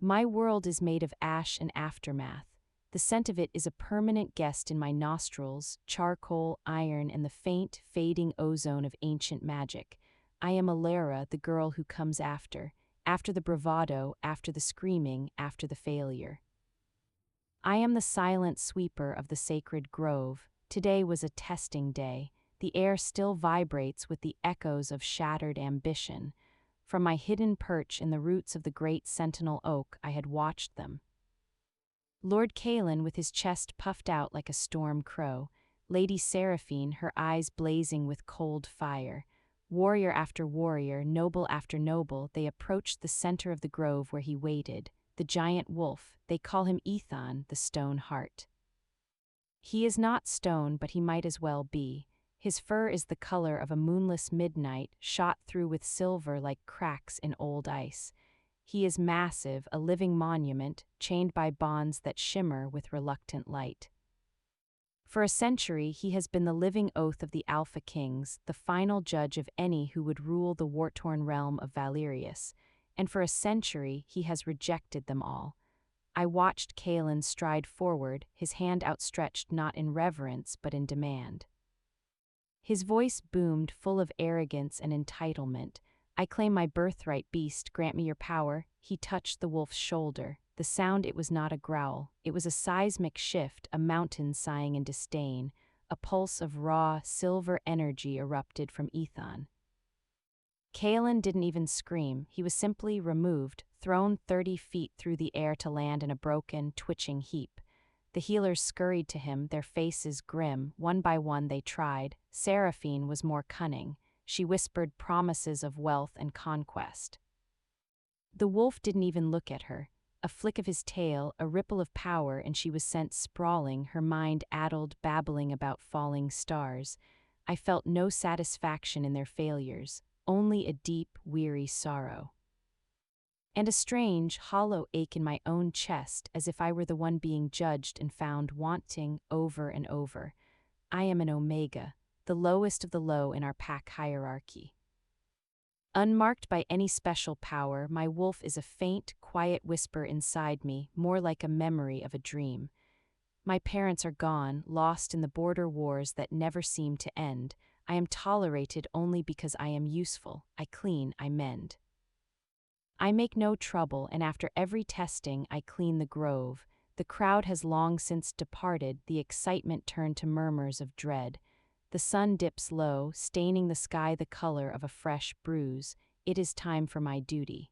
My world is made of ash and aftermath. The scent of it is a permanent guest in my nostrils, charcoal, iron, and the faint, fading ozone of ancient magic. I am Elara, the girl who comes after the bravado, after the screaming, after the failure. I am the silent sweeper of the sacred grove. Today was a testing day. The air still vibrates with the echoes of shattered ambition. From my hidden perch in the roots of the great sentinel oak, I had watched them. Lord Kalen with his chest puffed out like a storm crow, Lady Seraphine, her eyes blazing with cold fire. Warrior after warrior, noble after noble, they approached the center of the grove where he waited, the giant wolf. They call him Aethon, the stone heart. He is not stone, but he might as well be. His fur is the color of a moonless midnight, shot through with silver like cracks in old ice. He is massive, a living monument, chained by bonds that shimmer with reluctant light. For a century, he has been the living oath of the Alpha Kings, the final judge of any who would rule the war-torn realm of Valerius, and for a century he has rejected them all. I watched Kalen stride forward, his hand outstretched not in reverence but in demand. His voice boomed, full of arrogance and entitlement. "I claim my birthright, beast, grant me your power." He touched the wolf's shoulder. The sound, it was not a growl. It was a seismic shift, a mountain sighing in disdain. A pulse of raw, silver energy erupted from Aethon. Kalen didn't even scream. He was simply removed, thrown 30 feet through the air to land in a broken, twitching heap. The healers scurried to him, their faces grim. One by one they tried. Seraphine was more cunning. She whispered promises of wealth and conquest. The wolf didn't even look at her. A flick of his tail, a ripple of power, and she was sent sprawling, her mind addled, babbling about falling stars. I felt no satisfaction in their failures, only a deep, weary sorrow. And a strange, hollow ache in my own chest, as if I were the one being judged and found wanting over and over. I am an omega, the lowest of the low in our pack hierarchy. Unmarked by any special power, my wolf is a faint, quiet whisper inside me, more like a memory of a dream. My parents are gone, lost in the border wars that never seem to end. I am tolerated only because I am useful. I clean, I mend. I make no trouble, and after every testing, I clean the grove. The crowd has long since departed, the excitement turned to murmurs of dread. The sun dips low, staining the sky the color of a fresh bruise. It is time for my duty.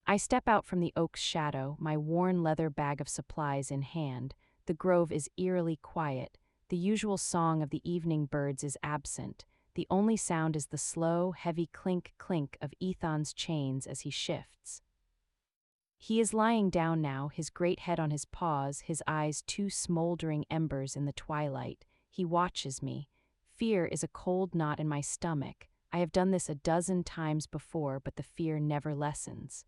I step out from the oak's shadow, my worn leather bag of supplies in hand. The grove is eerily quiet. The usual song of the evening birds is absent. The only sound is the slow, heavy clink-clink of Aethon's chains as he shifts. He is lying down now, his great head on his paws, his eyes two smoldering embers in the twilight. He watches me. Fear is a cold knot in my stomach. I have done this a dozen times before, but the fear never lessens.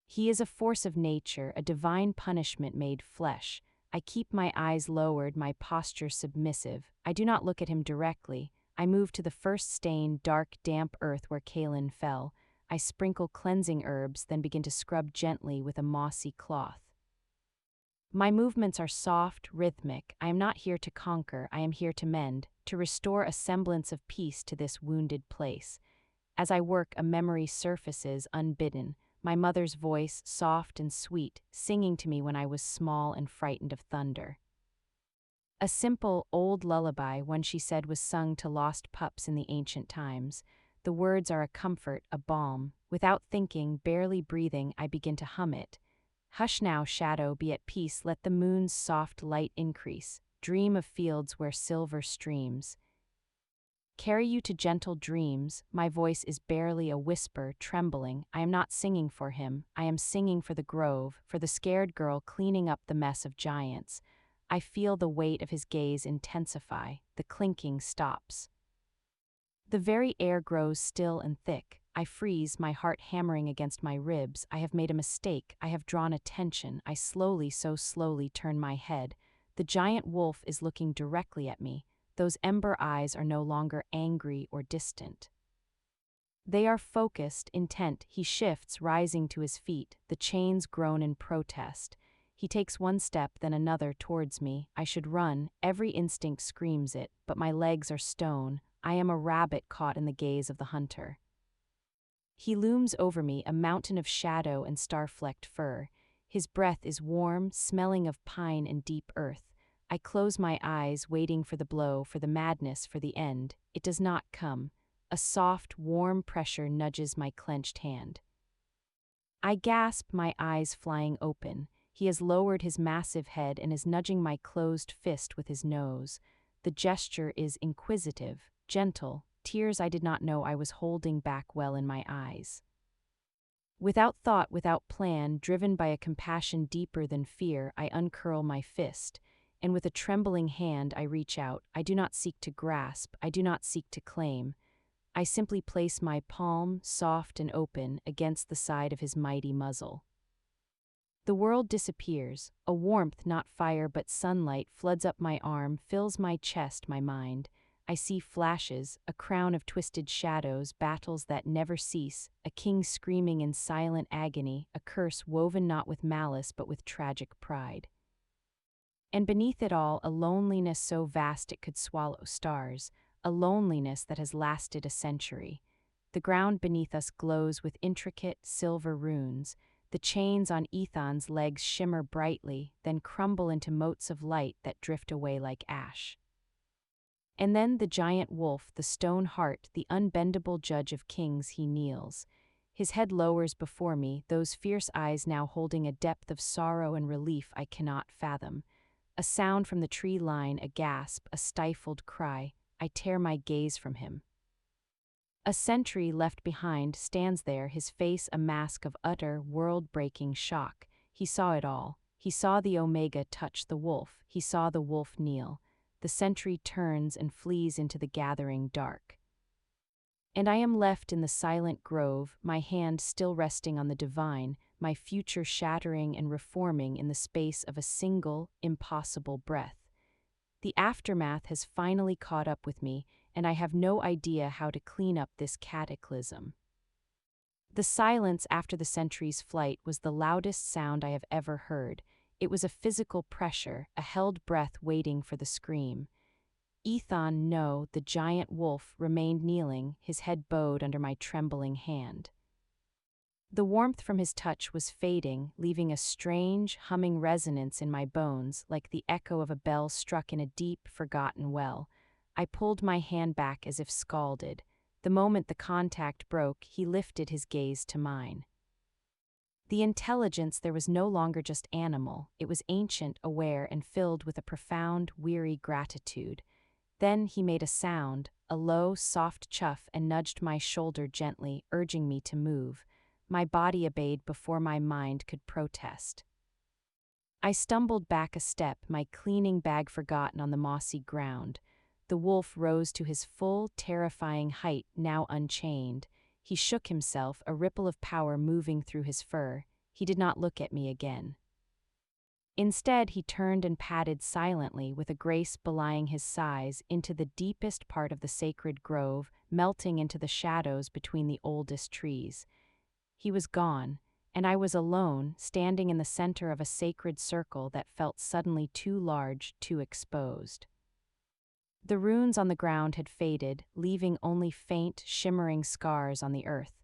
He is a force of nature, a divine punishment made flesh. I keep my eyes lowered, my posture submissive. I do not look at him directly. I move to the first stained, dark, damp earth where Kalen fell. I sprinkle cleansing herbs, then begin to scrub gently with a mossy cloth. My movements are soft, rhythmic. I am not here to conquer, I am here to mend, to restore a semblance of peace to this wounded place. As I work, a memory surfaces unbidden, my mother's voice, soft and sweet, singing to me when I was small and frightened of thunder. A simple, old lullaby, one she said was sung to lost pups in the ancient times. The words are a comfort, a balm. Without thinking, barely breathing, I begin to hum it. Hush now, shadow, be at peace, let the moon's soft light increase. Dream of fields where silver streams. Carry you to gentle dreams. My voice is barely a whisper, trembling. I am not singing for him. I am singing for the grove, for the scared girl cleaning up the mess of giants. I feel the weight of his gaze intensify. The clinking stops. The very air grows still and thick. I freeze, my heart hammering against my ribs. I have made a mistake. I have drawn attention. I slowly, so slowly turn my head. The giant wolf is looking directly at me. Those ember eyes are no longer angry or distant. They are focused, intent. He shifts, rising to his feet, the chains groan in protest. He takes one step, then another towards me. I should run, every instinct screams it, but my legs are stone. I am a rabbit caught in the gaze of the hunter. He looms over me, a mountain of shadow and star-flecked fur. His breath is warm, smelling of pine and deep earth. I close my eyes, waiting for the blow, for the madness, for the end. It does not come. A soft, warm pressure nudges my clenched hand. I gasp, my eyes flying open. He has lowered his massive head and is nudging my closed fist with his nose. The gesture is inquisitive, gentle, tears I did not know I was holding back well in my eyes. Without thought, without plan, driven by a compassion deeper than fear, I uncurl my fist, and with a trembling hand I reach out. I do not seek to grasp, I do not seek to claim. I simply place my palm, soft and open, against the side of his mighty muzzle. The world disappears. A warmth, not fire but sunlight, floods up my arm, fills my chest, my mind. I see flashes, a crown of twisted shadows, battles that never cease, a king screaming in silent agony, a curse woven not with malice but with tragic pride. And beneath it all, a loneliness so vast it could swallow stars, a loneliness that has lasted a century. The ground beneath us glows with intricate, silver runes. The chains on Aethon's legs shimmer brightly, then crumble into motes of light that drift away like ash. And then the giant wolf, the stone heart, the unbendable judge of kings, he kneels. His head lowers before me, those fierce eyes now holding a depth of sorrow and relief I cannot fathom. A sound from the tree line, a gasp, a stifled cry. I tear my gaze from him. A sentry left behind stands there, his face a mask of utter, world-breaking shock. He saw it all. He saw the Omega touch the wolf. He saw the wolf kneel. The sentry turns and flees into the gathering dark. And I am left in the silent grove, my hand still resting on the divine, my future shattering and reforming in the space of a single, impossible breath. The aftermath has finally caught up with me, and I have no idea how to clean up this cataclysm. The silence after the sentry's flight was the loudest sound I have ever heard. It was a physical pressure, a held breath waiting for the scream. Aethon, no, the giant wolf, remained kneeling, his head bowed under my trembling hand. The warmth from his touch was fading, leaving a strange, humming resonance in my bones, like the echo of a bell struck in a deep, forgotten well. I pulled my hand back as if scalded. The moment the contact broke, he lifted his gaze to mine. The intelligence there was no longer just animal, it was ancient, aware, and filled with a profound, weary gratitude. Then he made a sound, a low, soft chuff, and nudged my shoulder gently, urging me to move. My body obeyed before my mind could protest. I stumbled back a step, my cleaning bag forgotten on the mossy ground. The wolf rose to his full, terrifying height, now unchained. He shook himself, a ripple of power moving through his fur. He did not look at me again. Instead, he turned and padded silently, with a grace belying his size, into the deepest part of the sacred grove, melting into the shadows between the oldest trees. He was gone, and I was alone, standing in the center of a sacred circle that felt suddenly too large, too exposed. The runes on the ground had faded, leaving only faint, shimmering scars on the earth.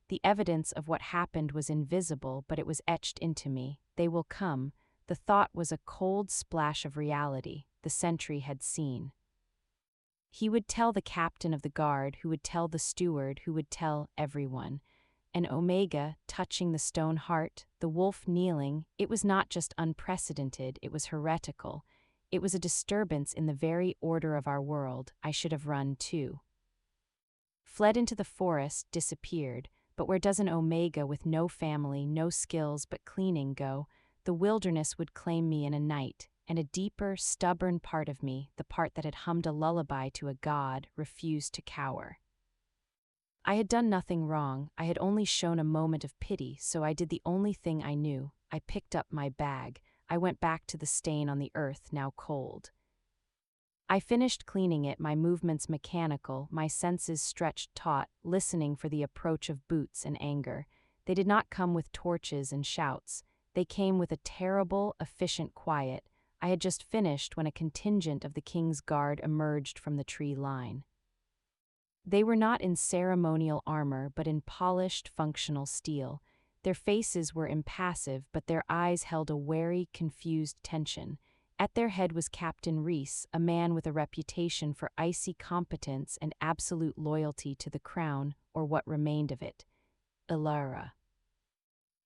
The evidence of what happened was invisible, but it was etched into me. They will come. The thought was a cold splash of reality. The sentry had seen. He would tell the captain of the guard, who would tell the steward, who would tell everyone. An Omega touching the stone heart, the wolf kneeling, it was not just unprecedented, it was heretical. It was a disturbance in the very order of our world. I should have run too. Fled into the forest, disappeared, but where does an Omega with no family, no skills but cleaning go? The wilderness would claim me in a night, and a deeper, stubborn part of me, the part that had hummed a lullaby to a god, refused to cower. I had done nothing wrong, I had only shown a moment of pity, so I did the only thing I knew. I picked up my bag. I went back to the stain on the earth, now cold. I finished cleaning it, my movements mechanical, my senses stretched taut, listening for the approach of boots and anger. They did not come with torches and shouts. They came with a terrible, efficient quiet. I had just finished when a contingent of the king's guard emerged from the tree line. They were not in ceremonial armor, but in polished, functional steel. Their faces were impassive, but their eyes held a wary, confused tension. At their head was Captain Reese, a man with a reputation for icy competence and absolute loyalty to the crown, or what remained of it. Elara.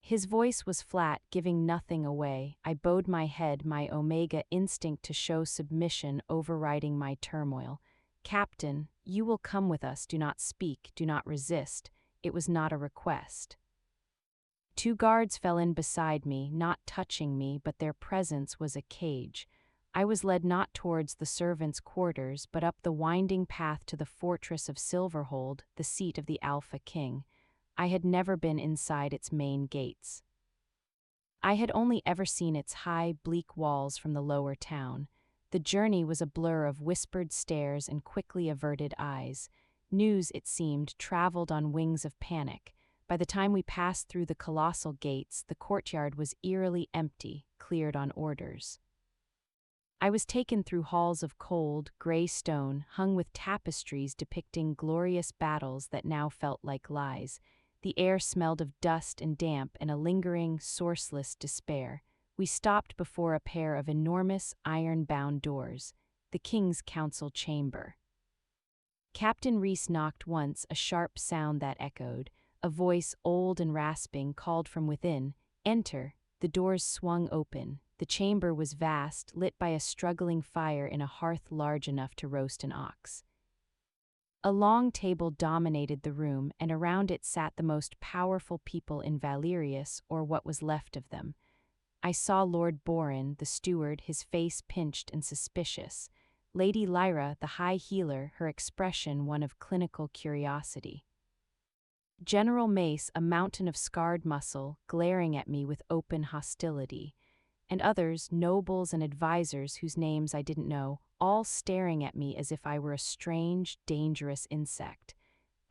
His voice was flat, giving nothing away. I bowed my head, my omega instinct to show submission overriding my turmoil. Captain, you will come with us. Do not speak, do not resist. It was not a request. Two guards fell in beside me, not touching me, but their presence was a cage. I was led not towards the servants' quarters, but up the winding path to the fortress of Silverhold, the seat of the Alpha King. I had never been inside its main gates. I had only ever seen its high, bleak walls from the lower town. The journey was a blur of whispered stares and quickly averted eyes. News, it seemed, traveled on wings of panic. By the time we passed through the colossal gates, the courtyard was eerily empty, cleared on orders. I was taken through halls of cold, gray stone, hung with tapestries depicting glorious battles that now felt like lies. The air smelled of dust and damp and a lingering, sourceless despair. We stopped before a pair of enormous, iron-bound doors, the King's Council Chamber. Captain Reese knocked once, a sharp sound that echoed. A voice, old and rasping, called from within, "Enter." The doors swung open. The chamber was vast, lit by a struggling fire in a hearth large enough to roast an ox. A long table dominated the room, and around it sat the most powerful people in Valerius, or what was left of them. I saw Lord Borin, the steward, his face pinched and suspicious. Lady Lyra, the high healer, her expression one of clinical curiosity. General Mace, a mountain of scarred muscle, glaring at me with open hostility. And others, nobles and advisors whose names I didn't know, all staring at me as if I were a strange, dangerous insect.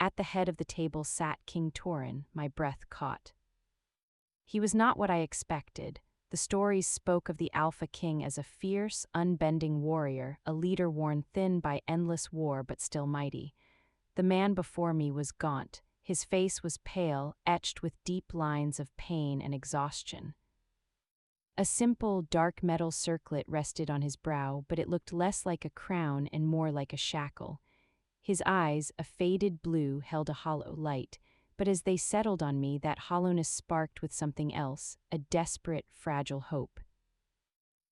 At the head of the table sat King Torin, my breath caught. He was not what I expected. The stories spoke of the Alpha King as a fierce, unbending warrior, a leader worn thin by endless war but still mighty. The man before me was gaunt. His face was pale, etched with deep lines of pain and exhaustion. A simple, dark metal circlet rested on his brow, but it looked less like a crown and more like a shackle. His eyes, a faded blue, held a hollow light, but as they settled on me, that hollowness sparked with something else, a desperate, fragile hope.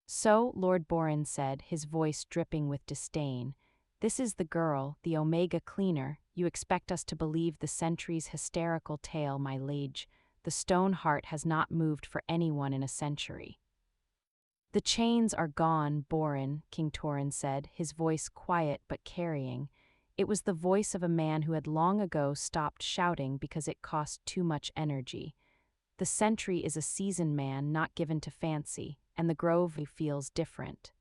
"So," Lord Borin said, his voice dripping with disdain, "this is the girl, the Omega Cleaner. You expect us to believe the century's hysterical tale, my liege. The stone heart has not moved for anyone in a century." "The chains are gone, Borin," King Torin said, his voice quiet but carrying. It was the voice of a man who had long ago stopped shouting because it cost too much energy. "The sentry is a seasoned man, not given to fancy, and the grove feels different.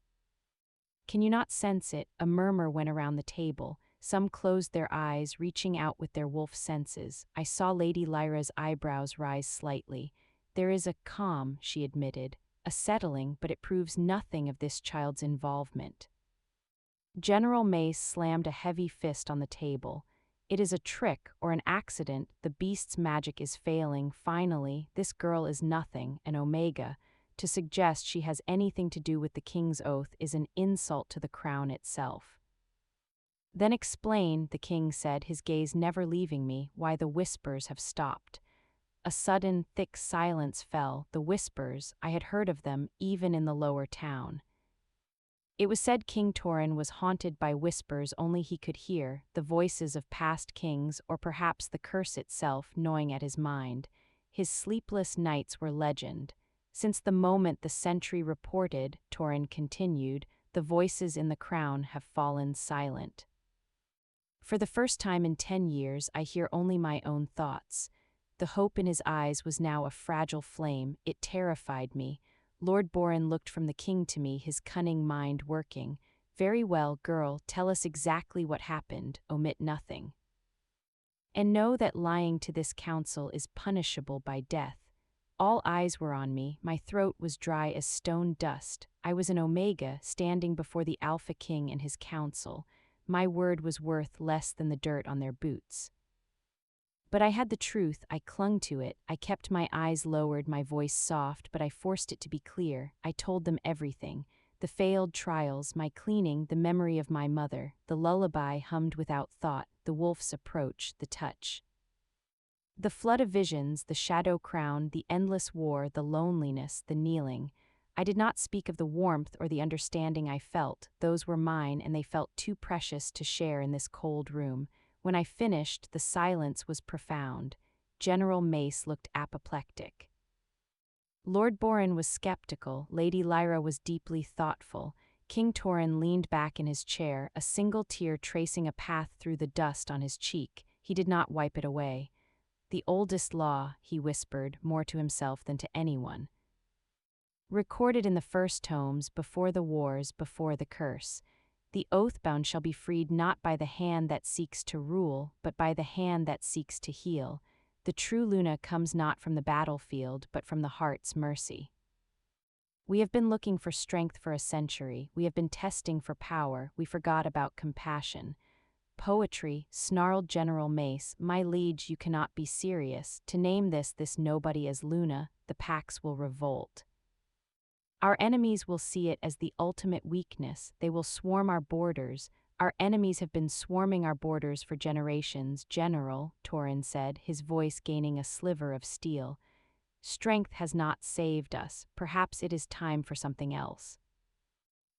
Can you not sense it?" A murmur went around the table. Some closed their eyes, reaching out with their wolf senses. I saw Lady Lyra's eyebrows rise slightly. "There is a calm," she admitted, "a settling, but it proves nothing of this child's involvement." General Mace slammed a heavy fist on the table. "It is a trick or an accident. The beast's magic is failing. Finally, this girl is nothing, an Omega. To suggest she has anything to do with the King's Oath is an insult to the crown itself." "Then explain," the king said, his gaze never leaving me, "why the whispers have stopped." A sudden, thick silence fell. The whispers, I had heard of them, even in the lower town. It was said King Torin was haunted by whispers only he could hear, the voices of past kings, or perhaps the curse itself, gnawing at his mind. His sleepless nights were legend. "Since the moment the sentry reported," Torin continued, "the voices in the crown have fallen silent. For the first time in 10 years, I hear only my own thoughts." The hope in his eyes was now a fragile flame. It terrified me. Lord Borin looked from the king to me, his cunning mind working. Very well, girl, tell us exactly what happened, omit nothing. And know that lying to this council is punishable by death. All eyes were on me, my throat was dry as stone dust. I was an Omega, standing before the Alpha King and his council. My word was worth less than the dirt on their boots. But I had the truth, I clung to it, I kept my eyes lowered, my voice soft, but I forced it to be clear. I told them everything. The failed trials, my cleaning, the memory of my mother, the lullaby hummed without thought, the wolf's approach, the touch. The flood of visions, the shadow crown, the endless war, the loneliness, the kneeling. I did not speak of the warmth or the understanding I felt. Those were mine, and they felt too precious to share in this cold room. When I finished, the silence was profound. General Mace looked apoplectic. Lord Borin was skeptical, Lady Lyra was deeply thoughtful. King Torin leaned back in his chair, a single tear tracing a path through the dust on his cheek. He did not wipe it away. The oldest law, he whispered, more to himself than to anyone. Recorded in the first tomes, before the wars, before the curse. The oath-bound shall be freed not by the hand that seeks to rule, but by the hand that seeks to heal. The true Luna comes not from the battlefield, but from the heart's mercy. We have been looking for strength for a century, we have been testing for power, we forgot about compassion. Poetry, snarled General Mace, my liege, you cannot be serious. To name this nobody as Luna, the Pax will revolt. Our enemies will see it as the ultimate weakness, they will swarm our borders. Our enemies have been swarming our borders for generations, General, Torin said, his voice gaining a sliver of steel. Strength has not saved us, perhaps it is time for something else.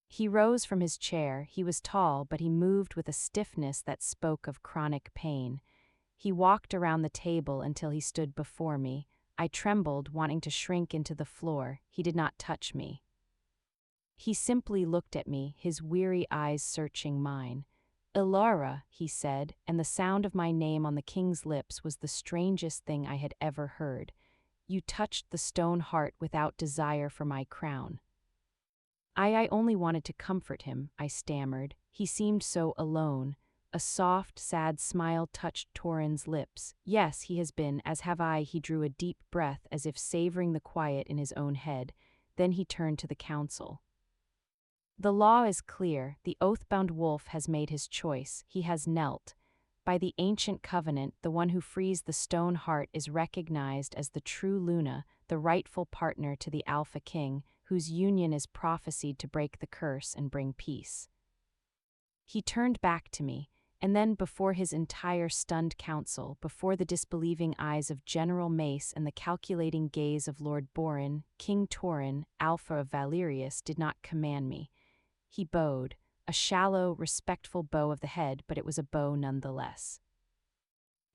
He rose from his chair, he was tall, but he moved with a stiffness that spoke of chronic pain. He walked around the table until he stood before me. I trembled, wanting to shrink into the floor. He did not touch me. He simply looked at me, his weary eyes searching mine. Elara, he said, and the sound of my name on the king's lips was the strangest thing I had ever heard. You touched the stone heart without desire for my crown. I only wanted to comfort him, I stammered. He seemed so alone. A soft, sad smile touched Torin's lips. Yes, he has been, as have I. He drew a deep breath as if savoring the quiet in his own head. Then he turned to the council. The law is clear. The oath-bound wolf has made his choice. He has knelt. By the ancient covenant, the one who frees the stone heart is recognized as the true Luna, the rightful partner to the Alpha King, whose union is prophesied to break the curse and bring peace. He turned back to me, and then before his entire stunned council, before the disbelieving eyes of General Mace and the calculating gaze of Lord Borin, King Torin, Alpha of Valerius, did not command me. He bowed, a shallow, respectful bow of the head, but it was a bow nonetheless.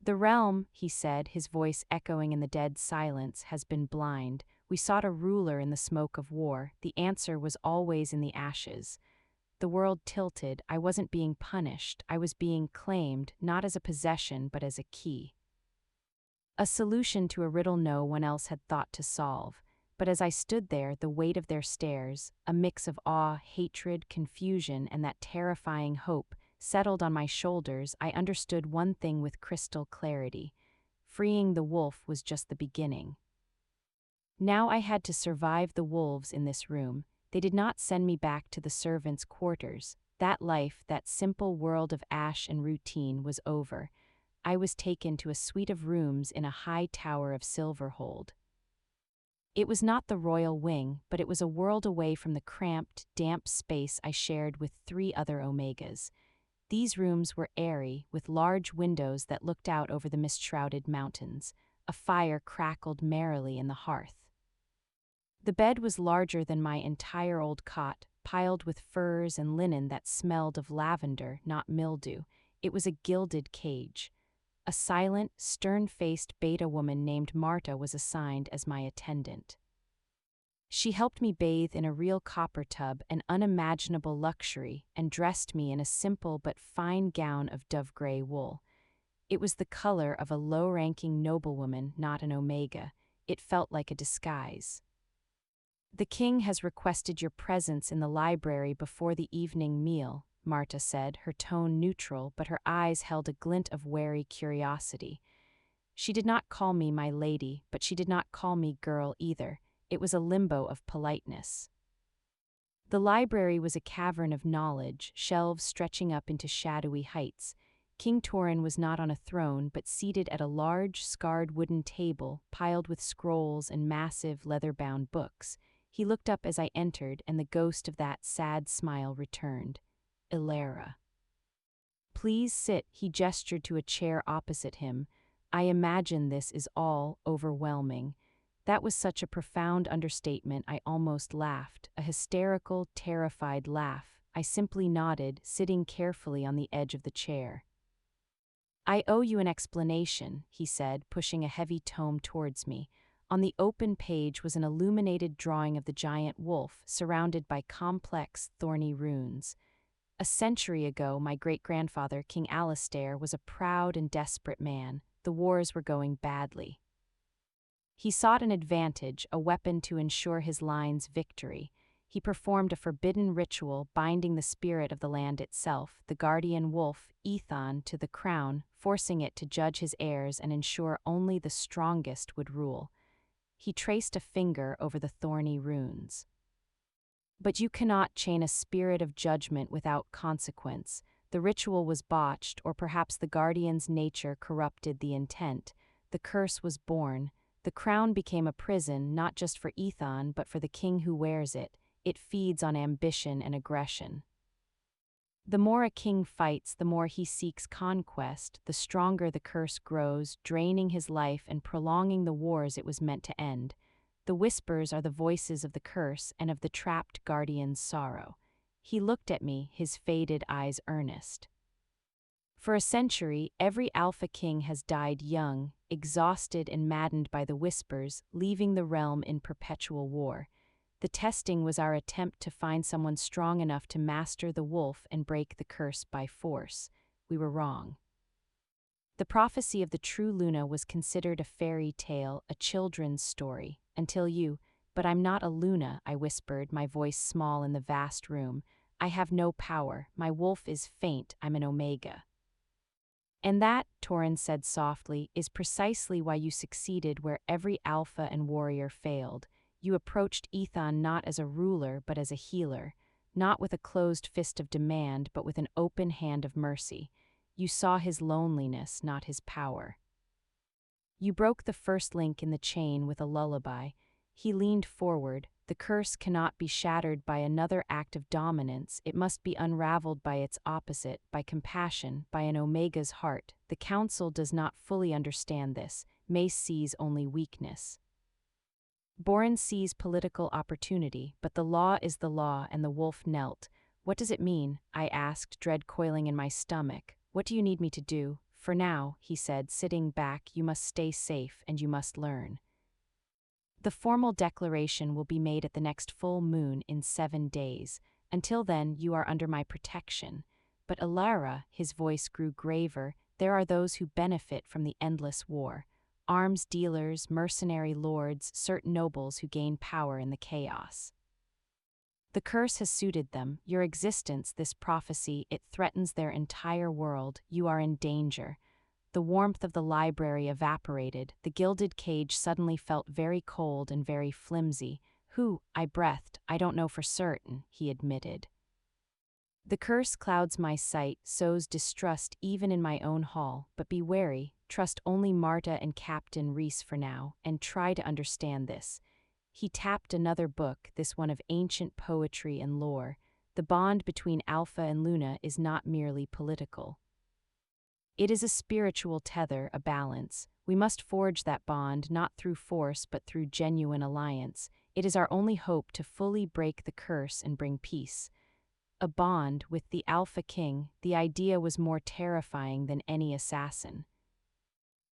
The realm, he said, his voice echoing in the dead silence, has been blind. We sought a ruler in the smoke of war. The answer was always in the ashes. The world tilted. I wasn't being punished. I was being claimed, not as a possession, but as a key. A solution to a riddle no one else had thought to solve. But as I stood there, the weight of their stares, a mix of awe, hatred, confusion, and that terrifying hope, settled on my shoulders. I understood one thing with crystal clarity. Freeing the wolf was just the beginning. Now I had to survive the wolves in this room. They did not send me back to the servants' quarters. That life, that simple world of ash and routine, was over. I was taken to a suite of rooms in a high tower of Silverhold. It was not the royal wing, but it was a world away from the cramped, damp space I shared with 3 other Omegas. These rooms were airy, with large windows that looked out over the mist-shrouded mountains. A fire crackled merrily in the hearth. The bed was larger than my entire old cot, piled with furs and linen that smelled of lavender, not mildew. It was a gilded cage. A silent, stern-faced beta woman named Marta was assigned as my attendant. She helped me bathe in a real copper tub, an unimaginable luxury, and dressed me in a simple but fine gown of dove-gray wool. It was the color of a low-ranking noblewoman, not an Omega. It felt like a disguise. The king has requested your presence in the library before the evening meal, Marta said, her tone neutral, but her eyes held a glint of wary curiosity. She did not call me my lady, but she did not call me girl either. It was a limbo of politeness. The library was a cavern of knowledge, shelves stretching up into shadowy heights. King Torin was not on a throne, but seated at a large, scarred wooden table, piled with scrolls and massive, leather-bound books. He looked up as I entered, and the ghost of that sad smile returned. Elara. Please sit, he gestured to a chair opposite him. I imagine this is all overwhelming. That was such a profound understatement I almost laughed, a hysterical, terrified laugh. I simply nodded, sitting carefully on the edge of the chair. I owe you an explanation, he said, pushing a heavy tome towards me. On the open page was an illuminated drawing of the giant wolf, surrounded by complex, thorny runes. A century ago, my great-grandfather, King Alistair, was a proud and desperate man. The wars were going badly. He sought an advantage, a weapon to ensure his line's victory. He performed a forbidden ritual binding the spirit of the land itself, the Guardian Wolf Aethon, to the crown, forcing it to judge his heirs and ensure only the strongest would rule. He traced a finger over the thorny runes. But you cannot chain a spirit of judgment without consequence. The ritual was botched, or perhaps the Guardian's nature corrupted the intent. The curse was born. The crown became a prison, not just for Aethon, but for the king who wears it. It feeds on ambition and aggression. The more a king fights, the more he seeks conquest, the stronger the curse grows, draining his life and prolonging the wars it was meant to end. The whispers are the voices of the curse and of the trapped guardian's sorrow. He looked at me, his faded eyes earnest. For a century, every Alpha King has died young, exhausted and maddened by the whispers, leaving the realm in perpetual war. The testing was our attempt to find someone strong enough to master the wolf and break the curse by force. We were wrong. The prophecy of the true Luna was considered a fairy tale, a children's story, until you— But I'm not a Luna, I whispered, my voice small in the vast room. I have no power. My wolf is faint. I'm an Omega. And that, Torin said softly, is precisely why you succeeded where every alpha and warrior failed. You approached Aethon not as a ruler but as a healer, not with a closed fist of demand but with an open hand of mercy. You saw his loneliness, not his power. You broke the first link in the chain with a lullaby. He leaned forward. The curse cannot be shattered by another act of dominance. It must be unraveled by its opposite, by compassion, by an Omega's heart. The Council does not fully understand this. Mace sees only weakness. Boren sees political opportunity, but the law is the law, and the wolf knelt. What does it mean? I asked, dread coiling in my stomach. What do you need me to do? For now, he said, sitting back, you must stay safe and you must learn. The formal declaration will be made at the next full moon in 7 days. Until then, you are under my protection. But Elara, his voice grew graver, there are those who benefit from the endless war. Arms dealers, mercenary lords, certain nobles who gain power in the chaos. The curse has suited them. Your existence, this prophecy, it threatens their entire world. You are in danger. The warmth of the library evaporated. The gilded cage suddenly felt very cold and very flimsy. Who? I breathed. I don't know for certain, he admitted. The curse clouds my sight, sows distrust even in my own hall, but be wary, trust only Marta and Captain Reese for now, and try to understand this. He tapped another book, this one of ancient poetry and lore. The bond between Alpha and Luna is not merely political. It is a spiritual tether, a balance. We must forge that bond not through force but through genuine alliance. It is our only hope to fully break the curse and bring peace. A bond with the Alpha King, the idea was more terrifying than any assassin.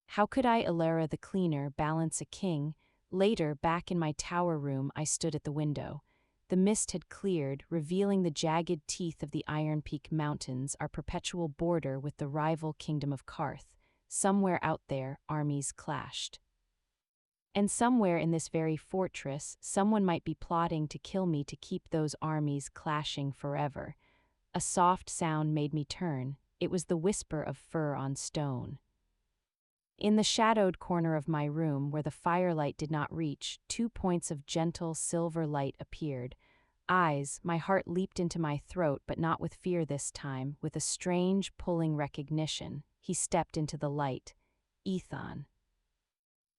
How could I, Elara the cleaner, balance a king? Later, back in my tower room, I stood at the window. The mist had cleared, revealing the jagged teeth of the Iron Peak Mountains, our perpetual border with the rival kingdom of Karth. Somewhere out there, armies clashed. And somewhere in this very fortress, someone might be plotting to kill me to keep those armies clashing forever. A soft sound made me turn. It was the whisper of fur on stone. In the shadowed corner of my room, where the firelight did not reach, 2 points of gentle silver light appeared. Eyes, my heart leaped into my throat, but not with fear this time, with a strange, pulling recognition. He stepped into the light. Aethon.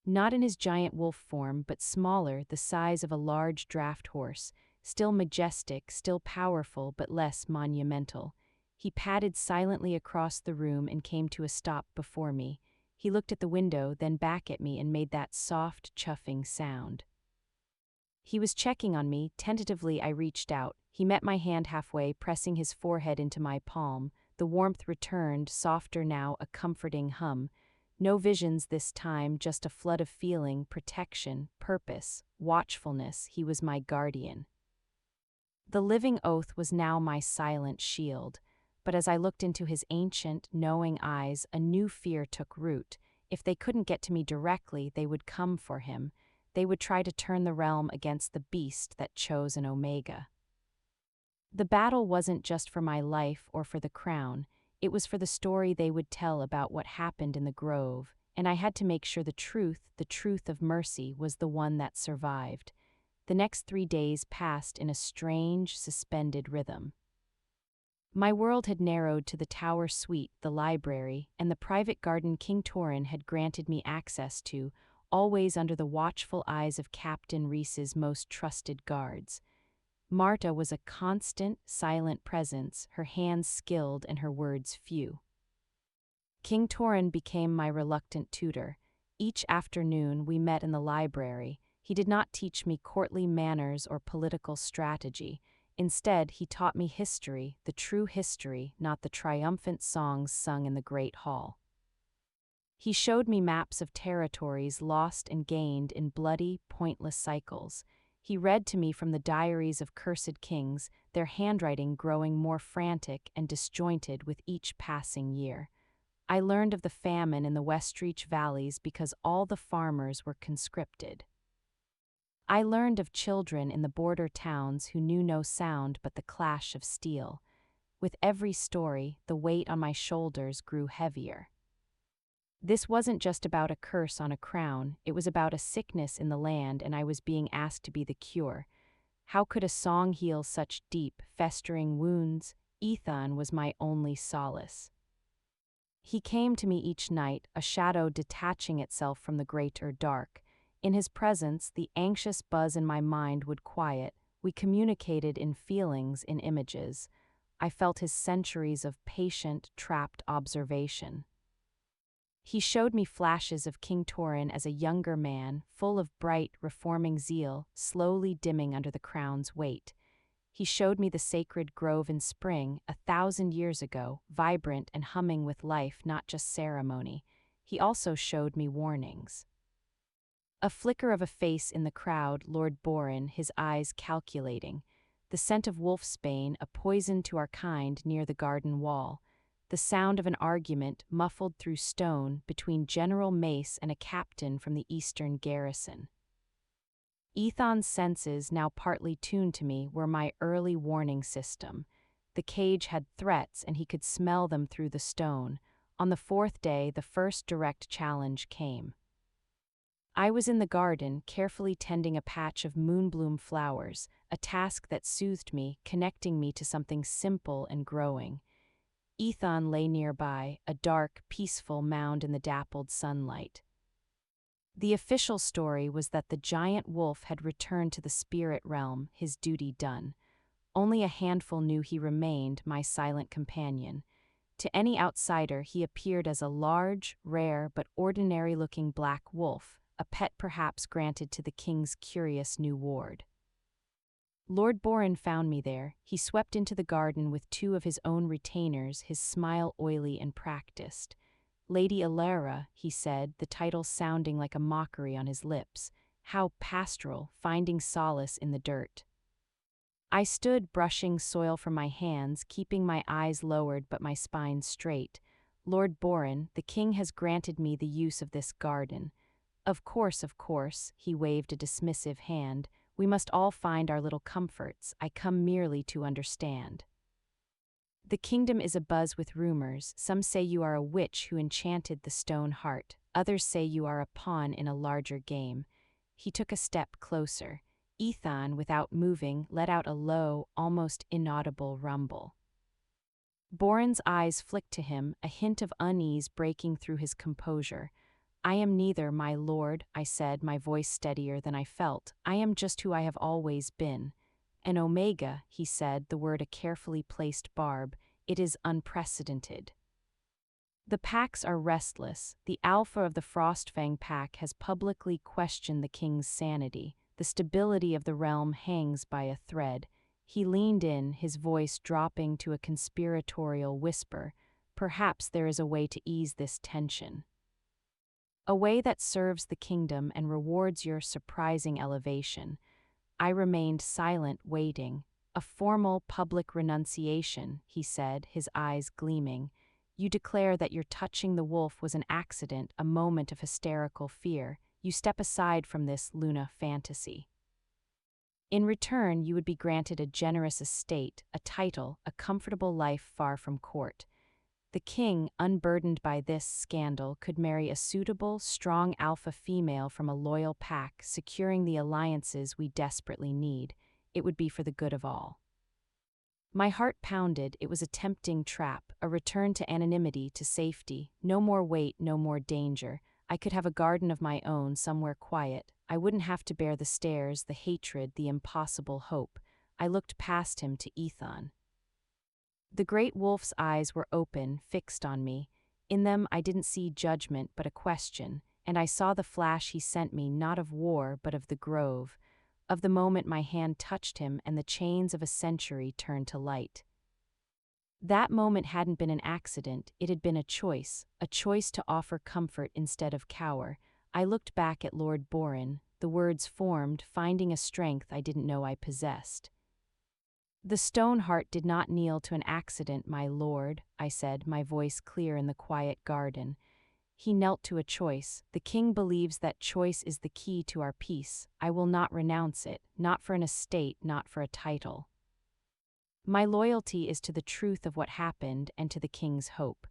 Not in his giant wolf form, but smaller, the size of a large draft horse, still majestic, still powerful, but less monumental. He padded silently across the room and came to a stop before me. He looked at the window, then back at me and made that soft, chuffing sound. He was checking on me. Tentatively, I reached out. He met my hand halfway, pressing his forehead into my palm. The warmth returned, softer now, a comforting hum. No visions this time, just a flood of feeling, protection, purpose, watchfulness. He was my guardian. The living oath was now my silent shield. But as I looked into his ancient, knowing eyes, a new fear took root. If they couldn't get to me directly, they would come for him. They would try to turn the realm against the beast that chose an Omega. The battle wasn't just for my life or for the crown. It was for the story they would tell about what happened in the grove, and I had to make sure the truth of mercy, was the one that survived. The next 3 days passed in a strange, suspended rhythm. My world had narrowed to the tower suite, the library, and the private garden King Torin had granted me access to, always under the watchful eyes of Captain Reese's most trusted guards. Marta was a constant, silent presence, her hands skilled and her words few. King Torin became my reluctant tutor. Each afternoon we met in the library. He did not teach me courtly manners or political strategy. Instead, he taught me history, the true history, not the triumphant songs sung in the great hall. He showed me maps of territories lost and gained in bloody, pointless cycles. He read to me from the diaries of cursed kings, their handwriting growing more frantic and disjointed with each passing year. I learned of the famine in the Westreach valleys because all the farmers were conscripted. I learned of children in the border towns who knew no sound but the clash of steel. With every story, the weight on my shoulders grew heavier. This wasn't just about a curse on a crown, it was about a sickness in the land, and I was being asked to be the cure. How could a song heal such deep, festering wounds? Aethon was my only solace. He came to me each night, a shadow detaching itself from the greater dark. In his presence, the anxious buzz in my mind would quiet. We communicated in feelings, in images. I felt his centuries of patient, trapped observation. He showed me flashes of King Torin as a younger man, full of bright, reforming zeal, slowly dimming under the crown's weight. He showed me the sacred grove in spring, 1,000 years ago, vibrant and humming with life, not just ceremony. He also showed me warnings. A flicker of a face in the crowd, Lord Borin, his eyes calculating. The scent of wolfsbane, a poison to our kind, near the garden wall. The sound of an argument, muffled through stone, between General Mace and a captain from the eastern garrison. Aethon's senses, now partly tuned to me, were my early warning system. The cage had threats, and he could smell them through the stone. On the 4th day, the first direct challenge came. I was in the garden, carefully tending a patch of moonbloom flowers, a task that soothed me, connecting me to something simple and growing. Aethon lay nearby, a dark, peaceful mound in the dappled sunlight. The official story was that the giant wolf had returned to the spirit realm, his duty done. Only a handful knew he remained, my silent companion. To any outsider, he appeared as a large, rare, but ordinary-looking black wolf, a pet perhaps granted to the king's curious new ward. Lord Borin found me there. He swept into the garden with 2 of his own retainers, his smile oily and practiced. Lady Elara, he said, the title sounding like a mockery on his lips. How pastoral, finding solace in the dirt. I stood, brushing soil from my hands, keeping my eyes lowered but my spine straight. Lord Borin, the king has granted me the use of this garden. Of course, he waved a dismissive hand. We must all find our little comforts. I come merely to understand. The kingdom is abuzz with rumors. Some say you are a witch who enchanted the stone heart. Others say you are a pawn in a larger game. He took a step closer. Aethon, without moving, let out a low, almost inaudible rumble. Boren's eyes flicked to him, a hint of unease breaking through his composure. I am neither, my lord, I said, my voice steadier than I felt. I am just who I have always been. An omega, he said, the word a carefully placed barb. It is unprecedented. The packs are restless. The alpha of the Frostfang pack has publicly questioned the king's sanity. The stability of the realm hangs by a thread. He leaned in, his voice dropping to a conspiratorial whisper. Perhaps there is a way to ease this tension. A way that serves the kingdom and rewards your surprising elevation. I remained silent, waiting. A formal public renunciation, he said, his eyes gleaming. You declare that your touching the wolf was an accident, a moment of hysterical fear. You step aside from this Luna fantasy. In return, you would be granted a generous estate, a title, a comfortable life far from court. The king, unburdened by this scandal, could marry a suitable, strong alpha female from a loyal pack, securing the alliances we desperately need. It would be for the good of all. My heart pounded. It was a tempting trap, a return to anonymity, to safety. No more weight, no more danger. I could have a garden of my own, somewhere quiet. I wouldn't have to bear the stares, the hatred, the impossible hope. I looked past him to Aethon. The great wolf's eyes were open, fixed on me. In them I didn't see judgment but a question, and I saw the flash he sent me, not of war but of the grove, of the moment my hand touched him and the chains of a century turned to light. That moment hadn't been an accident, it had been a choice to offer comfort instead of cower. I looked back at Lord Boren, the words formed, finding a strength I didn't know I possessed. The Stoneheart did not kneel to an accident, my lord, I said, my voice clear in the quiet garden. He knelt to a choice. The king believes that choice is the key to our peace. I will not renounce it, not for an estate, not for a title. My loyalty is to the truth of what happened and to the king's hope.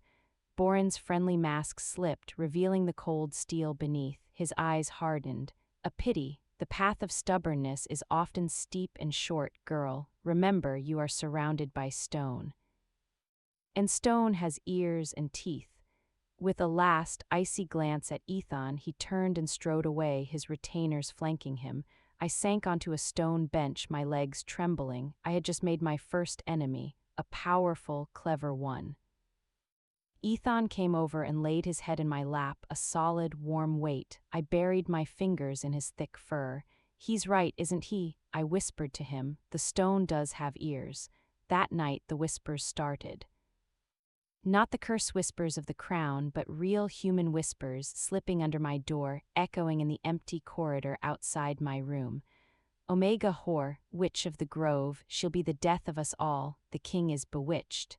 Boren's friendly mask slipped, revealing the cold steel beneath. His eyes hardened. A pity. The path of stubbornness is often steep and short, girl. Remember, you are surrounded by stone. And stone has ears and teeth. With a last, icy glance at Aethon, he turned and strode away, his retainers flanking him. I sank onto a stone bench, my legs trembling. I had just made my first enemy, a powerful, clever one. Aethon came over and laid his head in my lap, a solid, warm weight. I buried my fingers in his thick fur. He's right, isn't he? I whispered to him. The stone does have ears. That night the whispers started. Not the curse whispers of the crown, but real human whispers slipping under my door, echoing in the empty corridor outside my room. Omega whore, witch of the grove, she'll be the death of us all. The king is bewitched.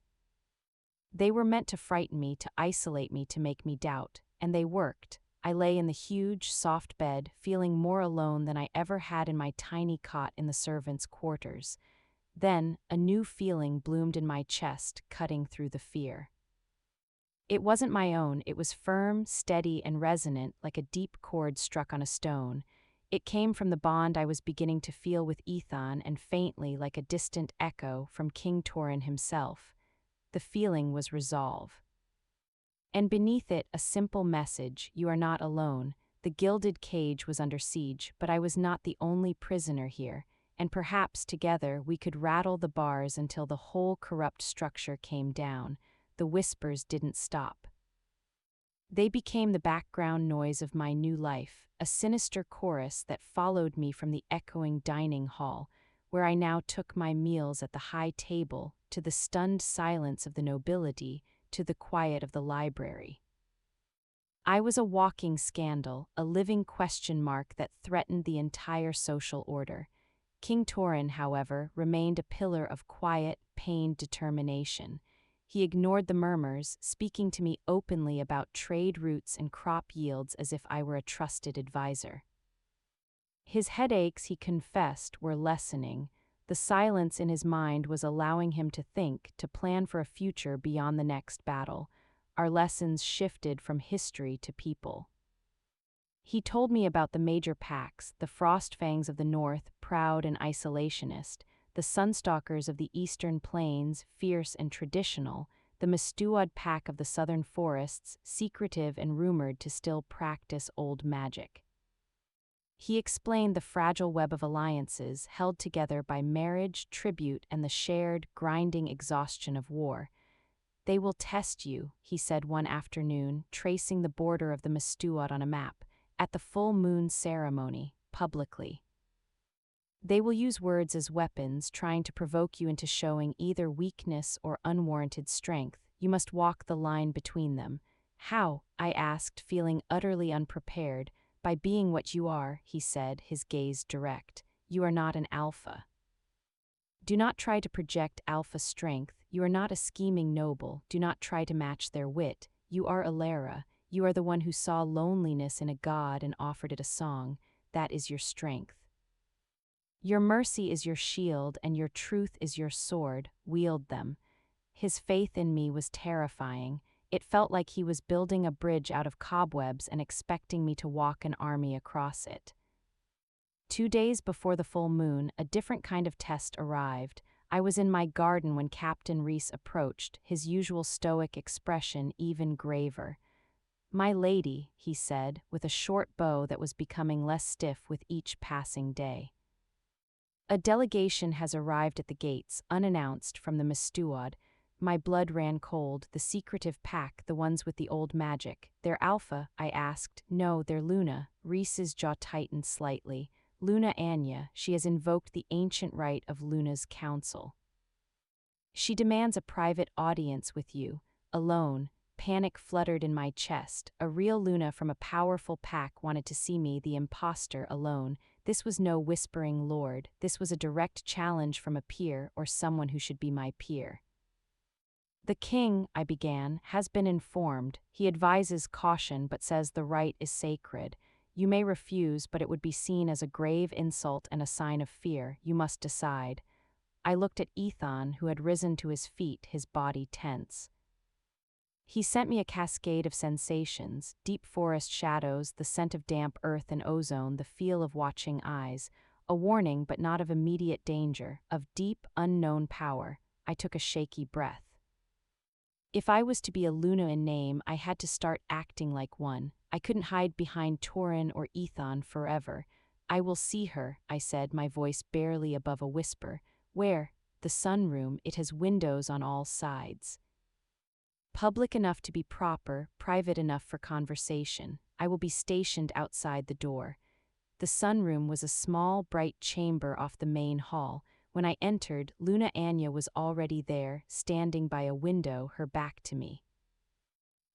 They were meant to frighten me, to isolate me, to make me doubt. And they worked. I lay in the huge, soft bed, feeling more alone than I ever had in my tiny cot in the servants' quarters. Then, a new feeling bloomed in my chest, cutting through the fear. It wasn't my own, it was firm, steady, and resonant, like a deep chord struck on a stone. It came from the bond I was beginning to feel with Aethon, and faintly, like a distant echo, from King Torin himself. The feeling was resolve. And beneath it, a simple message: you are not alone. The gilded cage was under siege, but I was not the only prisoner here, and perhaps together we could rattle the bars until the whole corrupt structure came down. The whispers didn't stop. They became the background noise of my new life, a sinister chorus that followed me from the echoing dining hall, where I now took my meals at the high table, to the stunned silence of the nobility, to the quiet of the library. I was a walking scandal, a living question mark that threatened the entire social order. King Torin, however, remained a pillar of quiet, pained determination. He ignored the murmurs, speaking to me openly about trade routes and crop yields as if I were a trusted advisor. His headaches, he confessed, were lessening. The silence in his mind was allowing him to think, to plan for a future beyond the next battle. Our lessons shifted from history to people. He told me about the major packs, the Frostfangs of the north, proud and isolationist, the Sunstalkers of the eastern plains, fierce and traditional, the Mistuad pack of the southern forests, secretive and rumored to still practice old magic. He explained the fragile web of alliances held together by marriage, tribute, and the shared, grinding exhaustion of war. "They will test you," he said one afternoon, tracing the border of the Mistuad on a map, "at the full moon ceremony, publicly. They will use words as weapons, trying to provoke you into showing either weakness or unwarranted strength. You must walk the line between them." "How?" I asked, feeling utterly unprepared. "By being what you are," he said, his gaze direct. "You are not an alpha. Do not try to project alpha strength. You are not a scheming noble. Do not try to match their wit. You are Elara. You are the one who saw loneliness in a god and offered it a song. That is your strength. Your mercy is your shield, and your truth is your sword. Wield them." His faith in me was terrifying. It felt like he was building a bridge out of cobwebs and expecting me to walk an army across it. 2 days before the full moon, a different kind of test arrived. I was in my garden when Captain Reese approached, his usual stoic expression even graver. "My lady," he said, with a short bow that was becoming less stiff with each passing day. "A delegation has arrived at the gates, unannounced, from the Mistuad." My blood ran cold. "The secretive pack, the ones with the old magic. They're Alpha?" I asked. "No, they're Luna." Reese's jaw tightened slightly. "Luna Anya. She has invoked the ancient right of Luna's council. She demands a private audience with you, alone." Panic fluttered in my chest. A real Luna from a powerful pack wanted to see me, the imposter, alone. This was no whispering lord. This was a direct challenge from a peer, or someone who should be my peer. "The king," I began, "has been informed. He advises caution but says the right is sacred. You may refuse, but it would be seen as a grave insult and a sign of fear. You must decide." I looked at Aethon, who had risen to his feet, his body tense. He sent me a cascade of sensations: deep forest shadows, the scent of damp earth and ozone, the feel of watching eyes. A warning, but not of immediate danger, of deep, unknown power. I took a shaky breath. If I was to be a Luna in name, I had to start acting like one. I couldn't hide behind Torin or Aethon forever. "I will see her," I said, my voice barely above a whisper. "Where?" "The sunroom. It has windows on all sides. Public enough to be proper, private enough for conversation. I will be stationed outside the door." The sunroom was a small, bright chamber off the main hall. When I entered, Luna Anya was already there, standing by a window, her back to me.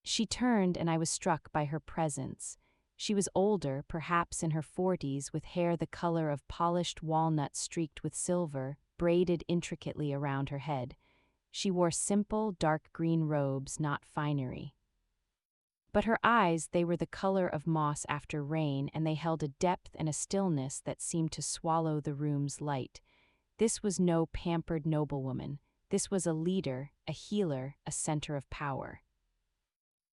She turned, and I was struck by her presence. She was older, perhaps in her 40s, with hair the color of polished walnut streaked with silver, braided intricately around her head. She wore simple, dark green robes, not finery. But her eyes, they were the color of moss after rain, and they held a depth and a stillness that seemed to swallow the room's light. This was no pampered noblewoman. This was a leader, a healer, a center of power.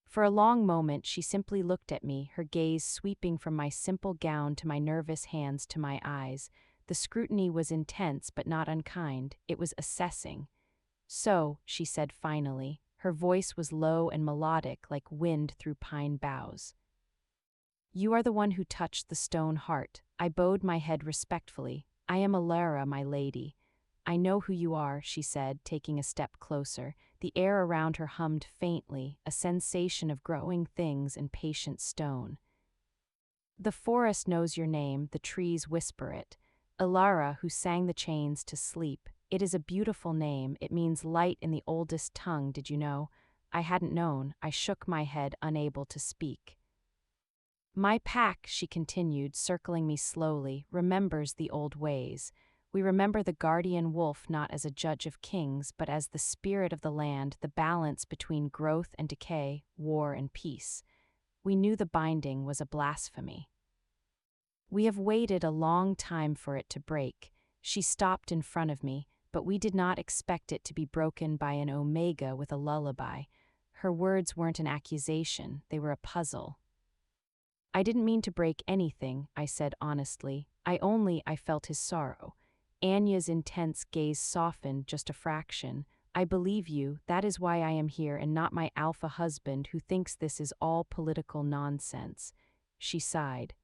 For a long moment she simply looked at me, her gaze sweeping from my simple gown to my nervous hands to my eyes. The scrutiny was intense but not unkind. It was assessing. "So," she said finally. Her voice was low and melodic, like wind through pine boughs. "You are the one who touched the stone heart." I bowed my head respectfully. "I am Elara, my lady." "I know who you are," she said, taking a step closer. The air around her hummed faintly, a sensation of growing things and patient stone. "The forest knows your name, the trees whisper it. Elara, who sang the chains to sleep. It is a beautiful name. It means light in the oldest tongue, did you know?" I hadn't known. I shook my head, unable to speak. "My pack," she continued, circling me slowly, "remembers the old ways. We remember the Guardian Wolf not as a judge of kings, but as the spirit of the land, the balance between growth and decay, war and peace. We knew the binding was a blasphemy. We have waited a long time for it to break. She stopped in front of me, but we did not expect it to be broken by an omega with a lullaby. Her words weren't an accusation, they were a puzzle. I didn't mean to break anything, I said honestly. I felt his sorrow. Anya's intense gaze softened just a fraction. I believe you, that is why I am here and not my alpha husband who thinks this is all political nonsense. She sighed.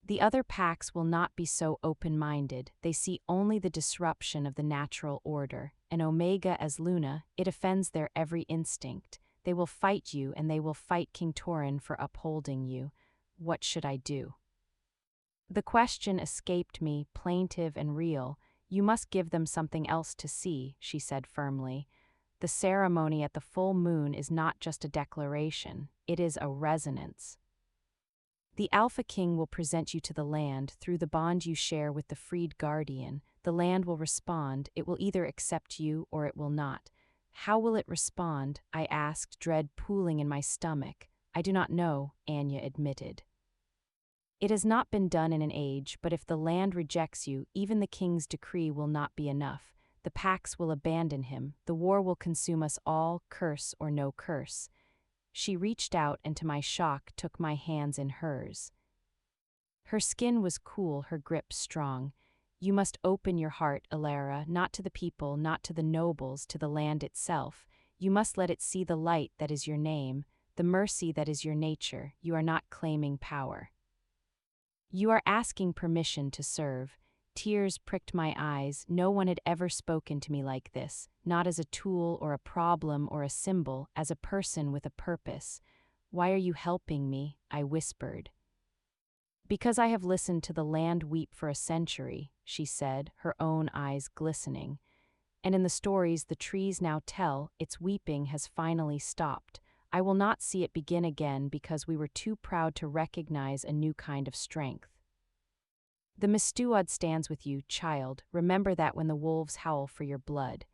The other packs will not be so open-minded. They see only the disruption of the natural order. And Omega as Luna, it offends their every instinct. They will fight you and they will fight King Torin for upholding you. What should I do? The question escaped me, plaintive and real. You must give them something else to see, she said firmly. The ceremony at the full moon is not just a declaration, it is a resonance. The Alpha King will present you to the land through the bond you share with the freed guardian. The land will respond, it will either accept you or it will not. How will it respond? I asked, dread pooling in my stomach. I do not know, Anya admitted. It has not been done in an age, but if the land rejects you, even the king's decree will not be enough. The packs will abandon him, the war will consume us all, curse or no curse. She reached out and to my shock took my hands in hers. Her skin was cool, her grip strong. You must open your heart, Elara, not to the people, not to the nobles, to the land itself. You must let it see the light that is your name, the mercy that is your nature. You are not claiming power. You are asking permission to serve. Tears pricked my eyes. No one had ever spoken to me like this, not as a tool or a problem or a symbol, as a person with a purpose. Why are you helping me? I whispered. Because I have listened to the land weep for a century, she said, her own eyes glistening. And in the stories the trees now tell, its weeping has finally stopped. I will not see it begin again because we were too proud to recognize a new kind of strength. The Mistuad stands with you, child. Remember that when the wolves howl for your blood.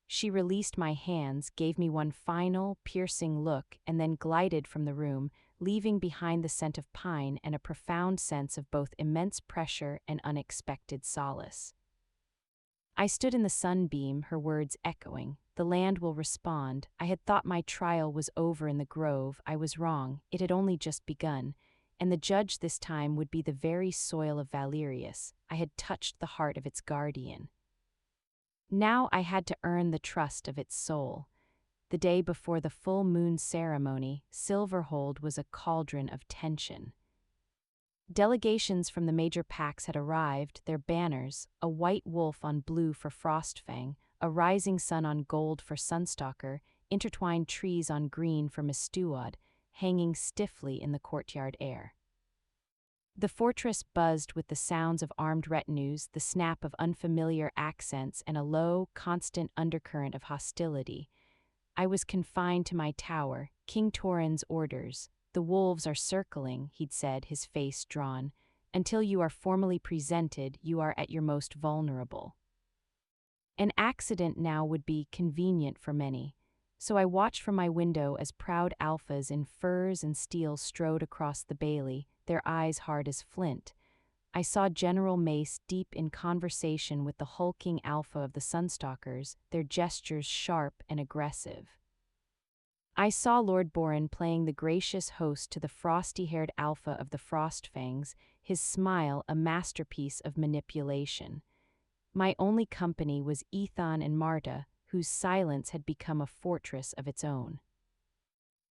She released my hands, gave me one final, piercing look, and then glided from the room, leaving behind the scent of pine and a profound sense of both immense pressure and unexpected solace. I stood in the sunbeam, her words echoing. The land will respond. I had thought my trial was over in the grove. I was wrong. It had only just begun. And the judge this time would be the very soil of Valerius. I had touched the heart of its guardian. Now I had to earn the trust of its soul. The day before the full moon ceremony, Silverhold was a cauldron of tension. Delegations from the major packs had arrived, their banners, a white wolf on blue for Frostfang, a rising sun on gold for Sunstalker, intertwined trees on green for Mistuad, hanging stiffly in the courtyard air. The fortress buzzed with the sounds of armed retinues, the snap of unfamiliar accents, and a low, constant undercurrent of hostility. I was confined to my tower, King Torin's orders. The wolves are circling, he'd said, his face drawn. Until you are formally presented, you are at your most vulnerable. An accident now would be convenient for many. So I watched from my window as proud alphas in furs and steel strode across the bailey, their eyes hard as flint. I saw General Mace deep in conversation with the hulking alpha of the Sunstalkers, their gestures sharp and aggressive. I saw Lord Boren playing the gracious host to the frosty-haired alpha of the Frostfangs, his smile a masterpiece of manipulation. My only company was Aethon and Marta, whose silence had become a fortress of its own.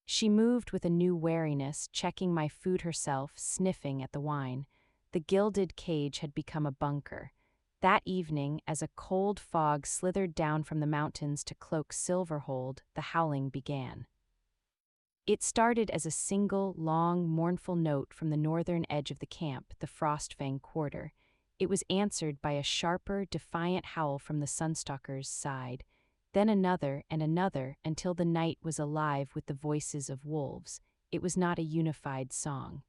She moved with a new wariness, checking my food herself, sniffing at the wine. The gilded cage had become a bunker. That evening, as a cold fog slithered down from the mountains to cloak Silverhold, the howling began. It started as a single, long, mournful note from the northern edge of the camp, the Frostfang quarter. It was answered by a sharper, defiant howl from the Sunstalker's side, then another and another until the night was alive with the voices of wolves. It was not a unified song.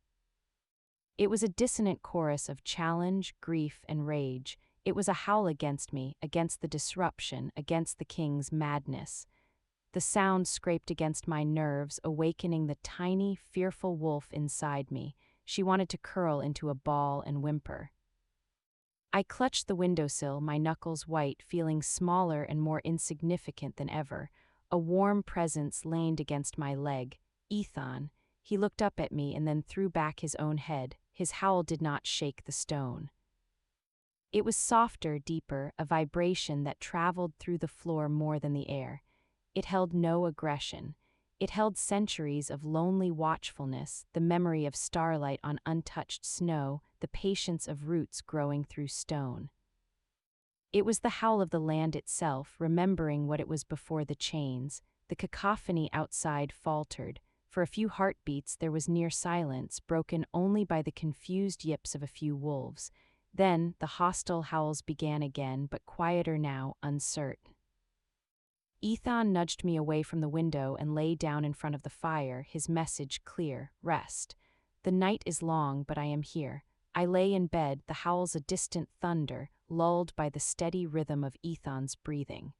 It was a dissonant chorus of challenge, grief, and rage. It was a howl against me, against the disruption, against the king's madness. The sound scraped against my nerves, awakening the tiny, fearful wolf inside me. She wanted to curl into a ball and whimper. I clutched the windowsill, my knuckles white, feeling smaller and more insignificant than ever. A warm presence leaned against my leg. Aethon. He looked up at me and then threw back his own head. His howl did not shake the stone. It was softer, deeper, a vibration that traveled through the floor more than the air. It held no aggression. It held centuries of lonely watchfulness, the memory of starlight on untouched snow, the patience of roots growing through stone. It was the howl of the land itself, remembering what it was before the chains. The cacophony outside faltered. For a few heartbeats there was near silence, broken only by the confused yips of a few wolves. Then the hostile howls began again, but quieter now, uncertain. Aethon nudged me away from the window and lay down in front of the fire, his message clear: rest. The night is long, but I am here. I lay in bed, the howls a distant thunder, lulled by the steady rhythm of Aethon's breathing.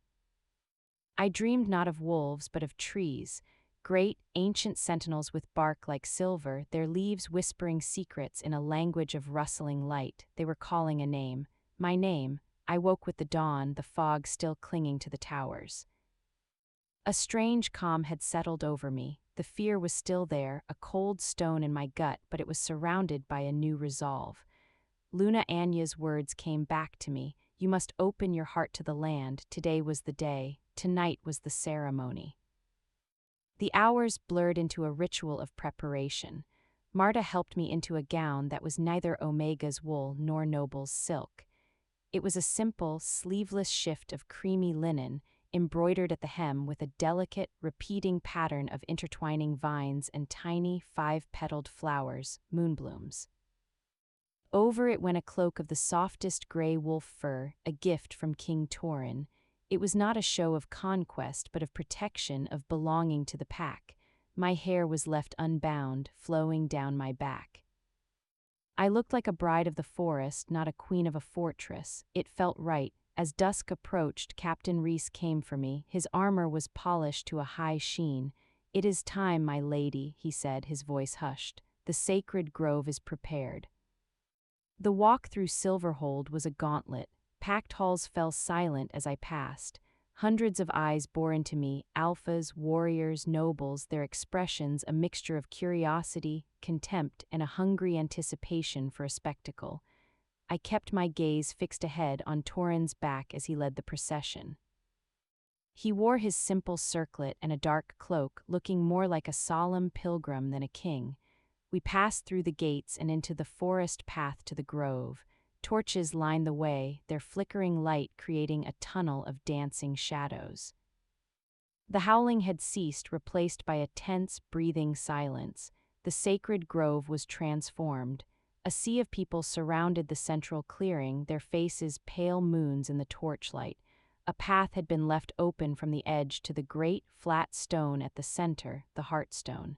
I dreamed not of wolves, but of trees, great, ancient sentinels with bark like silver, their leaves whispering secrets in a language of rustling light. They were calling a name. My name. I woke with the dawn, the fog still clinging to the towers. A strange calm had settled over me. The fear was still there, a cold stone in my gut, but it was surrounded by a new resolve. Luna Anya's words came back to me. You must open your heart to the land. Today was the day. Tonight was the ceremony. The hours blurred into a ritual of preparation. Marta helped me into a gown that was neither Omega's wool nor Noble's silk. It was a simple, sleeveless shift of creamy linen, embroidered at the hem with a delicate, repeating pattern of intertwining vines and tiny, five-petaled flowers, moonblooms. Over it went a cloak of the softest gray wolf fur, a gift from King Torin. It was not a show of conquest, but of protection, of belonging to the pack. My hair was left unbound, flowing down my back. I looked like a bride of the forest, not a queen of a fortress. It felt right. As dusk approached, Captain Reese came for me. His armor was polished to a high sheen. It is time, my lady, he said, his voice hushed. The sacred grove is prepared. The walk through Silverhold was a gauntlet. Packed halls fell silent as I passed. Hundreds of eyes bore into me, alphas, warriors, nobles, their expressions a mixture of curiosity, contempt, and a hungry anticipation for a spectacle. I kept my gaze fixed ahead on Torin's back as he led the procession. He wore his simple circlet and a dark cloak, looking more like a solemn pilgrim than a king. We passed through the gates and into the forest path to the grove. Torches lined the way, their flickering light creating a tunnel of dancing shadows. The howling had ceased, replaced by a tense, breathing silence. The sacred grove was transformed. A sea of people surrounded the central clearing, their faces pale moons in the torchlight. A path had been left open from the edge to the great, flat stone at the center, the Heartstone.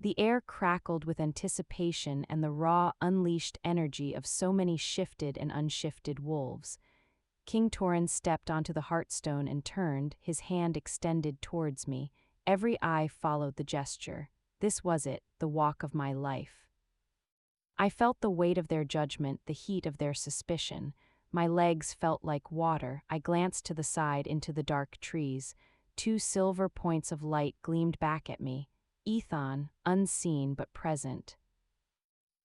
The air crackled with anticipation and the raw, unleashed energy of so many shifted and unshifted wolves. King Torin stepped onto the Heartstone and turned, his hand extended towards me. Every eye followed the gesture. This was it, the walk of my life. I felt the weight of their judgment, the heat of their suspicion. My legs felt like water. I glanced to the side into the dark trees. 2 silver points of light gleamed back at me. Aethon, unseen but present.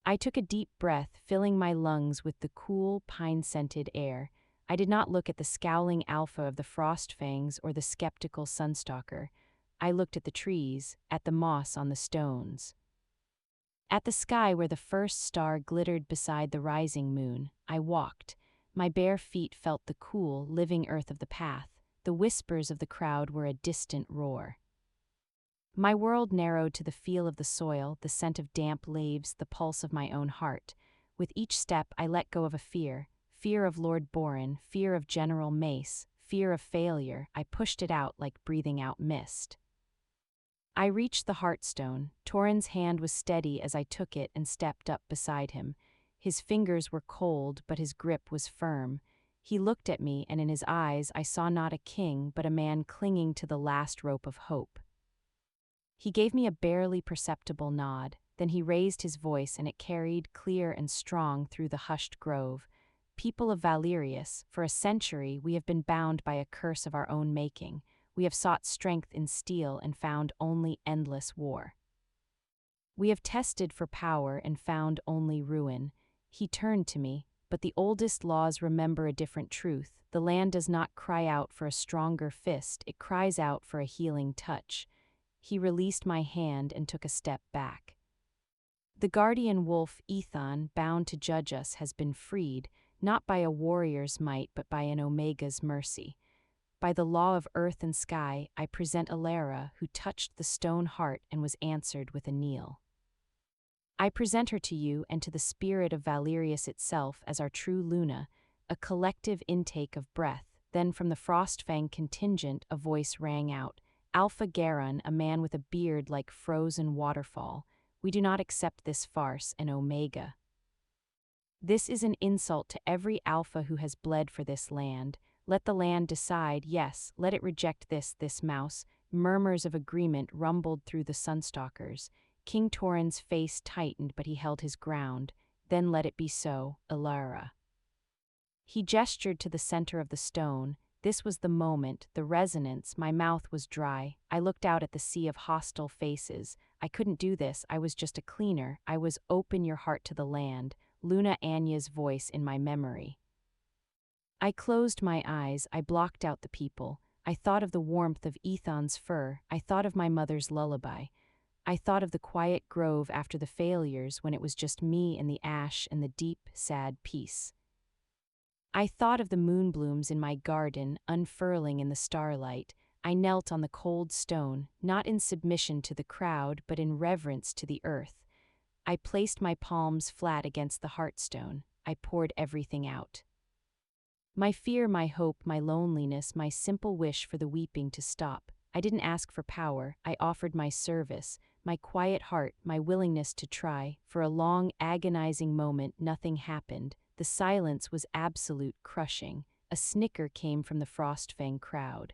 I took a deep breath, filling my lungs with the cool, pine-scented air. I did not look at the scowling alpha of the Frostfangs or the skeptical Sunstalker. I looked at the trees, at the moss on the stones. At the sky where the first star glittered beside the rising moon, I walked. My bare feet felt the cool, living earth of the path. The whispers of the crowd were a distant roar. My world narrowed to the feel of the soil, the scent of damp leaves, the pulse of my own heart. With each step I let go of a fear of Lord Borin, fear of General Mace, fear of failure. I pushed it out like breathing out mist. I reached the Heartstone. Torin's hand was steady as I took it and stepped up beside him. His fingers were cold, but his grip was firm. He looked at me, and in his eyes I saw not a king, but a man clinging to the last rope of hope. He gave me a barely perceptible nod, then he raised his voice, and it carried, clear and strong, through the hushed grove. People of Valerius, for a century we have been bound by a curse of our own making. We have sought strength in steel and found only endless war. We have tested for power and found only ruin. He turned to me, but the oldest laws remember a different truth. The land does not cry out for a stronger fist, it cries out for a healing touch. He released my hand and took a step back. The Guardian Wolf Aethon, bound to judge us, has been freed, not by a warrior's might but by an Omega's mercy. By the law of earth and sky, I present Elara, who touched the stone heart and was answered with a kneel. I present her to you and to the spirit of Valerius itself as our true Luna, a collective intake of breath. Then from the Frostfang contingent a voice rang out, Alpha Garon, a man with a beard like frozen waterfall. We do not accept this farce, an Omega. This is an insult to every Alpha who has bled for this land. Let the land decide, yes, let it reject this mouse. Murmurs of agreement rumbled through the Sunstalkers. King Torin's face tightened, but he held his ground. Then let it be so, Elara. He gestured to the center of the stone. This was the moment, the resonance. My mouth was dry. I looked out at the sea of hostile faces. I couldn't do this, I was just a cleaner. I was open your heart to the land, Luna Anya's voice in my memory. I closed my eyes, I blocked out the people. I thought of the warmth of Aethon's fur. I thought of my mother's lullaby. I thought of the quiet grove after the failures when it was just me and the ash and the deep, sad peace. I thought of the moonblooms in my garden, unfurling in the starlight. I knelt on the cold stone, not in submission to the crowd, but in reverence to the earth. I placed my palms flat against the heartstone. I poured everything out. My fear, my hope, my loneliness, my simple wish for the weeping to stop. I didn't ask for power, I offered my service, my quiet heart, my willingness to try. For a long, agonizing moment, nothing happened. The silence was absolute, crushing. A snicker came from the Frostfang crowd.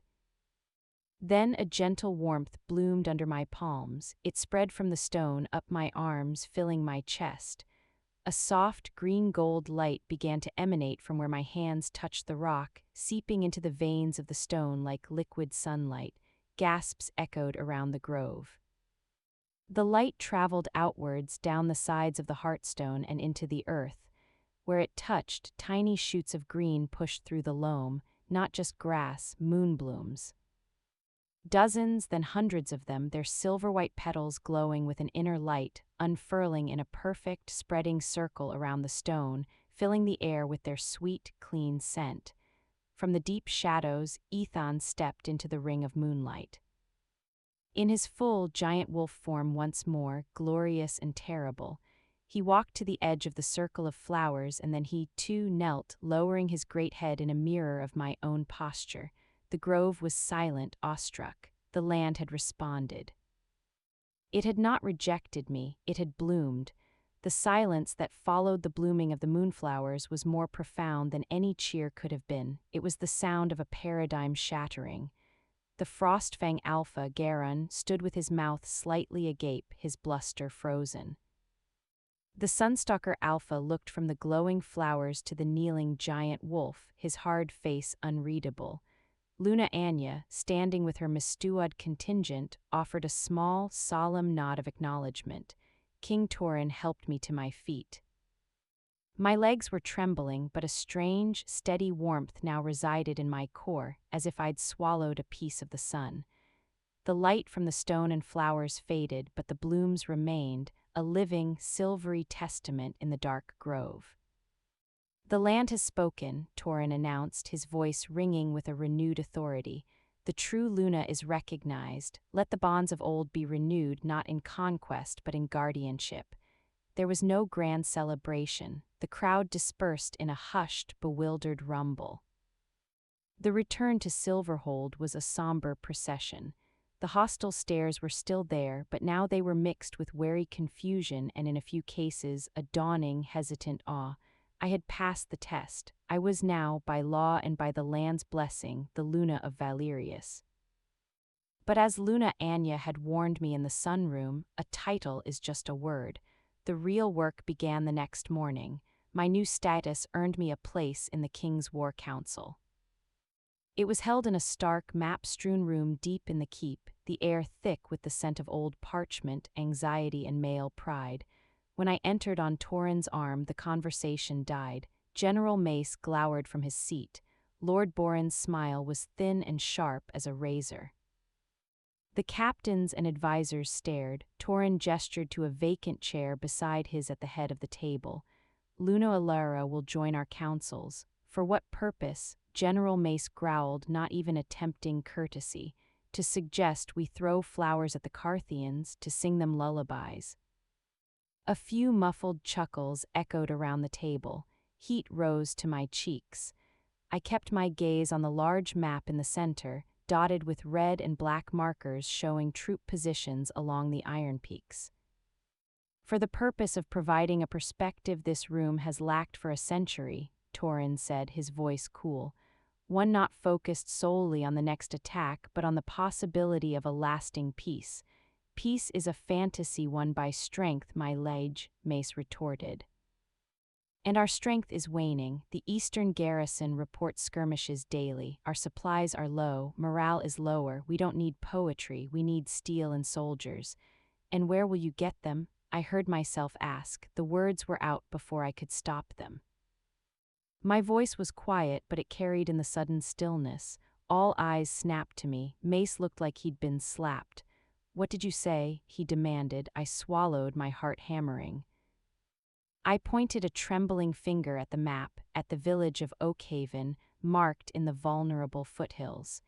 Then a gentle warmth bloomed under my palms. It spread from the stone up my arms, filling my chest. A soft, green-gold light began to emanate from where my hands touched the rock, seeping into the veins of the stone like liquid sunlight. Gasps echoed around the grove. The light traveled outwards down the sides of the heartstone and into the earth. Where it touched, tiny shoots of green pushed through the loam, not just grass, moonblooms. Dozens, then hundreds of them, their silver-white petals glowing with an inner light, unfurling in a perfect, spreading circle around the stone, filling the air with their sweet, clean scent. From the deep shadows, Aethon stepped into the ring of moonlight. In his full, giant wolf form once more, glorious and terrible, he walked to the edge of the circle of flowers, and then he, too, knelt, lowering his great head in a mirror of my own posture. The grove was silent, awestruck. The land had responded. It had not rejected me, it had bloomed. The silence that followed the blooming of the moonflowers was more profound than any cheer could have been. It was the sound of a paradigm shattering. The Frostfang Alpha, Garon, stood with his mouth slightly agape, his bluster frozen. The Sunstalker Alpha looked from the glowing flowers to the kneeling giant wolf, his hard face unreadable. Luna Anya, standing with her Mistuad contingent, offered a small, solemn nod of acknowledgement. King Torin helped me to my feet. My legs were trembling, but a strange, steady warmth now resided in my core, as if I'd swallowed a piece of the sun. The light from the stone and flowers faded, but the blooms remained, a living, silvery testament in the dark grove. The land has spoken, Torin announced, his voice ringing with a renewed authority. The true Luna is recognized. Let the bonds of old be renewed, not in conquest, but in guardianship. There was no grand celebration. The crowd dispersed in a hushed, bewildered rumble. The return to Silverhold was a somber procession. The hostile stares were still there, but now they were mixed with wary confusion and, in a few cases, a dawning, hesitant awe. I had passed the test. I was now, by law and by the land's blessing, the Luna of Valerius. But as Luna Anya had warned me in the sunroom, a title is just a word. The real work began the next morning. My new status earned me a place in the King's War Council. It was held in a stark, map-strewn room deep in the keep, the air thick with the scent of old parchment, anxiety, and male pride. When I entered on Torin's arm, the conversation died. General Mace glowered from his seat. Lord Boren's smile was thin and sharp as a razor. The captains and advisors stared. Torin gestured to a vacant chair beside his at the head of the table. Luna Elara will join our councils. For what purpose? General Mace growled, not even attempting courtesy. To suggest we throw flowers at the Carthians, to sing them lullabies. A few muffled chuckles echoed around the table. Heat rose to my cheeks. I kept my gaze on the large map in the center, dotted with red and black markers showing troop positions along the Iron Peaks. For the purpose of providing a perspective this room has lacked for a century, Torin said, his voice cool. One not focused solely on the next attack, but on the possibility of a lasting peace. Peace is a fantasy won by strength, my liege, Mace retorted. And our strength is waning. The eastern garrison reports skirmishes daily. Our supplies are low, morale is lower. We don't need poetry, we need steel and soldiers. And where will you get them? I heard myself ask. The words were out before I could stop them. My voice was quiet, but it carried in the sudden stillness. All eyes snapped to me. Mace looked like he'd been slapped. What did you say? He demanded. I swallowed, my heart hammering. I pointed a trembling finger at the map, at the village of Oakhaven, marked in the vulnerable foothills.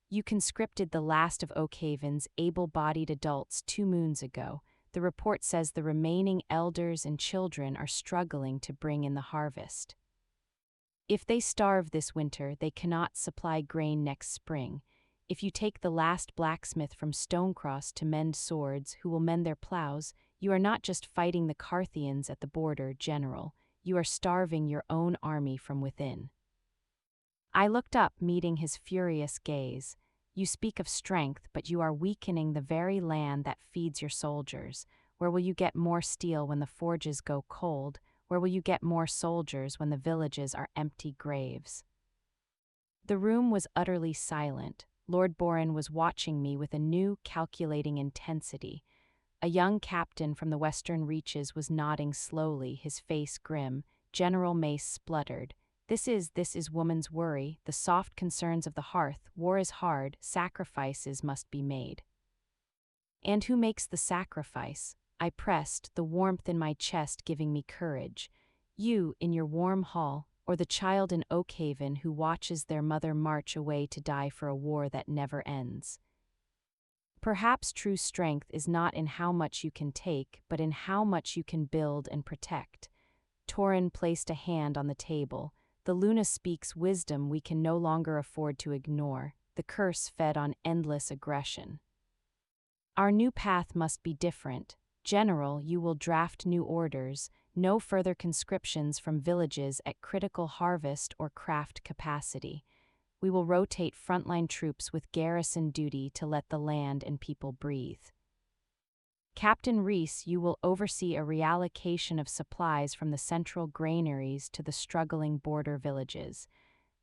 You conscripted the last of Oakhaven's able-bodied adults 2 moons ago. The report says the remaining elders and children are struggling to bring in the harvest. If they starve this winter, they cannot supply grain next spring. If you take the last blacksmith from Stonecross to mend swords, who will mend their plows, you are not just fighting the Carthians at the border, General. You are starving your own army from within. I looked up, meeting his furious gaze. You speak of strength, but you are weakening the very land that feeds your soldiers. Where will you get more steel when the forges go cold? Where will you get more soldiers when the villages are empty graves? The room was utterly silent. Lord Boren was watching me with a new, calculating intensity. A young captain from the western reaches was nodding slowly, his face grim. General Mace spluttered. This is woman's worry, the soft concerns of the hearth. War is hard, sacrifices must be made. And who makes the sacrifice? I pressed, the warmth in my chest giving me courage. You, in your warm hall, or the child in Oakhaven who watches their mother march away to die for a war that never ends. Perhaps true strength is not in how much you can take, but in how much you can build and protect. Torin placed a hand on the table. The Luna speaks wisdom we can no longer afford to ignore. The curse fed on endless aggression. Our new path must be different. General, you will draft new orders, no further conscriptions from villages at critical harvest or craft capacity. We will rotate frontline troops with garrison duty to let the land and people breathe. Captain Reese, you will oversee a reallocation of supplies from the central granaries to the struggling border villages.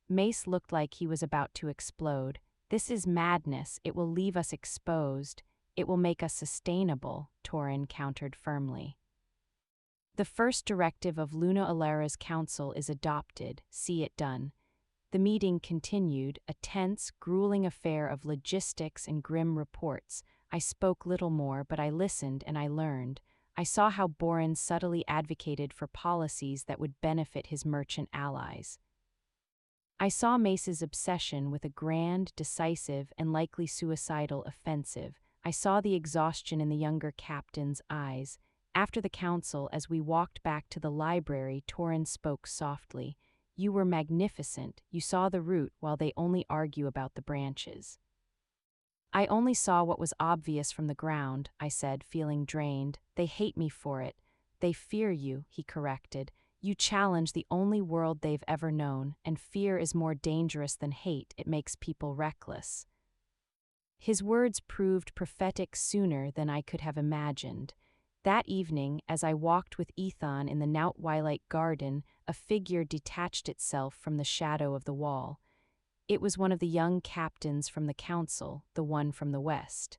Mace looked like he was about to explode. This is madness. It will leave us exposed. It will make us sustainable, Torin countered firmly. The first directive of Luna Elara's council is adopted. See it done. The meeting continued, a tense, grueling affair of logistics and grim reports. I spoke little more, but I listened and I learned. I saw how Boren subtly advocated for policies that would benefit his merchant allies. I saw Mace's obsession with a grand, decisive, and likely suicidal offensive. I saw the exhaustion in the younger captain's eyes. After the council, as we walked back to the library, Torin spoke softly. You were magnificent. You saw the root while they only argue about the branches. I only saw what was obvious from the ground, I said, feeling drained. They hate me for it. They fear you, he corrected. You challenge the only world they've ever known, and fear is more dangerous than hate. It makes people reckless. His words proved prophetic sooner than I could have imagined. That evening, as I walked with Aethon in the Nautwilite garden, a figure detached itself from the shadow of the wall. It was one of the young captains from the council, the one from the west.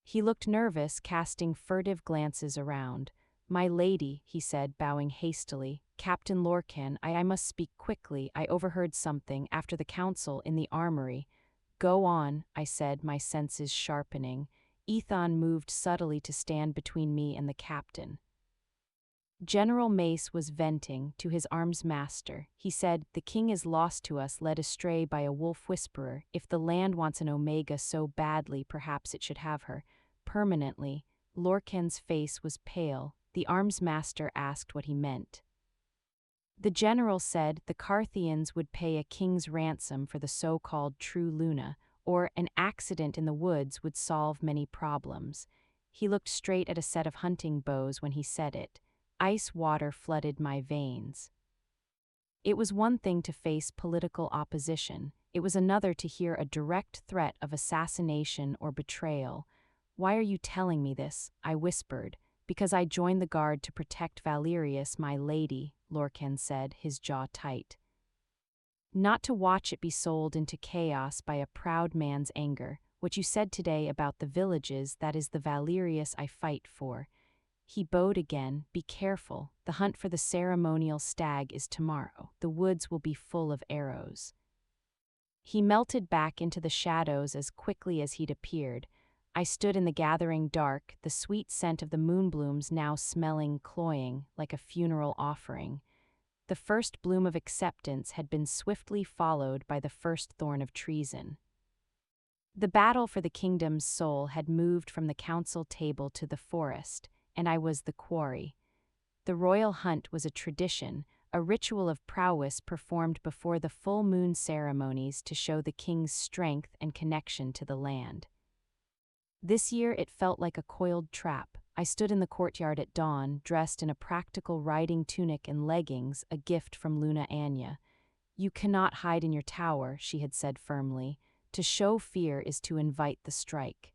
He looked nervous, casting furtive glances around. "My lady," he said, bowing hastily. "Captain Lorcan, I must speak quickly. I overheard something after the council in the armory." "Go on," I said, my senses sharpening. Aethon moved subtly to stand between me and the captain. General Mace was venting to his arms master. He said, "The king is lost to us, led astray by a wolf whisperer. If the land wants an Omega so badly, perhaps it should have her. Permanently." Lorcan's face was pale. The arms master asked what he meant. The general said the Carthians would pay a king's ransom for the so-called true Luna, or an accident in the woods would solve many problems. He looked straight at a set of hunting bows when he said it. Ice water flooded my veins. It was one thing to face political opposition. It was another to hear a direct threat of assassination or betrayal. "Why are you telling me this?" I whispered. "Because I joined the guard to protect Valerius, my lady," Lorcan said, his jaw tight. "Not to watch it be sold into chaos by a proud man's anger. What you said today about the villages, that is the Valerius I fight for." He bowed again. "Be careful. The hunt for the ceremonial stag is tomorrow. The woods will be full of arrows." He melted back into the shadows as quickly as he'd appeared. I stood in the gathering dark, the sweet scent of the moonblooms now smelling cloying, like a funeral offering. The first bloom of acceptance had been swiftly followed by the first thorn of treason. The battle for the kingdom's soul had moved from the council table to the forest, and I was the quarry. The royal hunt was a tradition, a ritual of prowess performed before the full moon ceremonies to show the king's strength and connection to the land. This year it felt like a coiled trap. I stood in the courtyard at dawn, dressed in a practical riding tunic and leggings, a gift from Luna Anya. "You cannot hide in your tower," she had said firmly. "To show fear is to invite the strike.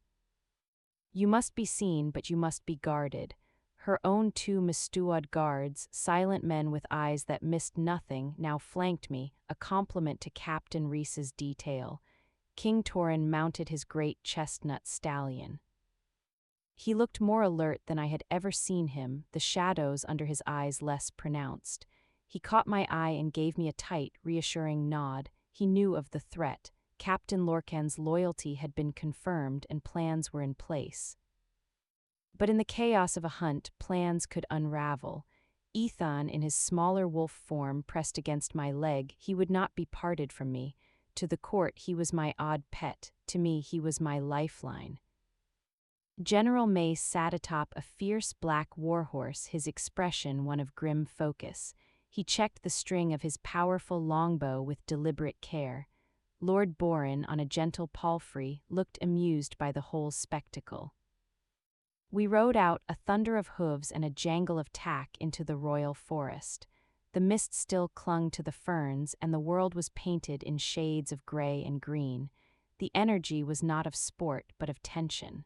You must be seen, but you must be guarded." Her own 2 Mistuad guards, silent men with eyes that missed nothing, now flanked me, a compliment to Captain Reese's detail. King Torin mounted his great chestnut stallion. He looked more alert than I had ever seen him, the shadows under his eyes less pronounced. He caught my eye and gave me a tight, reassuring nod. He knew of the threat. Captain Lorcan's loyalty had been confirmed and plans were in place. But in the chaos of a hunt, plans could unravel. Aethon, in his smaller wolf form, pressed against my leg. He would not be parted from me. To the court, he was my odd pet. To me, he was my lifeline. General Mace sat atop a fierce black warhorse, his expression one of grim focus. He checked the string of his powerful longbow with deliberate care. Lord Borin, on a gentle palfrey, looked amused by the whole spectacle. We rode out, a thunder of hooves and a jangle of tack, into the royal forest. The mist still clung to the ferns, and the world was painted in shades of gray and green. The energy was not of sport, but of tension.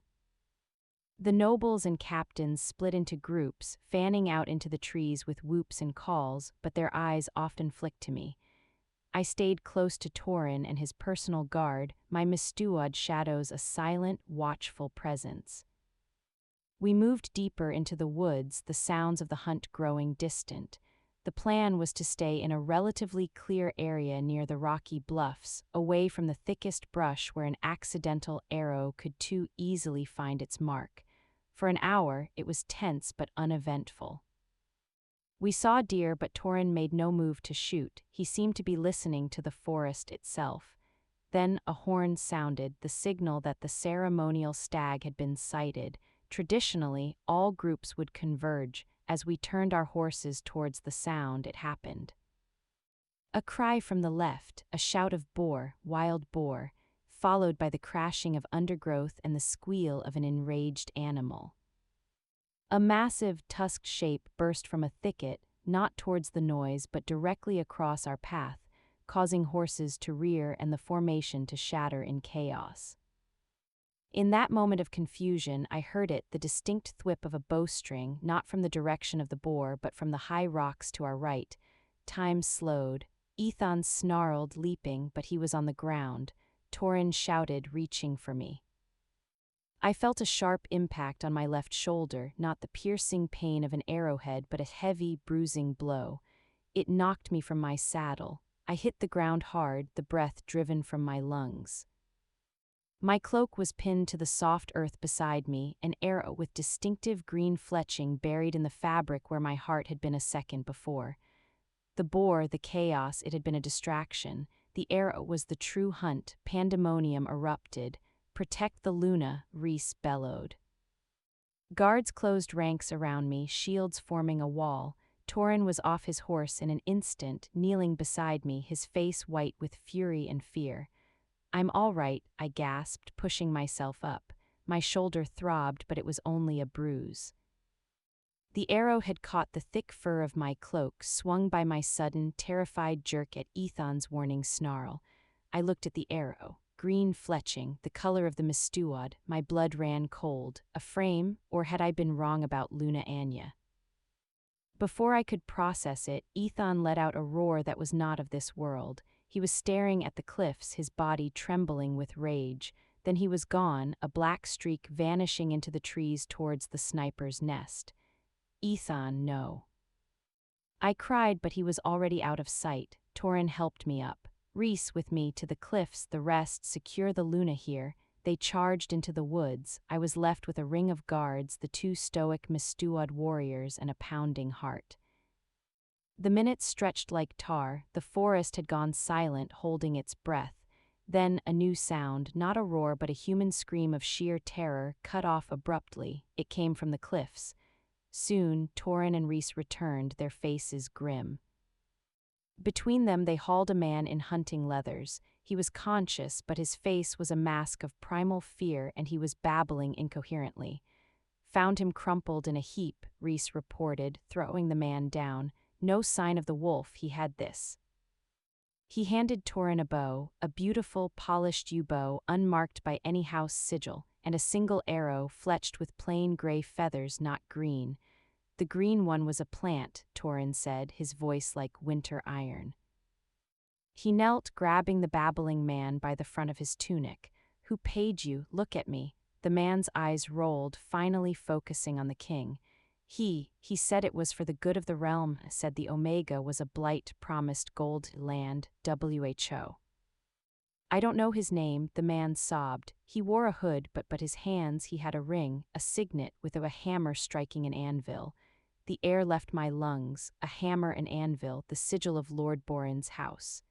The nobles and captains split into groups, fanning out into the trees with whoops and calls, but their eyes often flicked to me. I stayed close to Torin and his personal guard, my Mistuad shadows a silent, watchful presence. We moved deeper into the woods, the sounds of the hunt growing distant. The plan was to stay in a relatively clear area near the rocky bluffs, away from the thickest brush where an accidental arrow could too easily find its mark. For an hour, it was tense but uneventful. We saw deer, but Torin made no move to shoot. He seemed to be listening to the forest itself. Then a horn sounded, the signal that the ceremonial stag had been sighted. Traditionally, all groups would converge. As we turned our horses towards the sound, it happened. A cry from the left, a shout of boar, wild boar. followed by the crashing of undergrowth and the squeal of an enraged animal. A massive, tusked shape burst from a thicket, not towards the noise but directly across our path, causing horses to rear and the formation to shatter in chaos. In that moment of confusion, I heard it, the distinct thwip of a bowstring, not from the direction of the boar but from the high rocks to our right. Time slowed. Aethon snarled, leaping, but he was on the ground. Torin shouted, reaching for me. I felt a sharp impact on my left shoulder, not the piercing pain of an arrowhead but a heavy, bruising blow. It knocked me from my saddle. I hit the ground hard, the breath driven from my lungs. My cloak was pinned to the soft earth beside me, an arrow with distinctive green fletching buried in the fabric where my heart had been a second before. The boar, the chaos, it had been a distraction. The arrow was the true hunt. Pandemonium erupted. "Protect the Luna," Rhys bellowed. Guards closed ranks around me, shields forming a wall. Torin was off his horse in an instant, kneeling beside me, his face white with fury and fear. "I'm all right," I gasped, pushing myself up. My shoulder throbbed, but it was only a bruise. The arrow had caught the thick fur of my cloak, swung by my sudden, terrified jerk at Aethon's warning snarl. I looked at the arrow. Green fletching, the color of the Mistuad. My blood ran cold. A frame, or had I been wrong about Luna Anya? Before I could process it, Aethon let out a roar that was not of this world. He was staring at the cliffs, his body trembling with rage. Then he was gone, a black streak vanishing into the trees towards the sniper's nest. "Aethon, no." I cried, but he was already out of sight. Torin helped me up. "Rhys with me to the cliffs, the rest secure the Luna here." They charged into the woods. I was left with a ring of guards, the two stoic Mistuad warriors, and a pounding heart. The minutes stretched like tar. The forest had gone silent, holding its breath. Then a new sound, not a roar but a human scream of sheer terror, cut off abruptly. It came from the cliffs. Soon, Torin and Rhys returned, their faces grim. Between them they hauled a man in hunting leathers. He was conscious, but his face was a mask of primal fear and he was babbling incoherently. "Found him crumpled in a heap," Rhys reported, throwing the man down. "No sign of the wolf, he had this." He handed Torin a bow, a beautiful, polished yew bow, unmarked by any house sigil, and a single arrow fletched with plain gray feathers, not green. "The green one was a plant," Torin said, his voice like winter iron. He knelt, grabbing the babbling man by the front of his tunic. "Who paid you? Look at me." The man's eyes rolled, finally focusing on the king. He said it was for the good of the realm, said the Omega was a blight promised gold land, WHO. "I don't know his name," the man sobbed. "He wore a hood, but his hands he had a ring, a signet with a hammer striking an anvil. The air left my lungs, a hammer and anvil, the sigil of Lord Borin's house.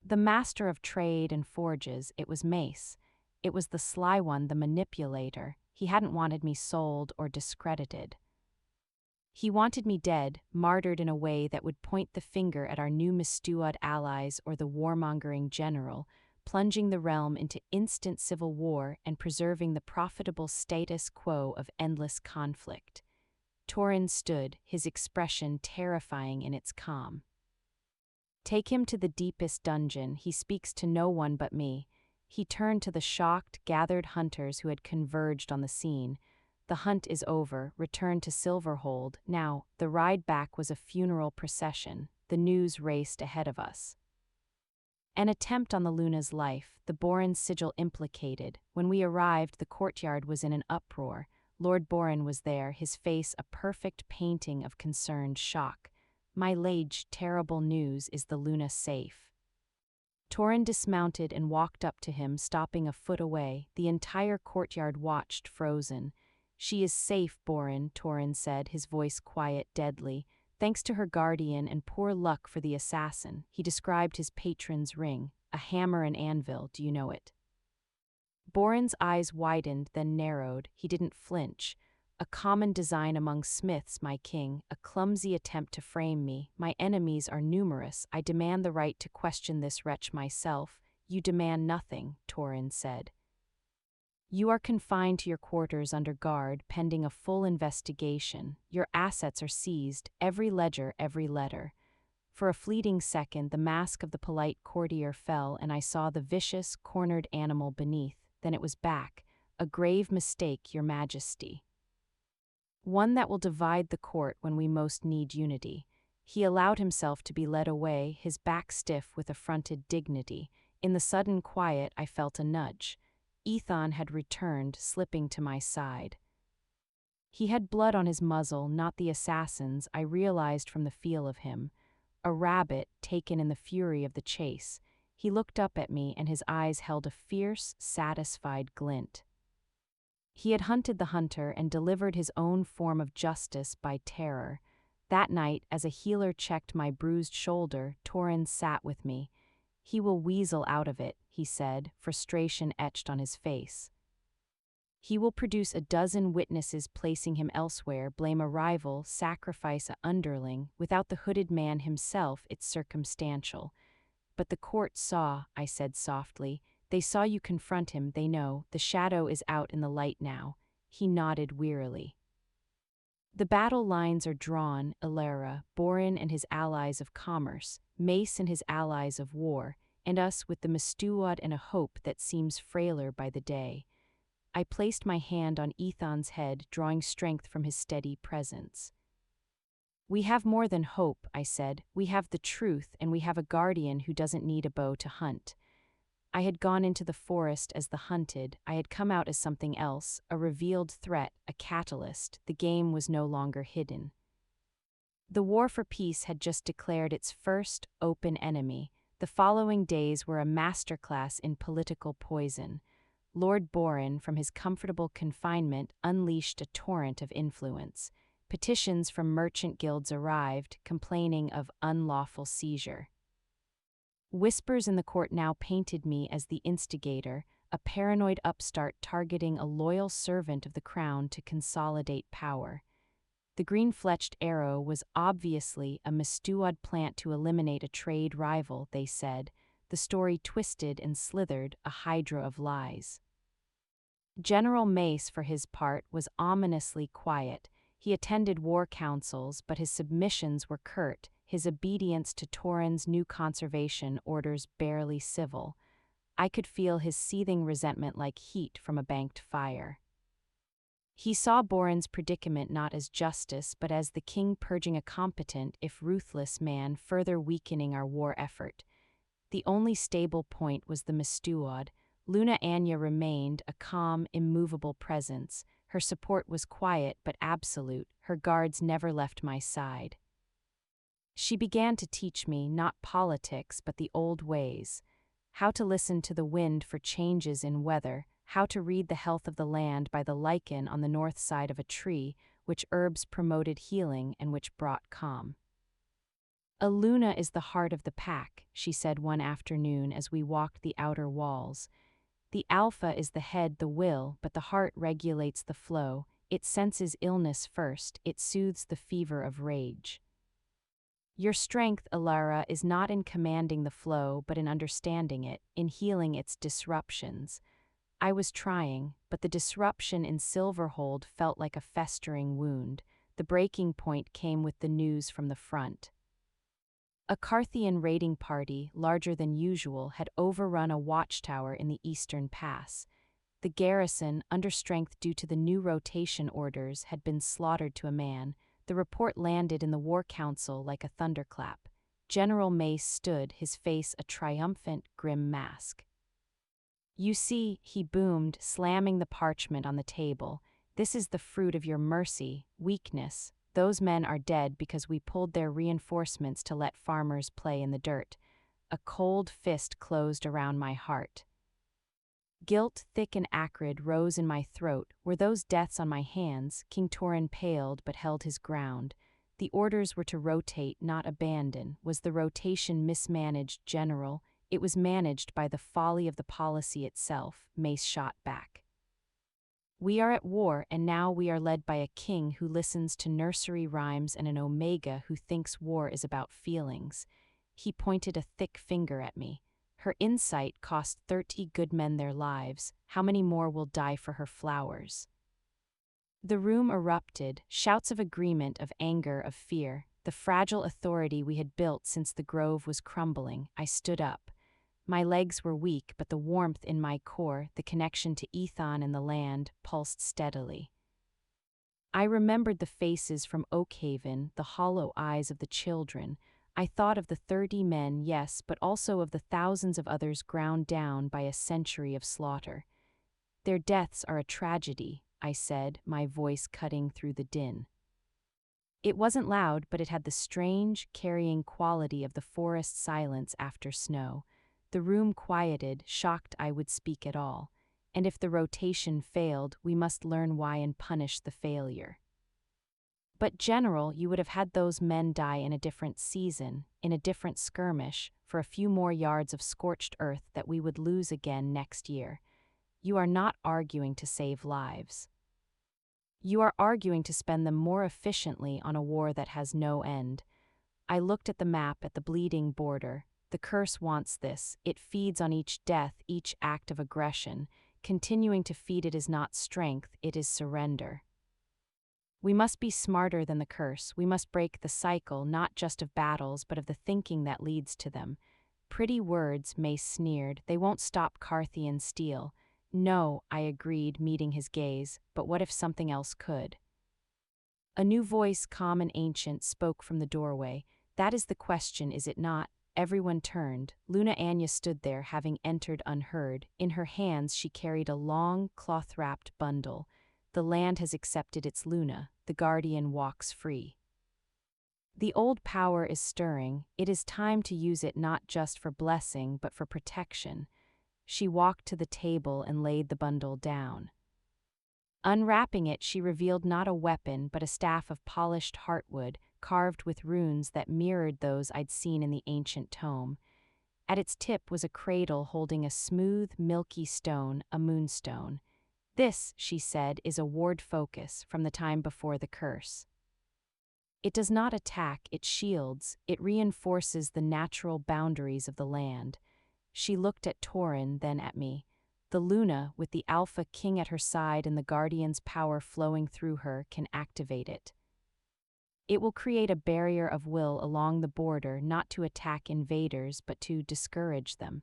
The master of trade and forges, it was Mace. It was the sly one, the manipulator. He hadn't wanted me sold or discredited. He wanted me dead, martyred in a way that would point the finger at our new Mistuad allies or the warmongering general, plunging the realm into instant civil war and preserving the profitable status quo of endless conflict. Torin stood, his expression terrifying in its calm. "Take him to the deepest dungeon. He speaks to no one but me." He turned to the shocked, gathered hunters who had converged on the scene. "The hunt is over. Return to Silverhold. Now." The ride back was a funeral procession. The news raced ahead of us. An attempt on the Luna's life, the Borin sigil implicated. When we arrived, the courtyard was in an uproar. Lord Borin was there, his face a perfect painting of concerned shock. "My lage, terrible news. Is the Luna safe?" Torin dismounted and walked up to him, stopping a foot away. The entire courtyard watched, frozen. "She is safe, Borin," Torin said, his voice quiet, deadly. "Thanks to her guardian and poor luck for the assassin." He described his patron's ring, a hammer and anvil. "Do you know it?" Borin's eyes widened, then narrowed. He didn't flinch. "A common design among smiths, my king, a clumsy attempt to frame me. My enemies are numerous. I demand the right to question this wretch myself." You demand nothing, Torin said. You are confined to your quarters under guard pending a full investigation. Your assets are seized, every ledger, every letter. For a fleeting second, the mask of the polite courtier fell, and I saw the vicious, cornered animal beneath. Then it was back. A grave mistake, Your Majesty. One that will divide the court when we most need unity. He allowed himself to be led away, his back stiff with affronted dignity. In the sudden quiet, I felt a nudge. Aethon had returned, slipping to my side. He had blood on his muzzle, not the assassin's, I realized from the feel of him. A rabbit, taken in the fury of the chase. He looked up at me, and his eyes held a fierce, satisfied glint. He had hunted the hunter and delivered his own form of justice by terror. That night, as a healer checked my bruised shoulder, Torin sat with me. He will weasel out of it, he said, frustration etched on his face. He will produce a dozen witnesses placing him elsewhere, blame a rival, sacrifice a underling. Without the hooded man himself, it's circumstantial. But the court saw, I said softly. They saw you confront him, they know. The shadow is out in the light now. He nodded wearily. The battle lines are drawn, Elara, Borin and his allies of commerce, Mace and his allies of war, and us with the Mistewad and a hope that seems frailer by the day. I placed my hand on Aethon's head, drawing strength from his steady presence. We have more than hope, I said. We have the truth, and we have a guardian who doesn't need a bow to hunt. I had gone into the forest as the hunted. I had come out as something else, a revealed threat, a catalyst. The game was no longer hidden. The war for peace had just declared its first open enemy. The following days were a masterclass in political poison. Lord Borin, from his comfortable confinement, unleashed a torrent of influence. Petitions from merchant guilds arrived, complaining of unlawful seizure. Whispers in the court now painted me as the instigator, a paranoid upstart targeting a loyal servant of the crown to consolidate power. The green-fletched arrow was obviously a Mistewad plant to eliminate a trade rival, they said. The story twisted and slithered, a hydra of lies. General Mace, for his part, was ominously quiet. He attended war councils, but his submissions were curt, his obedience to Torin's new conservation orders barely civil. I could feel his seething resentment like heat from a banked fire. He saw Borin's predicament not as justice, but as the king purging a competent, if ruthless man, further weakening our war effort. The only stable point was the Mistewad. Luna Anya remained, a calm, immovable presence. Her support was quiet but absolute. Her guards never left my side. She began to teach me not politics but the old ways. How to listen to the wind for changes in weather, how to read the health of the land by the lichen on the north side of a tree, which herbs promoted healing and which brought calm. A Luna is the heart of the pack, she said one afternoon as we walked the outer walls. The Alpha is the head, the will, but the heart regulates the flow. It senses illness first, it soothes the fever of rage. Your strength, Elara, is not in commanding the flow, but in understanding it, in healing its disruptions. I was trying, but the disruption in Silverhold felt like a festering wound. The breaking point came with the news from the front. A Carthian raiding party, larger than usual, had overrun a watchtower in the eastern pass. The garrison, under strength due to the new rotation orders, had been slaughtered to a man. The report landed in the war council like a thunderclap. General Mace stood, his face a triumphant, grim mask. You see, he boomed, slamming the parchment on the table, this is the fruit of your mercy, weakness. Those men are dead because we pulled their reinforcements to let farmers play in the dirt. A cold fist closed around my heart. Guilt, thick and acrid, rose in my throat. Were those deaths on my hands? King Torin paled but held his ground. The orders were to rotate, not abandon. Was the rotation mismanaged, General? It was managed by the folly of the policy itself, Mace shot back. We are at war, and now we are led by a king who listens to nursery rhymes and an Omega who thinks war is about feelings. He pointed a thick finger at me. Her insight cost 30 good men their lives. How many more will die for her flowers? The room erupted, shouts of agreement, of anger, of fear. The fragile authority we had built since the grove was crumbling. I stood up. My legs were weak, but the warmth in my core, the connection to Aethon and the land, pulsed steadily. I remembered the faces from Oakhaven, the hollow eyes of the children. I thought of the 30 men, yes, but also of the thousands of others ground down by a century of slaughter. Their deaths are a tragedy, I said, my voice cutting through the din. It wasn't loud, but it had the strange, carrying quality of the forest silence after snow. The room quieted, shocked I would speak at all. And if the rotation failed, we must learn why and punish the failure. But General, you would have had those men die in a different season, in a different skirmish, for a few more yards of scorched earth that we would lose again next year. You are not arguing to save lives. You are arguing to spend them more efficiently on a war that has no end. I looked at the map at the bleeding border. The curse wants this. It feeds on each death, each act of aggression. Continuing to feed it is not strength, it is surrender. We must be smarter than the curse. We must break the cycle, not just of battles, but of the thinking that leads to them. Pretty words, Mace sneered. They won't stop Carthian steel. No, I agreed, meeting his gaze, but what if something else could? A new voice, calm and ancient, spoke from the doorway. That is the question, is it not? Everyone turned. Luna Anya stood there, having entered unheard. In her hands she carried a long, cloth-wrapped bundle. The land has accepted its Luna. The Guardian walks free. The old power is stirring. It is time to use it not just for blessing, but for protection. She walked to the table and laid the bundle down. Unwrapping it, she revealed not a weapon, but a staff of polished heartwood, carved with runes that mirrored those I'd seen in the ancient tome. At its tip was a cradle holding a smooth, milky stone, a moonstone. This, she said, is a ward focus from the time before the curse. It does not attack, it shields, it reinforces the natural boundaries of the land. She looked at Torin, then at me. The Luna, with the Alpha King at her side and the Guardian's power flowing through her, can activate it. It will create a barrier of will along the border, not to attack invaders, but to discourage them.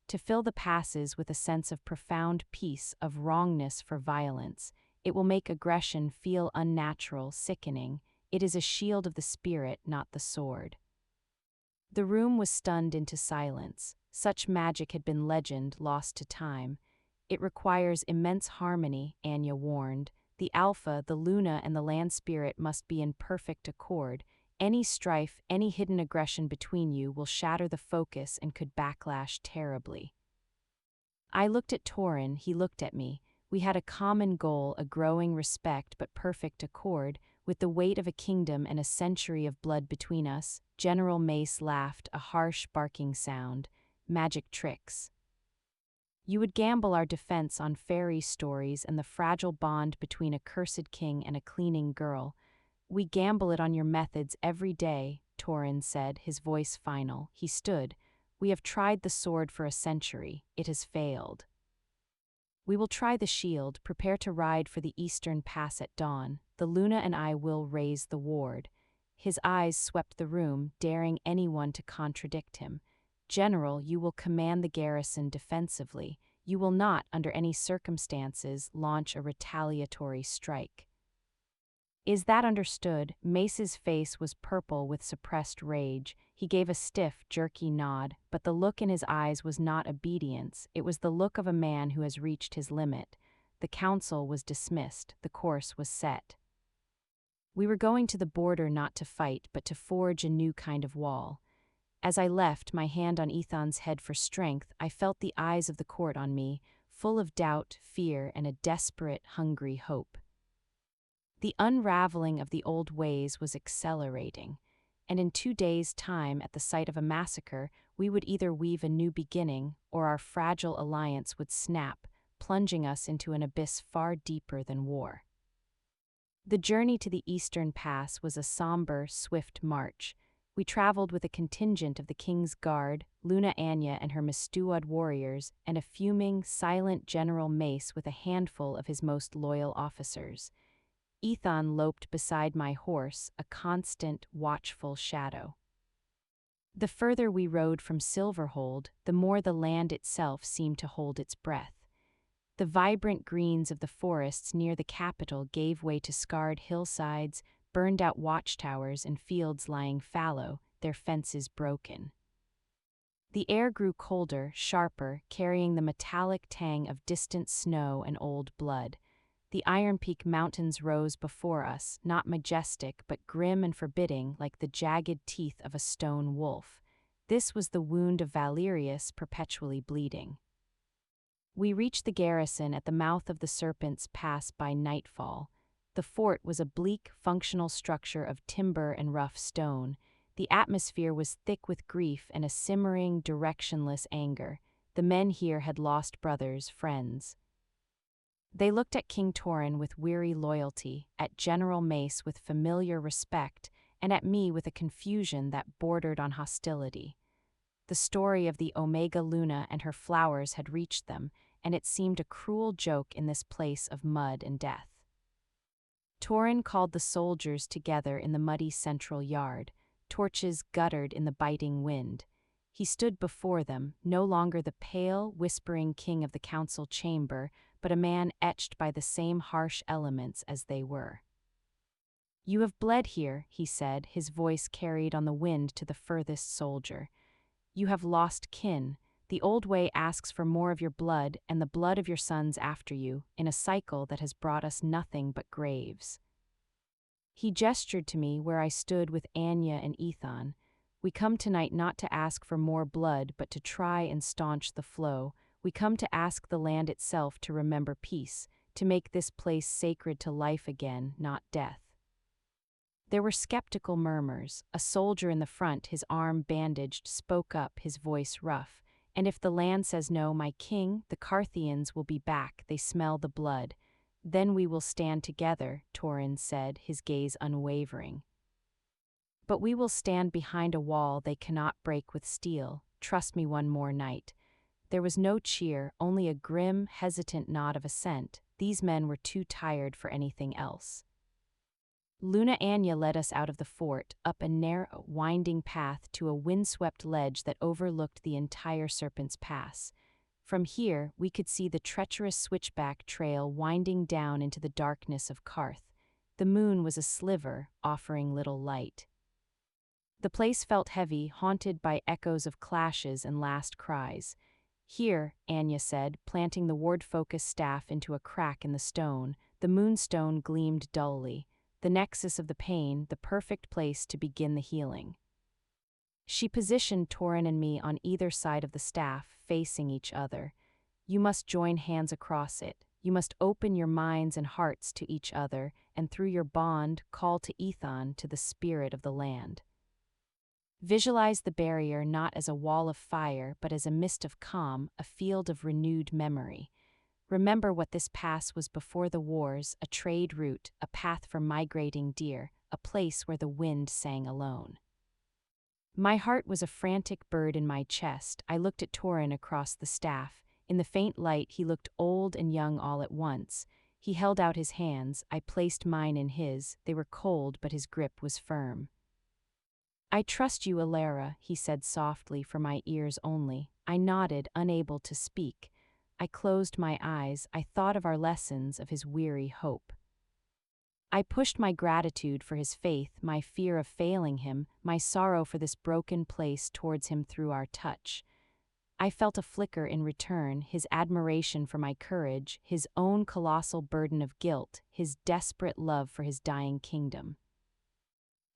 To fill the passes with a sense of profound peace, of wrongness for violence. It will make aggression feel unnatural, sickening. It is a shield of the spirit, not the sword. The room was stunned into silence. Such magic had been legend, lost to time. It requires immense harmony, Anya warned. The Alpha, the Luna, and the land spirit must be in perfect accord. Any strife, any hidden aggression between you will shatter the focus and could backlash terribly. I looked at Torin, he looked at me. We had a common goal, a growing respect but perfect accord. With the weight of a kingdom and a century of blood between us, General Mace laughed, a harsh barking sound. Magic tricks. You would gamble our defense on fairy stories and the fragile bond between a cursed king and a cleaning girl. We gamble it on your methods every day, Torin said, his voice final. He stood. We have tried the sword for a century. It has failed. We will try the shield, prepare to ride for the eastern pass at dawn. The Luna and I will raise the ward. His eyes swept the room, daring anyone to contradict him. General, you will command the garrison defensively. You will not, under any circumstances, launch a retaliatory strike. Is that understood? Mace's face was purple with suppressed rage. He gave a stiff, jerky nod, but the look in his eyes was not obedience. It was the look of a man who has reached his limit. The council was dismissed. The course was set. We were going to the border not to fight, but to forge a new kind of wall. As I left, my hand on Aethon's head for strength, I felt the eyes of the court on me, full of doubt, fear, and a desperate, hungry hope. The unraveling of the old ways was accelerating, and in 2 days' time, at the site of a massacre, we would either weave a new beginning, or our fragile alliance would snap, plunging us into an abyss far deeper than war. The journey to the Eastern Pass was a somber, swift march. We traveled with a contingent of the king's guard, Luna Anya and her Mistuad warriors, and a fuming, silent General Mace with a handful of his most loyal officers. Aethon loped beside my horse, a constant, watchful shadow. The further we rode from Silverhold, the more the land itself seemed to hold its breath. The vibrant greens of the forests near the capital gave way to scarred hillsides, burned-out watchtowers and fields lying fallow, their fences broken. The air grew colder, sharper, carrying the metallic tang of distant snow and old blood. The Iron Peak Mountains rose before us, not majestic but grim and forbidding like the jagged teeth of a stone wolf. This was the wound of Valerius perpetually bleeding. We reached the garrison at the mouth of the Serpent's Pass by nightfall. The fort was a bleak, functional structure of timber and rough stone. The atmosphere was thick with grief and a simmering, directionless anger. The men here had lost brothers, friends. They looked at King Torin with weary loyalty, at General Mace with familiar respect, and at me with a confusion that bordered on hostility. The story of the Omega Luna and her flowers had reached them, and it seemed a cruel joke in this place of mud and death. Torin called the soldiers together in the muddy central yard. Torches guttered in the biting wind. He stood before them, no longer the pale, whispering king of the council chamber, but a man etched by the same harsh elements as they were. "You have bled here," he said, his voice carried on the wind to the furthest soldier. "You have lost kin. The old way asks for more of your blood and the blood of your sons after you, in a cycle that has brought us nothing but graves." He gestured to me where I stood with Anya and Aethon. "We come tonight not to ask for more blood, but to try and staunch the flow. We come to ask the land itself to remember peace, to make this place sacred to life again, not death." There were skeptical murmurs. A soldier in the front, his arm bandaged, spoke up, his voice rough. "And if the land says no, my king, the Carthians will be back. They smell the blood. Then we will stand together," Torin said, his gaze unwavering. "But we will stand behind a wall they cannot break with steel. Trust me one more night." There was no cheer, only a grim, hesitant nod of assent. These men were too tired for anything else. Luna Anya led us out of the fort, up a narrow, winding path to a windswept ledge that overlooked the entire Serpent's Pass. From here, we could see the treacherous switchback trail winding down into the darkness of Karth. The moon was a sliver, offering little light. The place felt heavy, haunted by echoes of clashes and last cries. "Here," Anya said, planting the ward-focused staff into a crack in the stone. The moonstone gleamed dully. The nexus of the pain, the perfect place to begin the healing. She positioned Torin and me on either side of the staff, facing each other. "You must join hands across it. You must open your minds and hearts to each other, and through your bond, call to Aethon, to the spirit of the land. Visualize the barrier not as a wall of fire, but as a mist of calm, a field of renewed memory. Remember what this pass was before the wars, a trade route, a path for migrating deer, a place where the wind sang alone." My heart was a frantic bird in my chest. I looked at Torin across the staff. In the faint light, he looked old and young all at once. He held out his hands. I placed mine in his. They were cold, but his grip was firm. "I trust you, Elara," he said softly, for my ears only. I nodded, unable to speak. I closed my eyes. I thought of our lessons, of his weary hope. I pushed my gratitude for his faith, my fear of failing him, my sorrow for this broken place towards him through our touch. I felt a flicker in return, his admiration for my courage, his own colossal burden of guilt, his desperate love for his dying kingdom.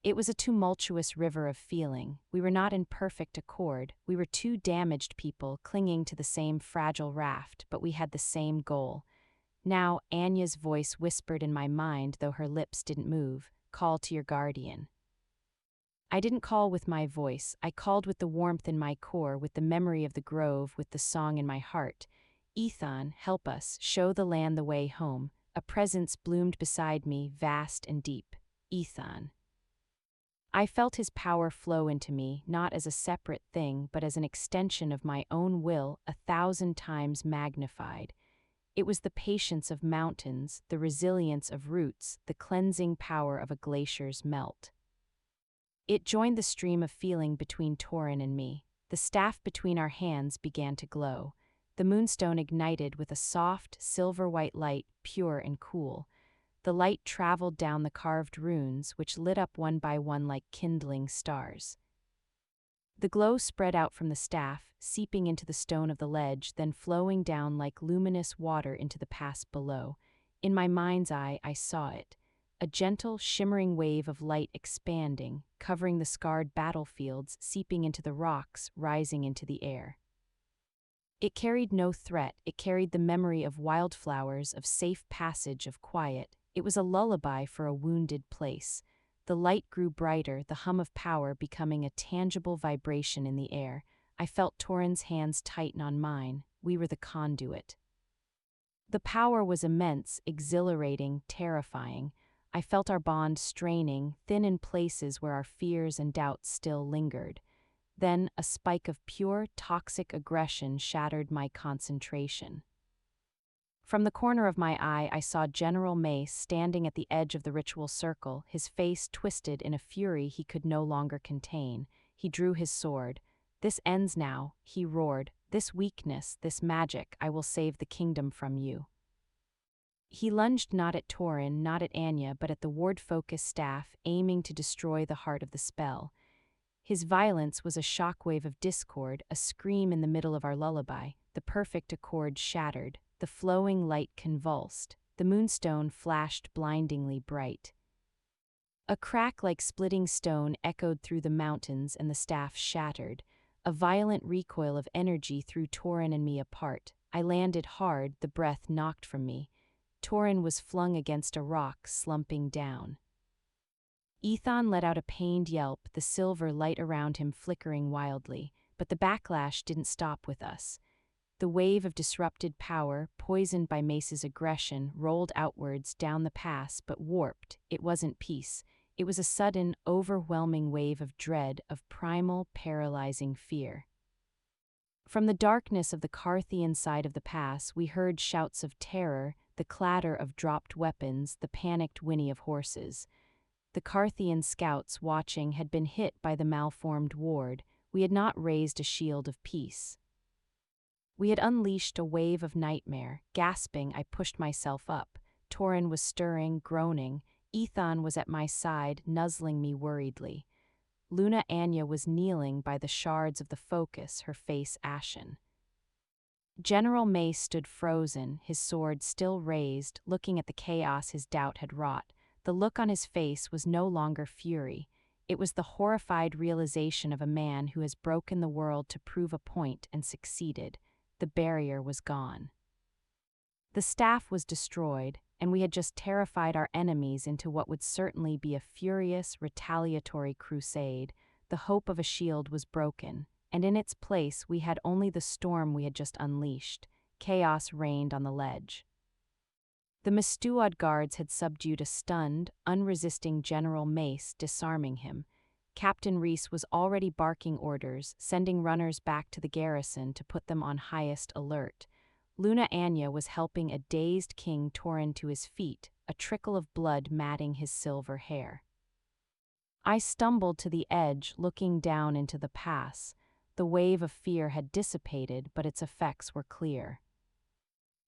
It was a tumultuous river of feeling. We were not in perfect accord. We were two damaged people clinging to the same fragile raft, but we had the same goal. Now, Anya's voice whispered in my mind, though her lips didn't move, "Call to your guardian." I didn't call with my voice. I called with the warmth in my core, with the memory of the grove, with the song in my heart. "Aethon, help us, show the land the way home." A presence bloomed beside me, vast and deep. "Aethon." I felt his power flow into me, not as a separate thing, but as an extension of my own will 1,000 times magnified. It was the patience of mountains, the resilience of roots, the cleansing power of a glacier's melt. It joined the stream of feeling between Torin and me. The staff between our hands began to glow. The moonstone ignited with a soft, silver-white light, pure and cool. The light traveled down the carved runes, which lit up one by one like kindling stars. The glow spread out from the staff, seeping into the stone of the ledge, then flowing down like luminous water into the pass below. In my mind's eye, I saw it. A gentle, shimmering wave of light expanding, covering the scarred battlefields, seeping into the rocks, rising into the air. It carried no threat, it carried the memory of wildflowers, of safe passage, of quiet. It was a lullaby for a wounded place. The light grew brighter, the hum of power becoming a tangible vibration in the air. I felt Torin's hands tighten on mine. We were the conduit. The power was immense, exhilarating, terrifying. I felt our bond straining, thin in places where our fears and doubts still lingered. Then a spike of pure, toxic aggression shattered my concentration. From the corner of my eye, I saw General Mace standing at the edge of the ritual circle, his face twisted in a fury he could no longer contain. He drew his sword. "This ends now," he roared. "This weakness, this magic, I will save the kingdom from you." He lunged not at Torin, not at Anya, but at the ward-focused staff, aiming to destroy the heart of the spell. His violence was a shockwave of discord, a scream in the middle of our lullaby. The perfect accord shattered. The flowing light convulsed. The moonstone flashed blindingly bright. A crack like splitting stone echoed through the mountains and the staff shattered. A violent recoil of energy threw Torin and me apart. I landed hard, the breath knocked from me. Torin was flung against a rock, slumping down. Aethon let out a pained yelp, the silver light around him flickering wildly. But the backlash didn't stop with us. The wave of disrupted power, poisoned by Mace's aggression, rolled outwards down the pass, but warped. It wasn't peace. It was a sudden, overwhelming wave of dread, of primal, paralyzing fear. From the darkness of the Carthian side of the pass, we heard shouts of terror, the clatter of dropped weapons, the panicked whinny of horses. The Carthian scouts watching had been hit by the malformed ward. We had not raised a shield of peace. We had unleashed a wave of nightmare. Gasping, I pushed myself up. Torin was stirring, groaning. Aethon was at my side, nuzzling me worriedly. Luna Anya was kneeling by the shards of the focus, her face ashen. General Mace stood frozen, his sword still raised, looking at the chaos his doubt had wrought. The look on his face was no longer fury. It was the horrified realization of a man who has broken the world to prove a point and succeeded. The barrier was gone. The staff was destroyed, and we had just terrified our enemies into what would certainly be a furious, retaliatory crusade. The hope of a shield was broken, and in its place we had only the storm we had just unleashed. Chaos reigned on the ledge. The Mistuad guards had subdued a stunned, unresisting General Mace, disarming him. Captain Reese was already barking orders, sending runners back to the garrison to put them on highest alert. Luna Anya was helping a dazed King Torin to his feet, a trickle of blood matting his silver hair. I stumbled to the edge, looking down into the pass. The wave of fear had dissipated, but its effects were clear.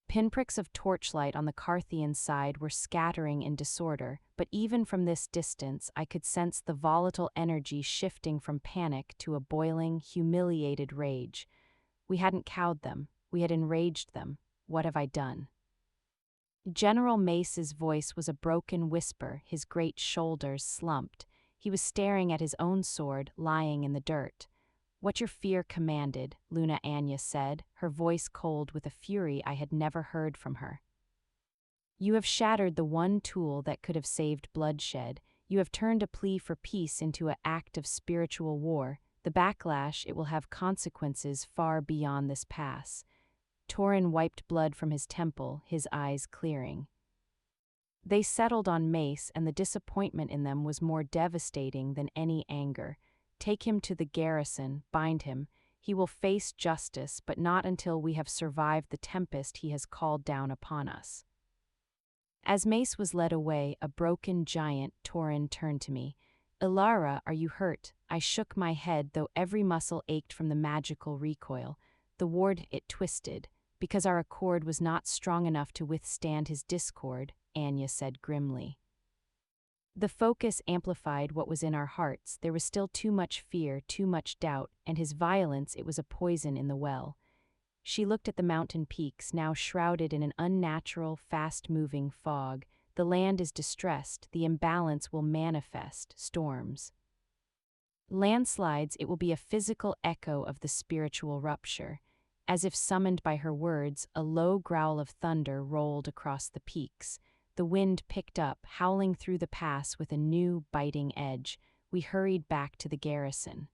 Pinpricks of torchlight on the Carthian side were scattering in disorder, but even from this distance I could sense the volatile energy shifting from panic to a boiling, humiliated rage. We hadn't cowed them, we had enraged them. What have I done? General Mace's voice was a broken whisper, his great shoulders slumped. He was staring at his own sword, lying in the dirt. "What your fear commanded," Luna Anya said, her voice cold with a fury I had never heard from her. "You have shattered the one tool that could have saved bloodshed. You have turned a plea for peace into an act of spiritual war. The backlash, it will have consequences far beyond this pass." Torin wiped blood from his temple, his eyes clearing. They settled on Mace, and the disappointment in them was more devastating than any anger. Take him to the garrison, bind him. He will face justice, but not until we have survived the tempest he has called down upon us. As Mace was led away, a broken giant, Torin, turned to me. Elara, are you hurt? I shook my head, though every muscle ached from the magical recoil. The ward, it twisted. Because our accord was not strong enough to withstand his discord, Anya said grimly. The focus amplified what was in our hearts. There was still too much fear, too much doubt, and his violence, it was a poison in the well. She looked at the mountain peaks, now shrouded in an unnatural, fast-moving fog. The land is distressed, the imbalance will manifest, storms. Landslides, it will be a physical echo of the spiritual rupture. As if summoned by her words, a low growl of thunder rolled across the peaks. The wind picked up, howling through the pass with a new, biting edge. We hurried back to the garrison.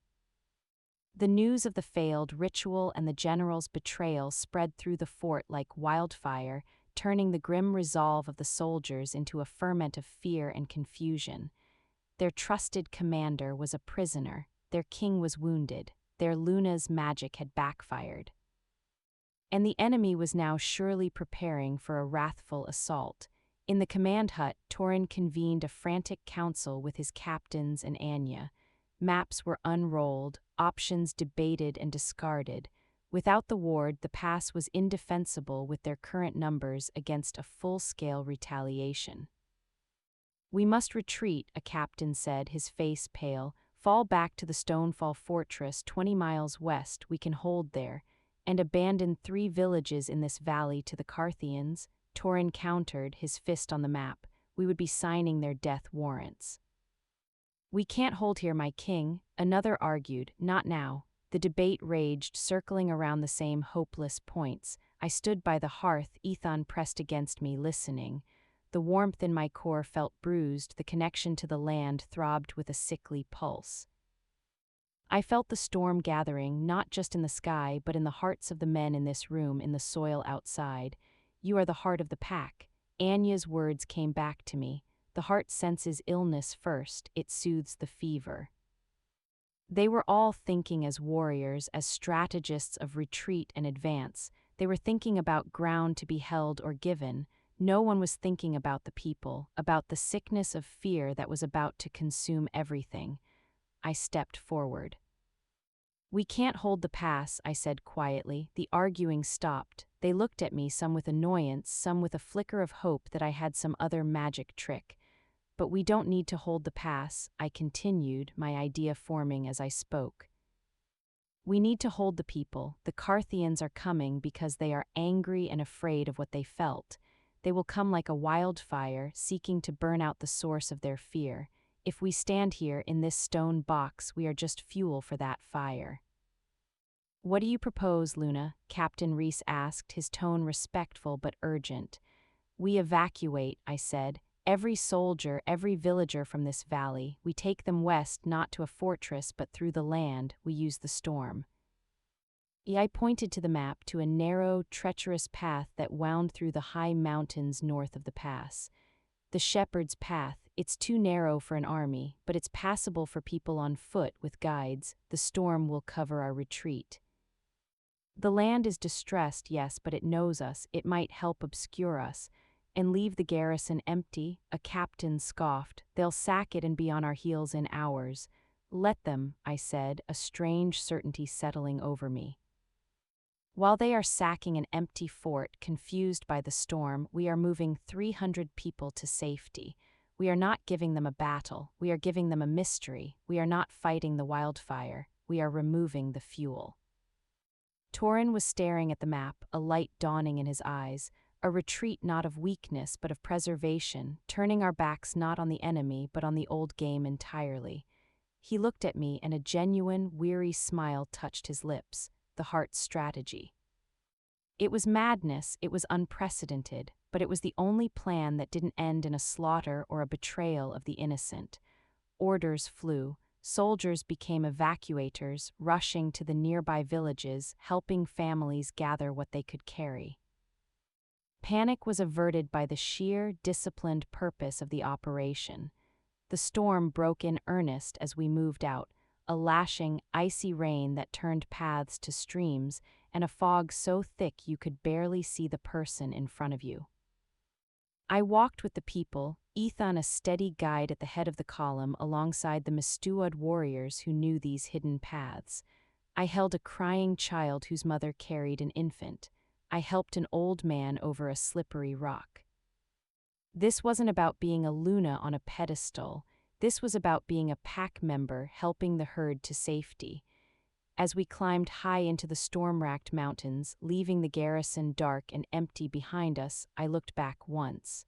The news of the failed ritual and the general's betrayal spread through the fort like wildfire, turning the grim resolve of the soldiers into a ferment of fear and confusion. Their trusted commander was a prisoner, their king was wounded, their Luna's magic had backfired. And the enemy was now surely preparing for a wrathful assault. In the command hut, Torin convened a frantic council with his captains and Anya. Maps were unrolled, options debated and discarded. Without the ward, the pass was indefensible with their current numbers against a full-scale retaliation. We must retreat, a captain said, his face pale. Fall back to the Stonefall Fortress 20 miles west, we can hold there, and abandon 3 villages in this valley to the Carthians. Torin countered, his fist on the map. We would be signing their death warrants. We can't hold here, my king, another argued. Not now. The debate raged, circling around the same hopeless points. I stood by the hearth, Aethon pressed against me, listening. The warmth in my core felt bruised, the connection to the land throbbed with a sickly pulse. I felt the storm gathering, not just in the sky, but in the hearts of the men in this room, in the soil outside. You are the heart of the pack. Anya's words came back to me. The heart senses illness first, it soothes the fever. They were all thinking as warriors, as strategists of retreat and advance. They were thinking about ground to be held or given. No one was thinking about the people, about the sickness of fear that was about to consume everything. I stepped forward. We can't hold the pass, I said quietly. The arguing stopped. They looked at me, some with annoyance, some with a flicker of hope that I had some other magic trick. But we don't need to hold the pass, I continued, my idea forming as I spoke. We need to hold the people. The Carthians are coming because they are angry and afraid of what they felt. They will come like a wildfire, seeking to burn out the source of their fear. If we stand here in this stone box, we are just fuel for that fire. What do you propose, Luna? Captain Reese asked, his tone respectful but urgent. We evacuate, I said. Every soldier, every villager from this valley. We take them west, not to a fortress, but through the land. We use the storm. I pointed to the map, to a narrow, treacherous path that wound through the high mountains north of the pass. The shepherd's path, it's too narrow for an army, but it's passable for people on foot with guides. The storm will cover our retreat. The land is distressed, yes, but it knows us. It might help obscure us. And leave the garrison empty, a captain scoffed. They'll sack it and be on our heels in hours. Let them, I said, a strange certainty settling over me. While they are sacking an empty fort, confused by the storm, we are moving 300 people to safety. We are not giving them a battle. We are giving them a mystery. We are not fighting the wildfire. We are removing the fuel. Torin was staring at the map, a light dawning in his eyes. A retreat not of weakness but of preservation, turning our backs not on the enemy but on the old game entirely. He looked at me and a genuine, weary smile touched his lips, the heart's strategy. It was madness, it was unprecedented, but it was the only plan that didn't end in a slaughter or a betrayal of the innocent. Orders flew, soldiers became evacuators, rushing to the nearby villages, helping families gather what they could carry. Panic was averted by the sheer, disciplined purpose of the operation. The storm broke in earnest as we moved out, a lashing, icy rain that turned paths to streams, and a fog so thick you could barely see the person in front of you. I walked with the people, Aethon a steady guide at the head of the column alongside the Mistuad warriors who knew these hidden paths. I held a crying child whose mother carried an infant. I helped an old man over a slippery rock. This wasn't about being a Luna on a pedestal. This was about being a pack member helping the herd to safety. As we climbed high into the storm-racked mountains, leaving the garrison dark and empty behind us, I looked back once.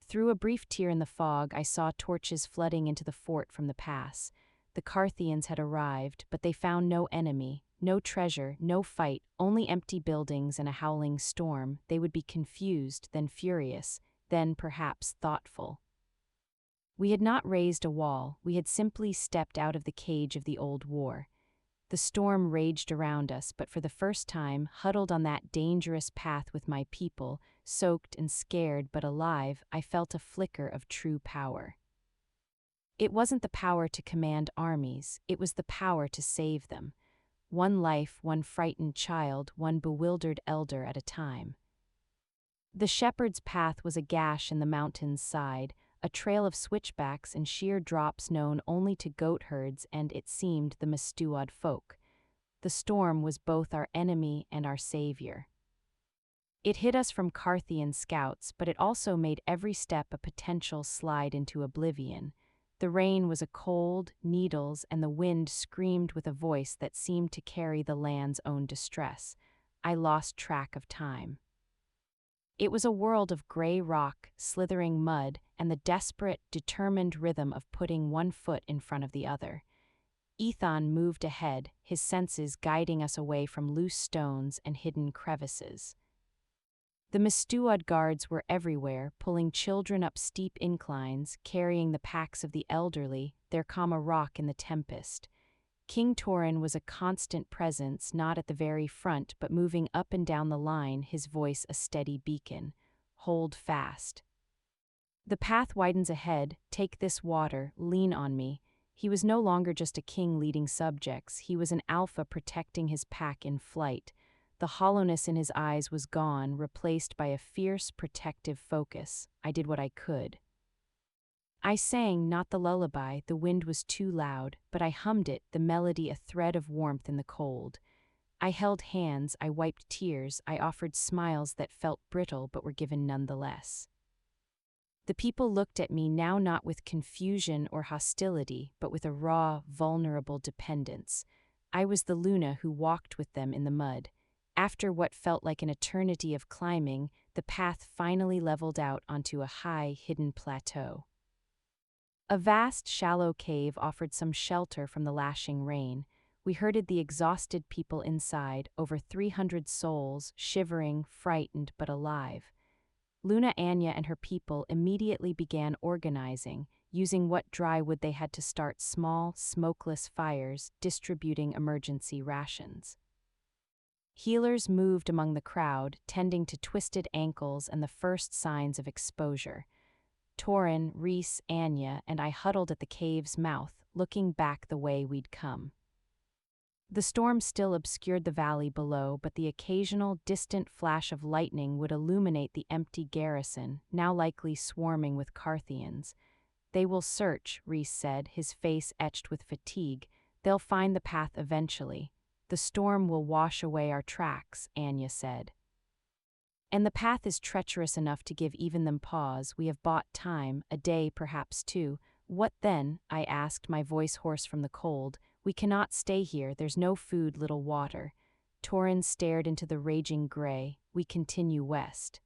Through a brief tear in the fog, I saw torches flooding into the fort from the pass. The Carthians had arrived, but they found no enemy, no treasure, no fight, only empty buildings and a howling storm. They would be confused, then furious, then perhaps thoughtful. We had not raised a wall, we had simply stepped out of the cage of the old war. The storm raged around us, but for the first time, huddled on that dangerous path with my people, soaked and scared but alive, I felt a flicker of true power. It wasn't the power to command armies, it was the power to save them. One life, one frightened child, one bewildered elder at a time. The shepherd's path was a gash in the mountain's side, a trail of switchbacks and sheer drops known only to goat herds and, it seemed, the Mistuad folk. The storm was both our enemy and our savior. It hid us from Carthian scouts, but it also made every step a potential slide into oblivion. The rain was a cold, needles, and the wind screamed with a voice that seemed to carry the land's own distress. I lost track of time. It was a world of gray rock, slithering mud, and the desperate, determined rhythm of putting one foot in front of the other. Aethon moved ahead, his senses guiding us away from loose stones and hidden crevices. The Mistuad guards were everywhere, pulling children up steep inclines, carrying the packs of the elderly, their calm a rock in the tempest. King Torin was a constant presence, not at the very front, but moving up and down the line, his voice a steady beacon. Hold fast. The path widens ahead, take this water, lean on me. He was no longer just a king leading subjects, he was an alpha protecting his pack in flight. The hollowness in his eyes was gone, replaced by a fierce, protective focus. I did what I could. I sang not the lullaby, the wind was too loud, but I hummed it, the melody a thread of warmth in the cold. I held hands, I wiped tears, I offered smiles that felt brittle but were given nonetheless. The people looked at me now not with confusion or hostility, but with a raw, vulnerable dependence. I was the Luna who walked with them in the mud. After what felt like an eternity of climbing, the path finally leveled out onto a high, hidden plateau. A vast, shallow cave offered some shelter from the lashing rain. We herded the exhausted people inside, over 300 souls, shivering, frightened, but alive. Luna Anya and her people immediately began organizing, using what dry wood they had to start small, smokeless fires, distributing emergency rations. Healers moved among the crowd, tending to twisted ankles and the first signs of exposure. Torin, Reese, Anya, and I huddled at the cave's mouth, looking back the way we'd come. The storm still obscured the valley below, but the occasional, distant flash of lightning would illuminate the empty garrison, now likely swarming with Carthians. They will search, Reese said, his face etched with fatigue. They'll find the path eventually. The storm will wash away our tracks, Anya said. And the path is treacherous enough to give even them pause. We have bought time, a day, perhaps two. What then? I asked, my voice hoarse from the cold. We cannot stay here, there's no food, little water. Torin stared into the raging gray. We continue west.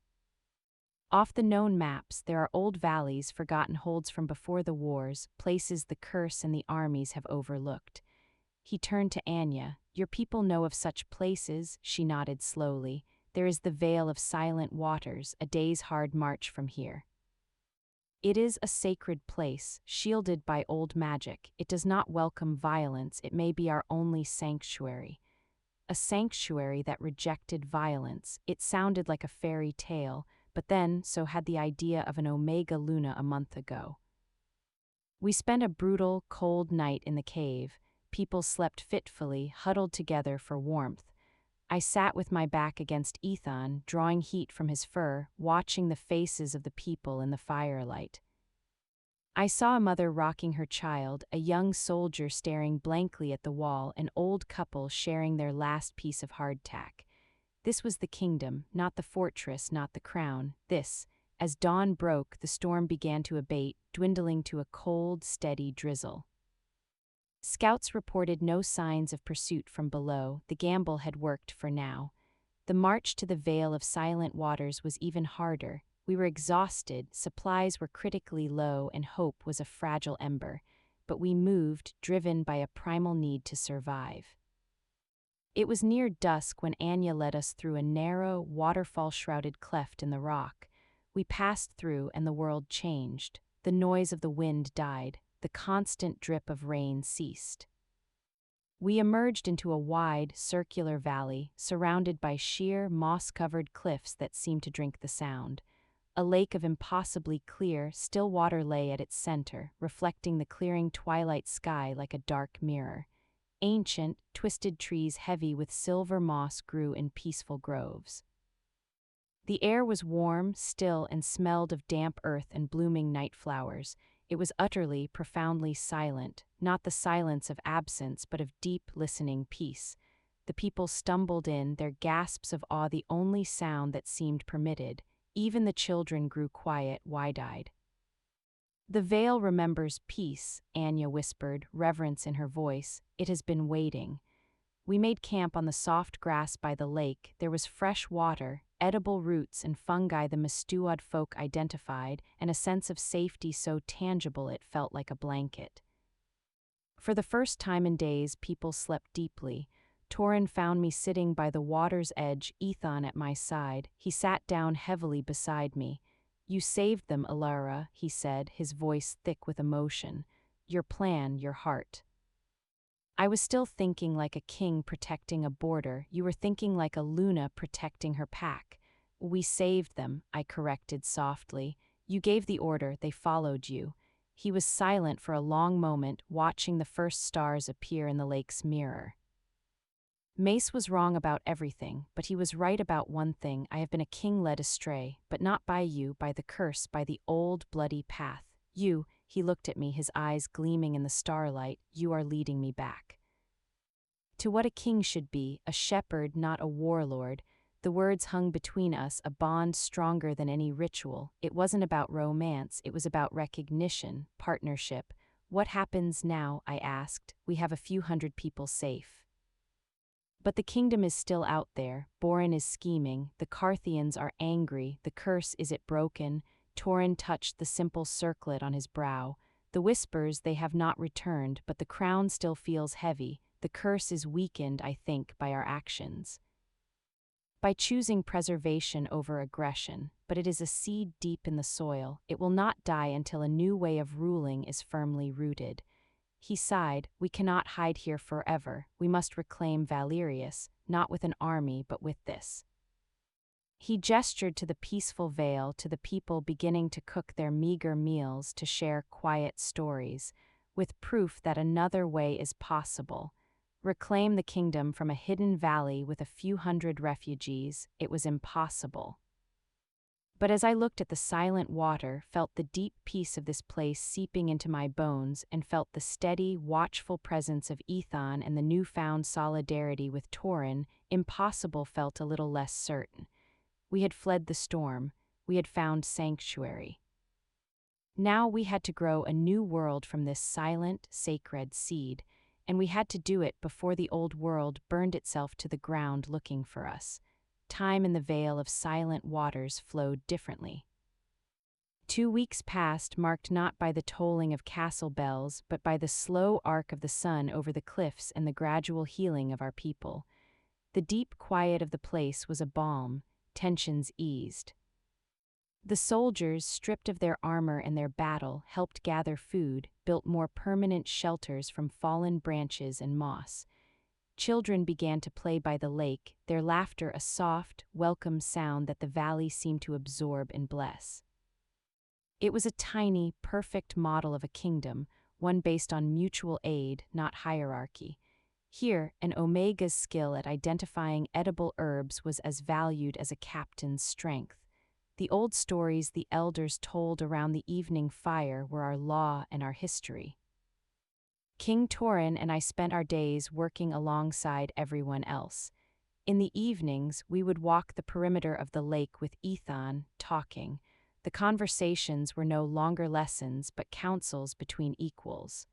Off the known maps, there are old valleys, forgotten holds from before the wars, places the curse and the armies have overlooked. He turned to Anya. Your people know of such places, she nodded slowly. There is the Vale of Silent Waters, a day's hard march from here. It is a sacred place, shielded by old magic. It does not welcome violence, it may be our only sanctuary. a sanctuary that rejected violence. It sounded like a fairy tale, but then so had the idea of an Omega Luna a month ago. We spent a brutal, cold night in the cave. People slept fitfully, huddled together for warmth. I sat with my back against Aethon, drawing heat from his fur, watching the faces of the people in the firelight. I saw a mother rocking her child, a young soldier staring blankly at the wall, an old couple sharing their last piece of hardtack. This was the kingdom, not the fortress, not the crown. This, as dawn broke, the storm began to abate, dwindling to a cold, steady drizzle. Scouts reported no signs of pursuit from below. The gamble had worked for now. The march to the Vale of Silent Waters was even harder. We were exhausted, supplies were critically low, and hope was a fragile ember. But we moved, driven by a primal need to survive. It was near dusk when Anya led us through a narrow, waterfall-shrouded cleft in the rock. We passed through, and the world changed. The noise of the wind died. The constant drip of rain ceased. We emerged into a wide, circular valley, surrounded by sheer, moss-covered cliffs that seemed to drink the sound. A lake of impossibly clear, still water lay at its center, reflecting the clearing twilight sky like a dark mirror. Ancient, twisted trees heavy with silver moss grew in peaceful groves. The air was warm, still, and smelled of damp earth and blooming night flowers. It was utterly, profoundly silent, not the silence of absence but of deep, listening peace. The people stumbled in, their gasps of awe the only sound that seemed permitted. Even the children grew quiet, wide-eyed. "The Vale remembers peace," Anya whispered, reverence in her voice. "It has been waiting." We made camp on the soft grass by the lake. There was fresh water, edible roots and fungi the Mistuad folk identified, and a sense of safety so tangible it felt like a blanket. For the first time in days, people slept deeply. Torin found me sitting by the water's edge, Aethon at my side. He sat down heavily beside me. "You saved them, Elara," he said, his voice thick with emotion. "Your plan, your heart." I was still thinking like a king protecting a border. You were thinking like a Luna protecting her pack. "We saved them," I corrected softly. "You gave the order, they followed you." He was silent for a long moment, watching the first stars appear in the lake's mirror. Mace was wrong about everything, but he was right about one thing. I have been a king led astray, but not by you, by the curse, by the old bloody path. You, he looked at me, his eyes gleaming in the starlight, you are leading me back. To what a king should be, a shepherd, not a warlord. The words hung between us, a bond stronger than any ritual. It wasn't about romance, it was about recognition, partnership. "What happens now?" I asked. "We have a few hundred people safe. But the kingdom is still out there. Borin is scheming. The Carthians are angry. The curse, is it broken?" Torin touched the simple circlet on his brow. "The whispers, they have not returned, but the crown still feels heavy. The curse is weakened, I think, by our actions. By choosing preservation over aggression, but it is a seed deep in the soil. It will not die until a new way of ruling is firmly rooted." He sighed. "We cannot hide here forever. We must reclaim Valerius, not with an army, but with this." He gestured to the peaceful vale, to the people beginning to cook their meager meals, to share quiet stories, with proof that another way is possible. Reclaim the kingdom from a hidden valley with a few hundred refugees, it was impossible. But as I looked at the silent water, felt the deep peace of this place seeping into my bones, and felt the steady, watchful presence of Aethon and the newfound solidarity with Torin, impossible felt a little less certain. We had fled the storm. We had found sanctuary. Now we had to grow a new world from this silent, sacred seed, and we had to do it before the old world burned itself to the ground looking for us. Time in the Vale of Silent Waters flowed differently. 2 weeks passed, marked not by the tolling of castle bells, but by the slow arc of the sun over the cliffs and the gradual healing of our people. The deep quiet of the place was a balm. Tensions eased. The soldiers, stripped of their armor and their battle, helped gather food, built more permanent shelters from fallen branches and moss. Children began to play by the lake, their laughter a soft, welcome sound that the valley seemed to absorb and bless. It was a tiny, perfect model of a kingdom, one based on mutual aid, not hierarchy. Here, an Omega's skill at identifying edible herbs was as valued as a captain's strength. The old stories the elders told around the evening fire were our law and our history. King Torin and I spent our days working alongside everyone else. In the evenings, we would walk the perimeter of the lake with Aethon, talking. The conversations were no longer lessons but counsels between equals.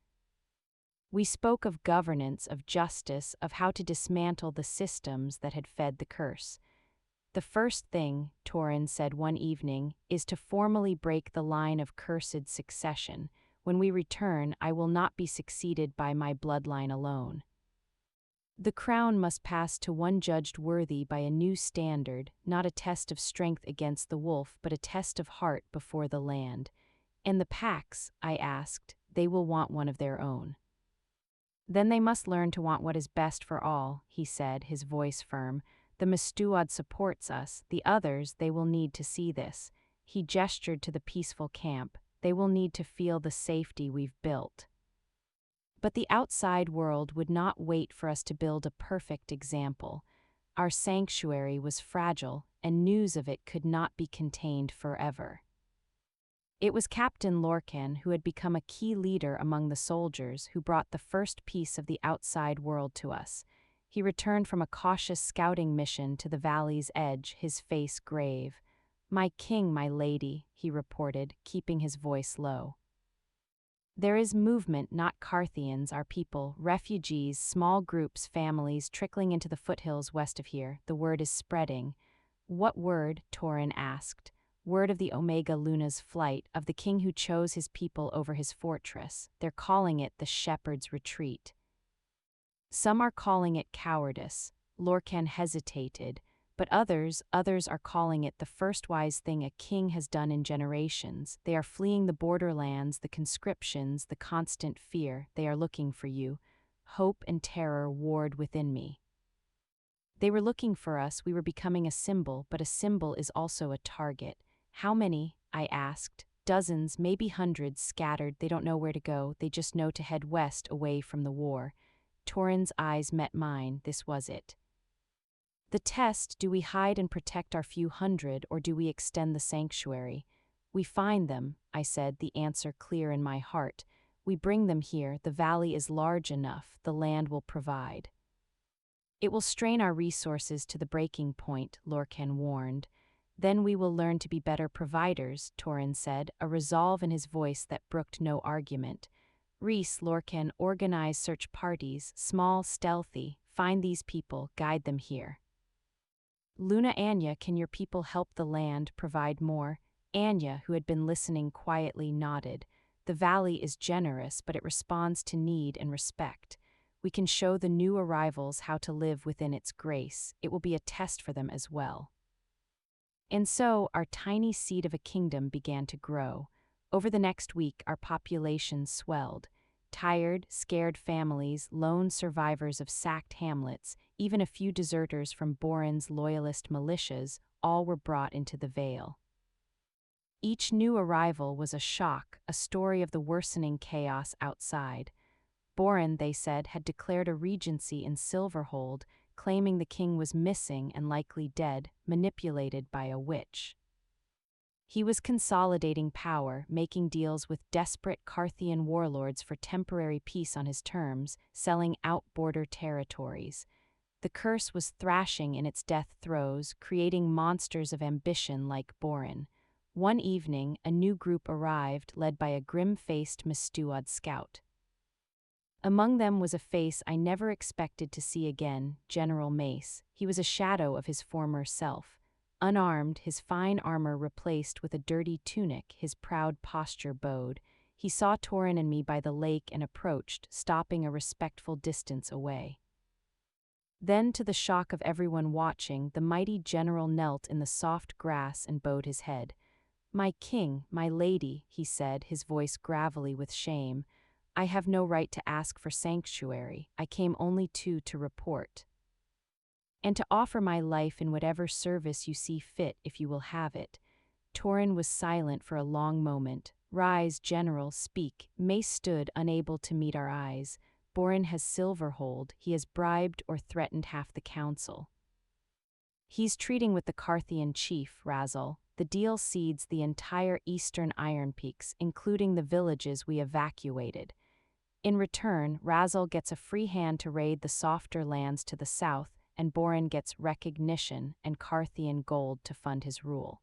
We spoke of governance, of justice, of how to dismantle the systems that had fed the curse. The first thing, Torin said one evening, is to formally break the line of cursed succession. When we return, I will not be succeeded by my bloodline alone. The crown must pass to one judged worthy by a new standard, not a test of strength against the wolf, but a test of heart before the land. And the packs, I asked, they will want one of their own. Then they must learn to want what is best for all, he said, his voice firm. The Mstuad supports us, the others, they will need to see this. He gestured to the peaceful camp. They will need to feel the safety we've built. But the outside world would not wait for us to build a perfect example. Our sanctuary was fragile, and news of it could not be contained forever. It was Captain Lorcan who had become a key leader among the soldiers who brought the first piece of the outside world to us. He returned from a cautious scouting mission to the valley's edge, his face grave. "My king, my lady," he reported, keeping his voice low. "There is movement, not Carthians, our people, refugees, small groups, families trickling into the foothills west of here. The word is spreading." "What word?" Torin asked. "Word of the Omega Luna's flight, of the king who chose his people over his fortress. They're calling it the Shepherd's Retreat." "Some are calling it cowardice," Lorcan hesitated, "but others are calling it the first wise thing a king has done in generations. They are fleeing the borderlands, the conscriptions, the constant fear. They are looking for you." Hope and terror warred within me. They were looking for us, we were becoming a symbol, but a symbol is also a target. "How many?" I asked. "Dozens, maybe hundreds, scattered. They don't know where to go, they just know to head west away from the war." Torin's eyes met mine, this was it. "The test, do we hide and protect our few hundred, or do we extend the sanctuary?" "We find them," I said, the answer clear in my heart. "We bring them here, the valley is large enough, the land will provide." "It will strain our resources to the breaking point," Lorcan warned. "Then we will learn to be better providers," Torin said, a resolve in his voice that brooked no argument. "Reese, Lorcan, organize search parties, small, stealthy, find these people, guide them here." "Luna Anya, can your people help the land provide more?" Anya, who had been listening quietly, nodded. "The valley is generous, but it responds to need and respect. We can show the new arrivals how to live within its grace. It will be a test for them as well." And so, our tiny seed of a kingdom began to grow. Over the next week, our population swelled. Tired, scared families, lone survivors of sacked hamlets, even a few deserters from Borin's loyalist militias, all were brought into the Vale. Each new arrival was a shock, a story of the worsening chaos outside. Borin, they said, had declared a regency in Silverhold, claiming the king was missing and likely dead, manipulated by a witch. He was consolidating power, making deals with desperate Carthian warlords for temporary peace on his terms, selling out border territories. The curse was thrashing in its death throes, creating monsters of ambition like Borin. One evening, a new group arrived, led by a grim-faced Mstuad scout. Among them was a face I never expected to see again, General Mace. He was a shadow of his former self. Unarmed, his fine armor replaced with a dirty tunic, his proud posture bowed. He saw Torin and me by the lake and approached, stopping a respectful distance away. Then, to the shock of everyone watching, the mighty general knelt in the soft grass and bowed his head. "My king, my lady," he said, his voice gravelly with shame, I have no right to ask for sanctuary, I came only to report. And to offer my life in whatever service you see fit if you will have it. Torin was silent for a long moment. Rise, General, speak. Mace stood, unable to meet our eyes. Borin has Silverhold, he has bribed or threatened half the council. He's treating with the Carthian chief, Razzle. The deal cedes the entire eastern Iron Peaks, including the villages we evacuated. In return, Razzle gets a free hand to raid the softer lands to the south, and Borin gets recognition and Carthian gold to fund his rule.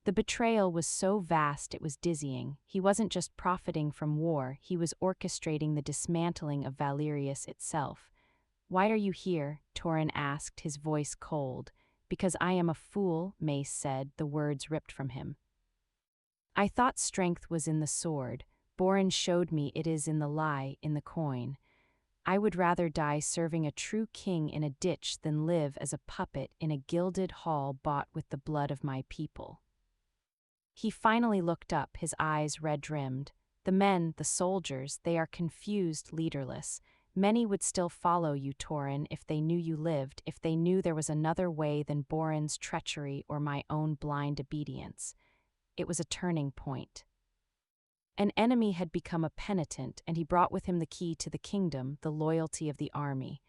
The betrayal was so vast it was dizzying. He wasn't just profiting from war, he was orchestrating the dismantling of Valerius itself. Why are you here? Torin asked, his voice cold. Because I am a fool, Mace said, the words ripped from him. I thought strength was in the sword. Borin showed me it is in the lie, in the coin. I would rather die serving a true king in a ditch than live as a puppet in a gilded hall bought with the blood of my people. He finally looked up, his eyes red-rimmed. The men, the soldiers, they are confused, leaderless. Many would still follow you, Torin, if they knew you lived, if they knew there was another way than Borin's treachery or my own blind obedience. It was a turning point. An enemy had become a penitent, and he brought with him the key to the kingdom, the loyalty of the army.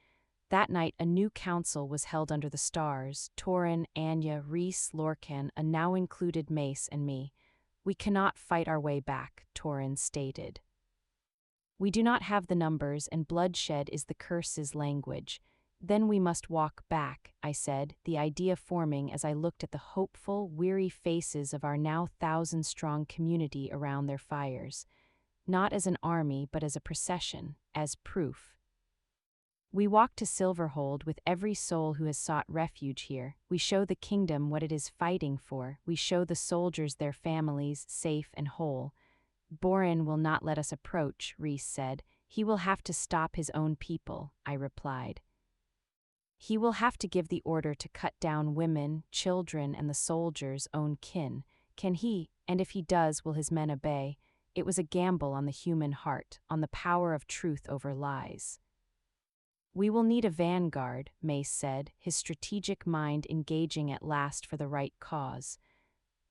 That night a new council was held under the stars, Torin, Anya, Rhys, Lorcan, a now included Mace and me. We cannot fight our way back, Torin stated. We do not have the numbers, and bloodshed is the curse's language. Then we must walk back, I said, the idea forming as I looked at the hopeful, weary faces of our now 1,000-strong community around their fires. Not as an army, but as a procession, as proof. We walk to Silverhold with every soul who has sought refuge here. We show the kingdom what it is fighting for. We show the soldiers their families safe and whole. Borin will not let us approach, Rhys said. He will have to stop his own people, I replied. He will have to give the order to cut down women, children, and the soldiers' own kin. Can he, and if he does, will his men obey? It was a gamble on the human heart, on the power of truth over lies. We will need a vanguard, Mace said, his strategic mind engaging at last for the right cause.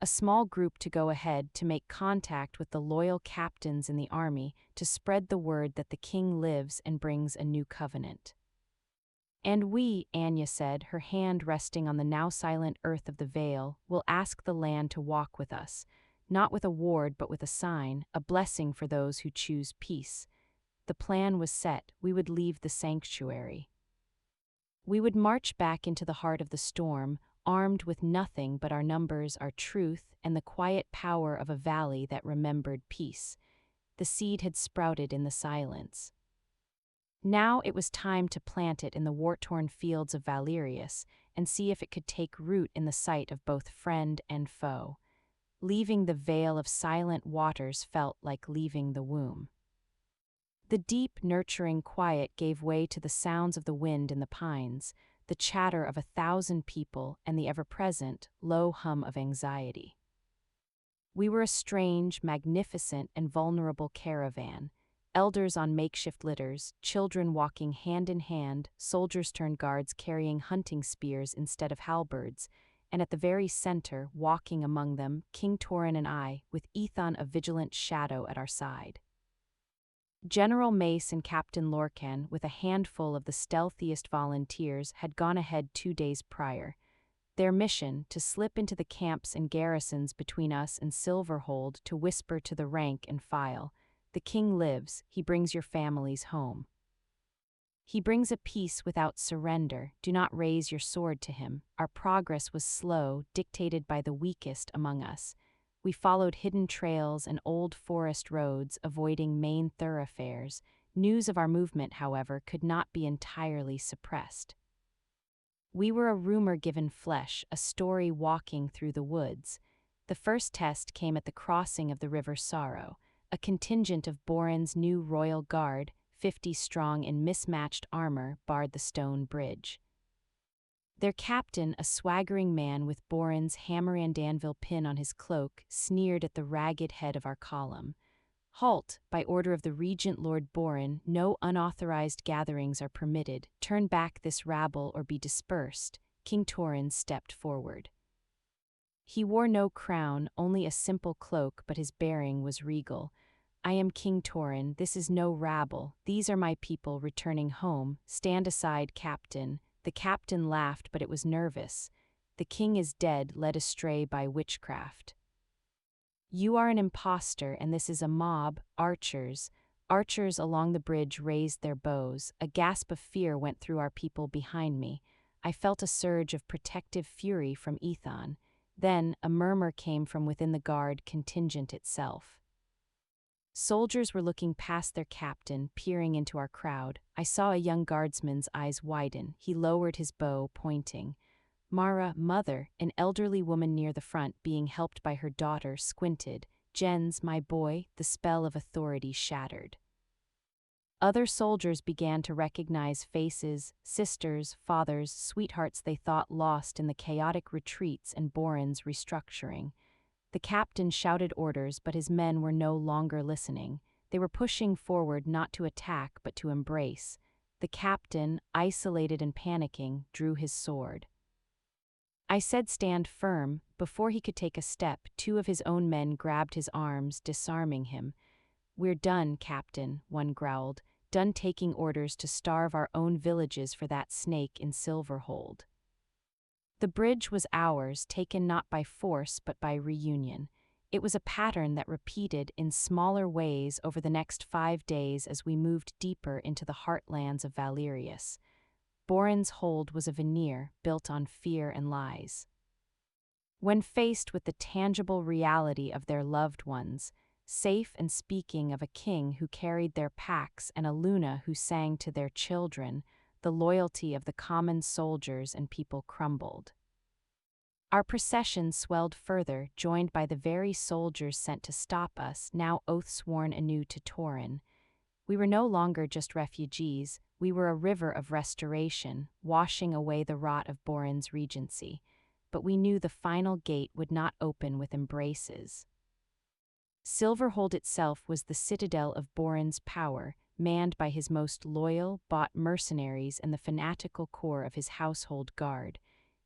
A small group to go ahead to make contact with the loyal captains in the army to spread the word that the king lives and brings a new covenant. And we, Anya said, her hand resting on the now silent earth of the Vale, will ask the land to walk with us, not with a ward but with a sign, a blessing for those who choose peace. The plan was set, we would leave the sanctuary. We would march back into the heart of the storm, armed with nothing but our numbers, our truth, and the quiet power of a valley that remembered peace. The seed had sprouted in the silence. Now it was time to plant it in the war-torn fields of Valerius and see if it could take root in the sight of both friend and foe. Leaving the Vale of Silent Waters felt like leaving the womb. The deep, nurturing quiet gave way to the sounds of the wind in the pines, the chatter of 1,000 people, and the ever-present, low hum of anxiety. We were a strange, magnificent, and vulnerable caravan. Elders on makeshift litters, children walking hand in hand, soldiers turned guards carrying hunting spears instead of halberds, and at the very center, walking among them, King Torin and I, with Aethon a vigilant shadow at our side. General Mace and Captain Lorcan, with a handful of the stealthiest volunteers, had gone ahead 2 days prior. Their mission, to slip into the camps and garrisons between us and Silverhold to whisper to the rank and file, "The king lives, he brings your families home. He brings a peace without surrender, do not raise your sword to him." Our progress was slow, dictated by the weakest among us. We followed hidden trails and old forest roads, avoiding main thoroughfares. News of our movement, however, could not be entirely suppressed. We were a rumor given flesh, a story walking through the woods. The first test came at the crossing of the River Sorrow. A contingent of Borin's new royal guard, 50 strong in mismatched armor, barred the stone bridge. Their captain, a swaggering man with Borin's hammer and anvil pin on his cloak, sneered at the ragged head of our column. Halt! By order of the Regent Lord Borin, no unauthorized gatherings are permitted. Turn back this rabble or be dispersed. King Torin stepped forward. He wore no crown, only a simple cloak, but his bearing was regal. I am King Torin, this is no rabble, these are my people returning home. Stand aside, captain. The captain laughed, but it was nervous. The king is dead, led astray by witchcraft. You are an impostor, and this is a mob, archers. Archers along the bridge raised their bows. A gasp of fear went through our people behind me. I felt a surge of protective fury from Aethon. Then, a murmur came from within the guard contingent itself. Soldiers were looking past their captain, peering into our crowd. I saw a young guardsman's eyes widen. He lowered his bow, pointing. Mara, mother, an elderly woman near the front, being helped by her daughter, squinted. Jens, my boy, the spell of authority shattered. Other soldiers began to recognize faces, sisters, fathers, sweethearts they thought lost in the chaotic retreats and Borin's restructuring. The captain shouted orders, but his men were no longer listening. They were pushing forward not to attack, but to embrace. The captain, isolated and panicking, drew his sword. I said stand firm. Before he could take a step, two of his own men grabbed his arms, disarming him. We're done, captain, one growled. Done taking orders to starve our own villages for that snake in Silverhold. The bridge was ours, taken not by force but by reunion. It was a pattern that repeated in smaller ways over the next 5 days as we moved deeper into the heartlands of Valerius. Borin's hold was a veneer built on fear and lies. When faced with the tangible reality of their loved ones, safe and speaking of a king who carried their packs and a Luna who sang to their children, the loyalty of the common soldiers and people crumbled. Our procession swelled further, joined by the very soldiers sent to stop us, now oath-sworn anew to Torin. We were no longer just refugees, we were a river of restoration, washing away the rot of Borin's regency. But we knew the final gate would not open with embraces. Silverhold itself was the citadel of Borin's power, manned by his most loyal, bought mercenaries and the fanatical core of his household guard.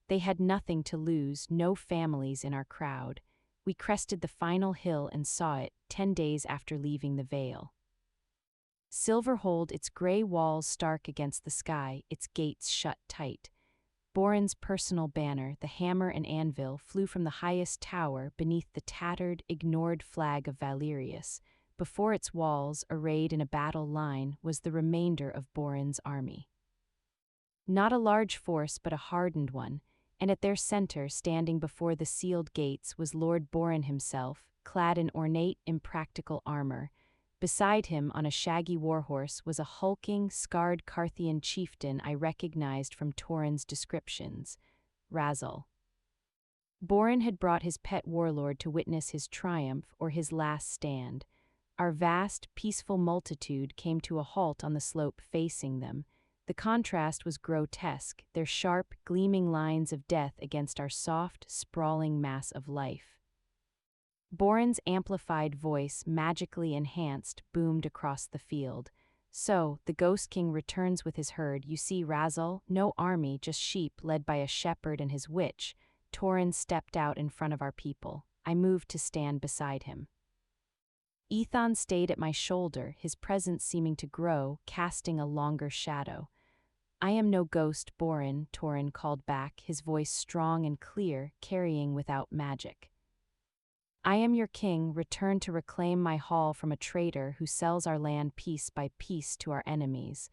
They had nothing to lose, no families in our crowd. We crested the final hill and saw it, 10 days after leaving the Vale. Silverhold, its gray walls stark against the sky, its gates shut tight. Borin's personal banner, the hammer and anvil, flew from the highest tower beneath the tattered, ignored flag of Valerius. Before its walls, arrayed in a battle line, was the remainder of Borin's army. Not a large force, but a hardened one, and at their center, standing before the sealed gates, was Lord Borin himself, clad in ornate, impractical armor. Beside him, on a shaggy warhorse, was a hulking, scarred Carthian chieftain I recognized from Torin's descriptions, Razal. Borin had brought his pet warlord to witness his triumph or his last stand. Our vast, peaceful multitude came to a halt on the slope facing them. The contrast was grotesque, their sharp, gleaming lines of death against our soft, sprawling mass of life. Borin's amplified voice, magically enhanced, boomed across the field. So, the Ghost King returns with his herd. You see, Razal, no army, just sheep led by a shepherd and his witch. Torin stepped out in front of our people. I moved to stand beside him. Aethon stayed at my shoulder, his presence seeming to grow, casting a longer shadow. I am no ghost, Borin, Torin called back, his voice strong and clear, carrying without magic. I am your king, returned to reclaim my hall from a traitor who sells our land piece by piece to our enemies.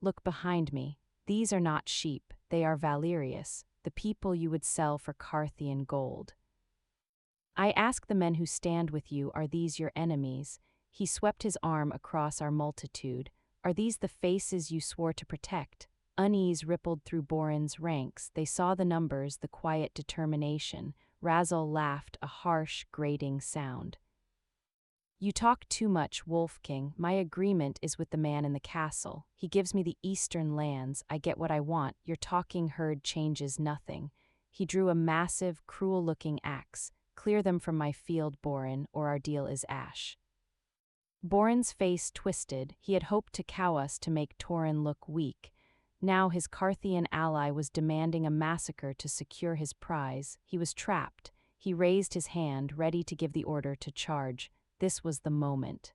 Look behind me. These are not sheep, they are Valerius, the people you would sell for Carthian gold. I ask the men who stand with you, are these your enemies? He swept his arm across our multitude. Are these the faces you swore to protect? Unease rippled through Borin's ranks. They saw the numbers, the quiet determination. Razal laughed, a harsh, grating sound. You talk too much, Wolf King. My agreement is with the man in the castle. He gives me the eastern lands. I get what I want. Your talking herd changes nothing. He drew a massive, cruel-looking axe. Clear them from my field, Borin, or our deal is ash. Borin's face twisted. He had hoped to cow us to make Torin look weak. Now his Carthian ally was demanding a massacre to secure his prize. He was trapped. He raised his hand, ready to give the order to charge. This was the moment.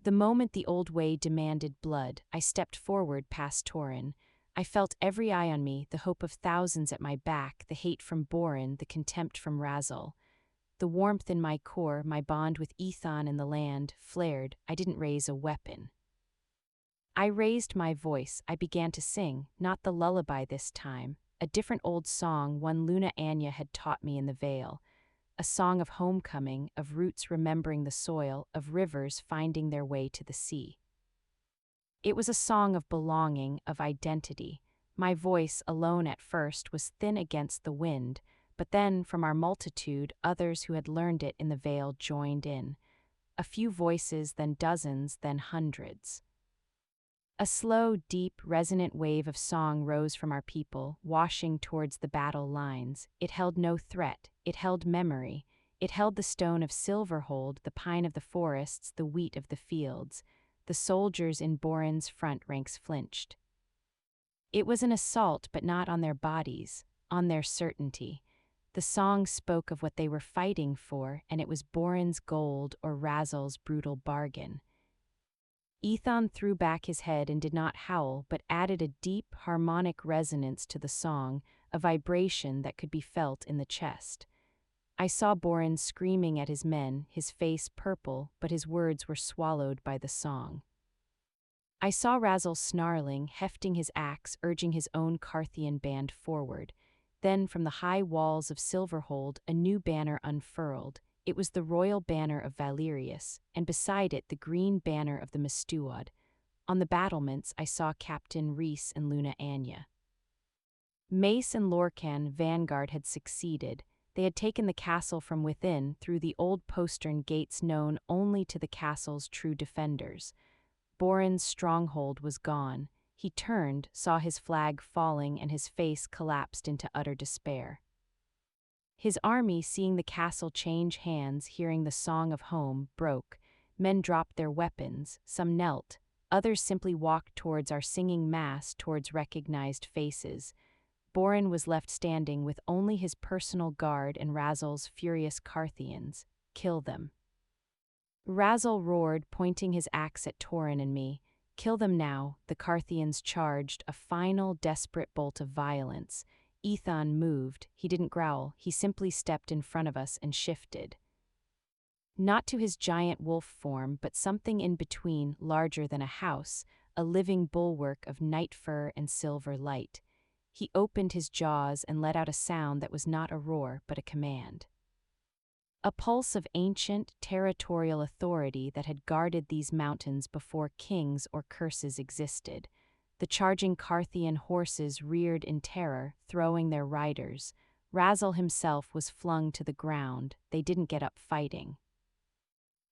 The moment the old way demanded blood, I stepped forward past Torin. I felt every eye on me, the hope of thousands at my back, the hate from Borin, the contempt from Razel. The warmth in my core, my bond with Aethon and the land, flared. I didn't raise a weapon. I raised my voice. I began to sing, not the lullaby this time, a different old song one Luna Anya had taught me in the Vale. A song of homecoming, of roots remembering the soil, of rivers finding their way to the sea. It was a song of belonging, of identity. My voice, alone at first, was thin against the wind, but then, from our multitude, others who had learned it in the Vale joined in. A few voices, then dozens, then hundreds. A slow, deep, resonant wave of song rose from our people, washing towards the battle lines. It held no threat. It held memory. It held the stone of Silverhold, the pine of the forests, the wheat of the fields. The soldiers in Borin's front ranks flinched. It was an assault, but not on their bodies, on their certainty. The song spoke of what they were fighting for, and it was Borin's gold or Razel's brutal bargain. Aethon threw back his head and did not howl, but added a deep, harmonic resonance to the song, a vibration that could be felt in the chest. I saw Borin screaming at his men, his face purple, but his words were swallowed by the song. I saw Razel snarling, hefting his axe, urging his own Carthian band forward. Then, from the high walls of Silverhold, a new banner unfurled. It was the royal banner of Valerius, and beside it the green banner of the Mistuad. On the battlements I saw Captain Rhys and Luna Anya. Mace and Lorcan vanguard had succeeded. They had taken the castle from within through the old postern gates known only to the castle's true defenders. Borin's stronghold was gone. He turned, saw his flag falling, and his face collapsed into utter despair. His army, seeing the castle change hands, hearing the song of home, broke. Men dropped their weapons, some knelt, others simply walked towards our singing mass, towards recognized faces. Borin was left standing with only his personal guard and Razel's furious Carthians. Kill them. Razel roared, pointing his axe at Torin and me. Kill them now, the Carthians charged, a final, desperate bolt of violence. Aethon moved. He didn't growl. He simply stepped in front of us and shifted. Not to his giant wolf form, but something in between, larger than a house, a living bulwark of night fur and silver light. He opened his jaws and let out a sound that was not a roar, but a command. A pulse of ancient, territorial authority that had guarded these mountains before kings or curses existed. The charging Carthian horses reared in terror, throwing their riders. Razel himself was flung to the ground. They didn't get up fighting.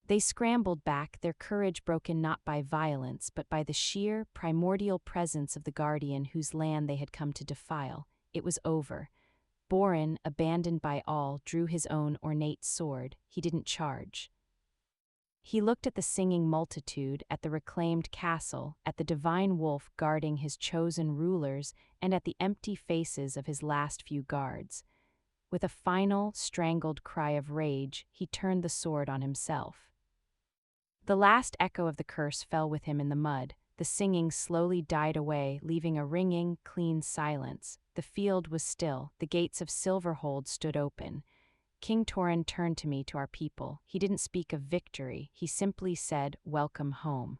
They scrambled back, their courage broken not by violence, but by the sheer, primordial presence of the Guardian whose land they had come to defile. It was over. Borin, abandoned by all, drew his own ornate sword. He didn't charge. He looked at the singing multitude, at the reclaimed castle, at the divine wolf guarding his chosen rulers, and at the empty faces of his last few guards. With a final, strangled cry of rage, he turned the sword on himself. The last echo of the curse fell with him in the mud. The singing slowly died away, leaving a ringing, clean silence. The field was still. The gates of Silverhold stood open. King Torin turned to me, to our people. He didn't speak of victory. He simply said, "Welcome home."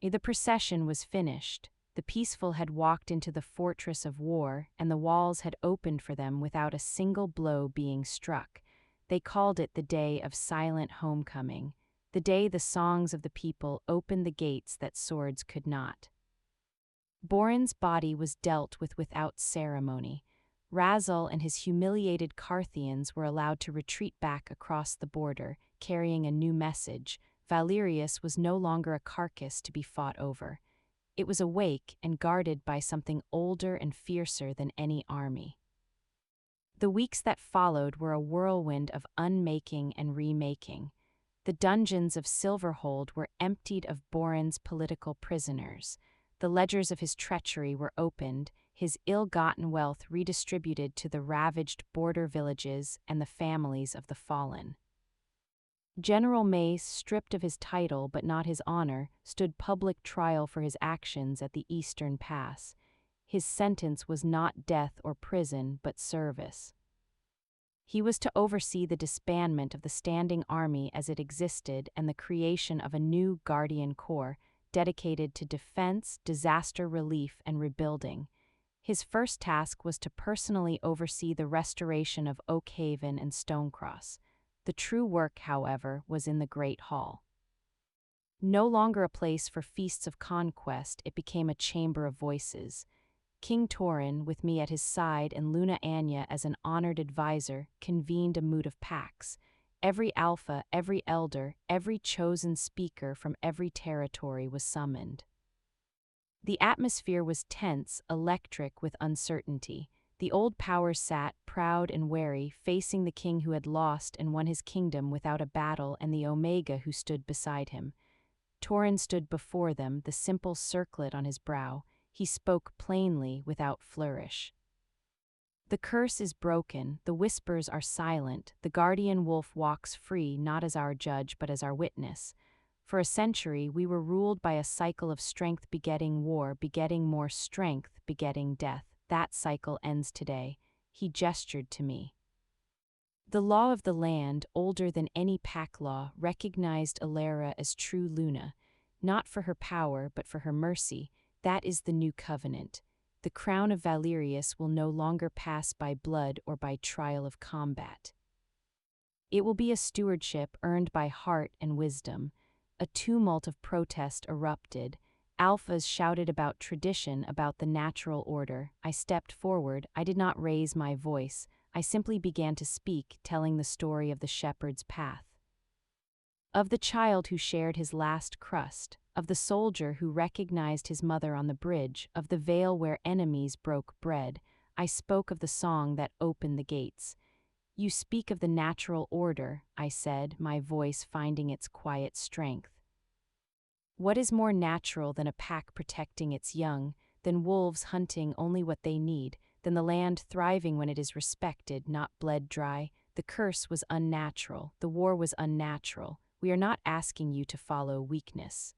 The procession was finished. The peaceful had walked into the fortress of war, and the walls had opened for them without a single blow being struck. They called it the day of silent homecoming, the day the songs of the people opened the gates that swords could not. Borin's body was dealt with without ceremony. Razel and his humiliated Carthians were allowed to retreat back across the border, carrying a new message. Valerius was no longer a carcass to be fought over. It was awake and guarded by something older and fiercer than any army. The weeks that followed were a whirlwind of unmaking and remaking. The The dungeons of Silverhold were emptied of Borin's political prisoners. The ledgers of his treachery were opened, his ill-gotten wealth redistributed to the ravaged border villages and the families of the fallen. General Mace, stripped of his title but not his honor, stood public trial for his actions at the Eastern Pass. His sentence was not death or prison, but service. He was to oversee the disbandment of the standing army as it existed and the creation of a new Guardian Corps dedicated to defense, disaster relief, and rebuilding. His first task was to personally oversee the restoration of Oakhaven and Stonecross. The true work, however, was in the Great Hall. No longer a place for feasts of conquest, it became a chamber of voices. King Torin, with me at his side and Luna Anya as an honored advisor, convened a moot of Pax. Every alpha, every elder, every chosen speaker from every territory was summoned. The atmosphere was tense, electric with uncertainty. The old powers sat, proud and wary, facing the king who had lost and won his kingdom without a battle and the Omega who stood beside him. Torin stood before them, the simple circlet on his brow. He spoke plainly, without flourish. The curse is broken, the whispers are silent, the Guardian Wolf walks free not as our judge but as our witness. For a century we were ruled by a cycle of strength begetting war, begetting more strength, begetting death. That cycle ends today. He gestured to me. The law of the land, older than any pack law, recognized Elara as true Luna, not for her power but for her mercy. That is the new covenant. The crown of Valerius will no longer pass by blood or by trial of combat. It will be a stewardship earned by heart and wisdom. A tumult of protest erupted. Alphas shouted about tradition, about the natural order. I stepped forward. I did not raise my voice. I simply began to speak, telling the story of the shepherd's path. Of the child who shared his last crust, of the soldier who recognized his mother on the bridge, of the vale where enemies broke bread. I spoke of the song that opened the gates. You speak of the natural order, I said, my voice finding its quiet strength. What is more natural than a pack protecting its young, than wolves hunting only what they need, than the land thriving when it is respected, not bled dry? The curse was unnatural, the war was unnatural. We are not asking you to follow weakness.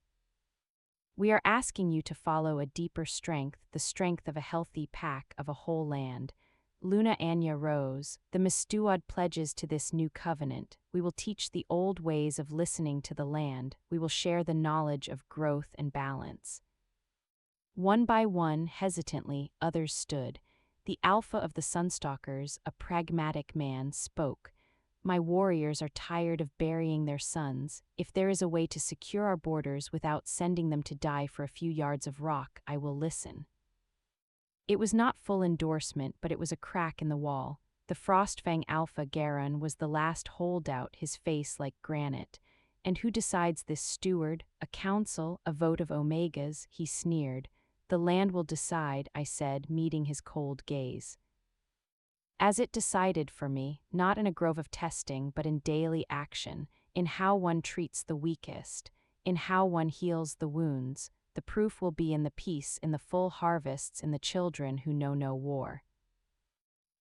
We are asking you to follow a deeper strength, the strength of a healthy pack, of a whole land. Luna Anya rose. The Mistuad pledges to this new covenant. We will teach the old ways of listening to the land. We will share the knowledge of growth and balance. One by one, hesitantly, others stood. The alpha of the Sunstalkers, a pragmatic man, spoke. My warriors are tired of burying their sons. If there is a way to secure our borders without sending them to die for a few yards of rock, I will listen. It was not full endorsement, but it was a crack in the wall. The Frostfang Alpha Garon was the last holdout, his face like granite. And who decides this steward? A council, a vote of Omegas, he sneered. The land will decide, I said, meeting his cold gaze. As it decided for me, not in a grove of testing, but in daily action, in how one treats the weakest, in how one heals the wounds. The proof will be in the peace, in the full harvests, in the children who know no war.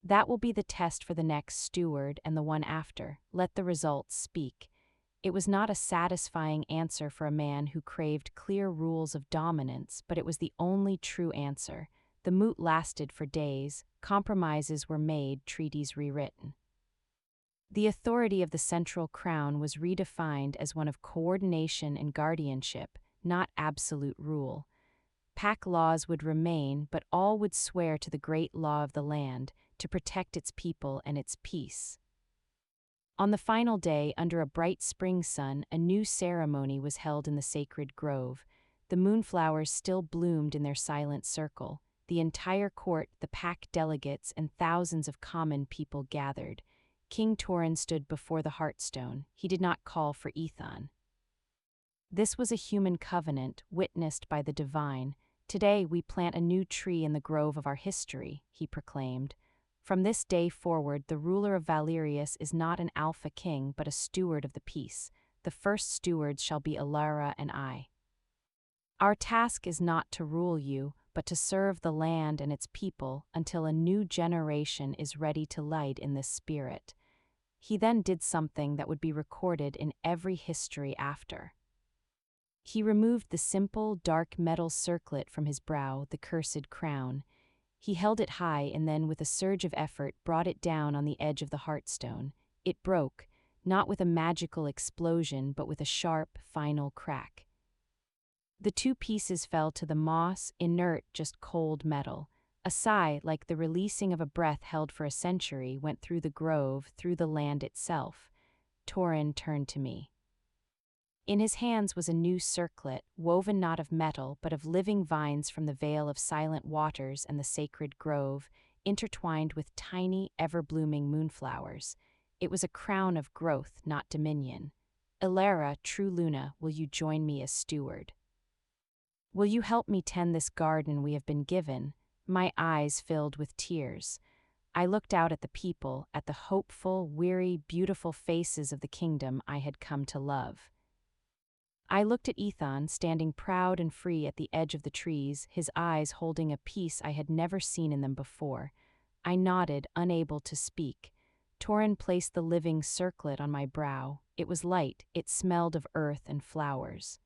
That will be the test for the next steward and the one after. Let the results speak. It was not a satisfying answer for a man who craved clear rules of dominance, but it was the only true answer. The moot lasted for days, compromises were made, treaties rewritten. The authority of the central crown was redefined as one of coordination and guardianship, not absolute rule. Pack laws would remain, but all would swear to the great law of the land, to protect its people and its peace. On the final day, under a bright spring sun, a new ceremony was held in the sacred grove. The moonflowers still bloomed in their silent circle. The entire court, the pack delegates, and thousands of common people gathered. King Torin stood before the Heartstone. He did not call for Aethon. This was a human covenant, witnessed by the divine. Today we plant a new tree in the grove of our history, he proclaimed. From this day forward, the ruler of Valerius is not an Alpha King, but a steward of the peace. the first stewards shall be Elara and I. Our task is not to rule you, but to serve the land and its people until a new generation is ready to light in this spirit. He then did something that would be recorded in every history after. He removed the simple, dark metal circlet from his brow, the cursed crown. He held it high and then, with a surge of effort, brought it down on the edge of the heartstone. It broke, not with a magical explosion, but with a sharp, final crack. The two pieces fell to the moss, inert, just cold metal. A sigh, like the releasing of a breath held for a century, went through the grove, through the land itself. Torin turned to me. In his hands was a new circlet, woven not of metal, but of living vines from the vale of silent waters and the sacred grove, intertwined with tiny, ever-blooming moonflowers. It was a crown of growth, not dominion. Elara, true Luna, will you join me as steward? Will you help me tend this garden we have been given? My eyes filled with tears. I looked out at the people, at the hopeful, weary, beautiful faces of the kingdom I had come to love. I looked at Aethon, standing proud and free at the edge of the trees, his eyes holding a peace I had never seen in them before. I nodded, unable to speak. Torin placed the living circlet on my brow. It was light, it smelled of earth and flowers.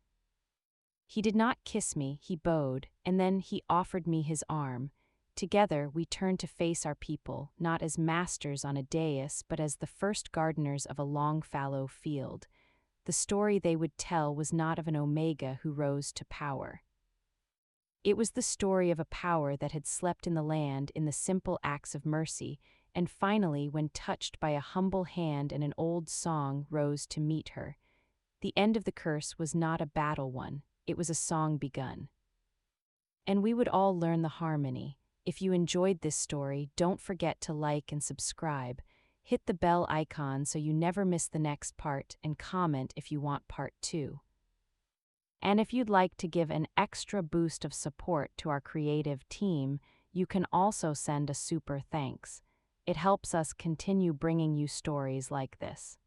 He did not kiss me, he bowed, and then he offered me his arm. Together we turned to face our people, not as masters on a dais, but as the first gardeners of a long fallow field. The story they would tell was not of an Omega who rose to power. It was the story of a power that had slept in the land in the simple acts of mercy, and finally, when touched by a humble hand and an old song, rose to meet her. The end of the curse was not a battle one, it was a song begun. And we would all learn the harmony. If you enjoyed this story, don't forget to like and subscribe. Hit the bell icon so you never miss the next part, and comment if you want part 2. And if you'd like to give an extra boost of support to our creative team, you can also send a super thanks. It helps us continue bringing you stories like this.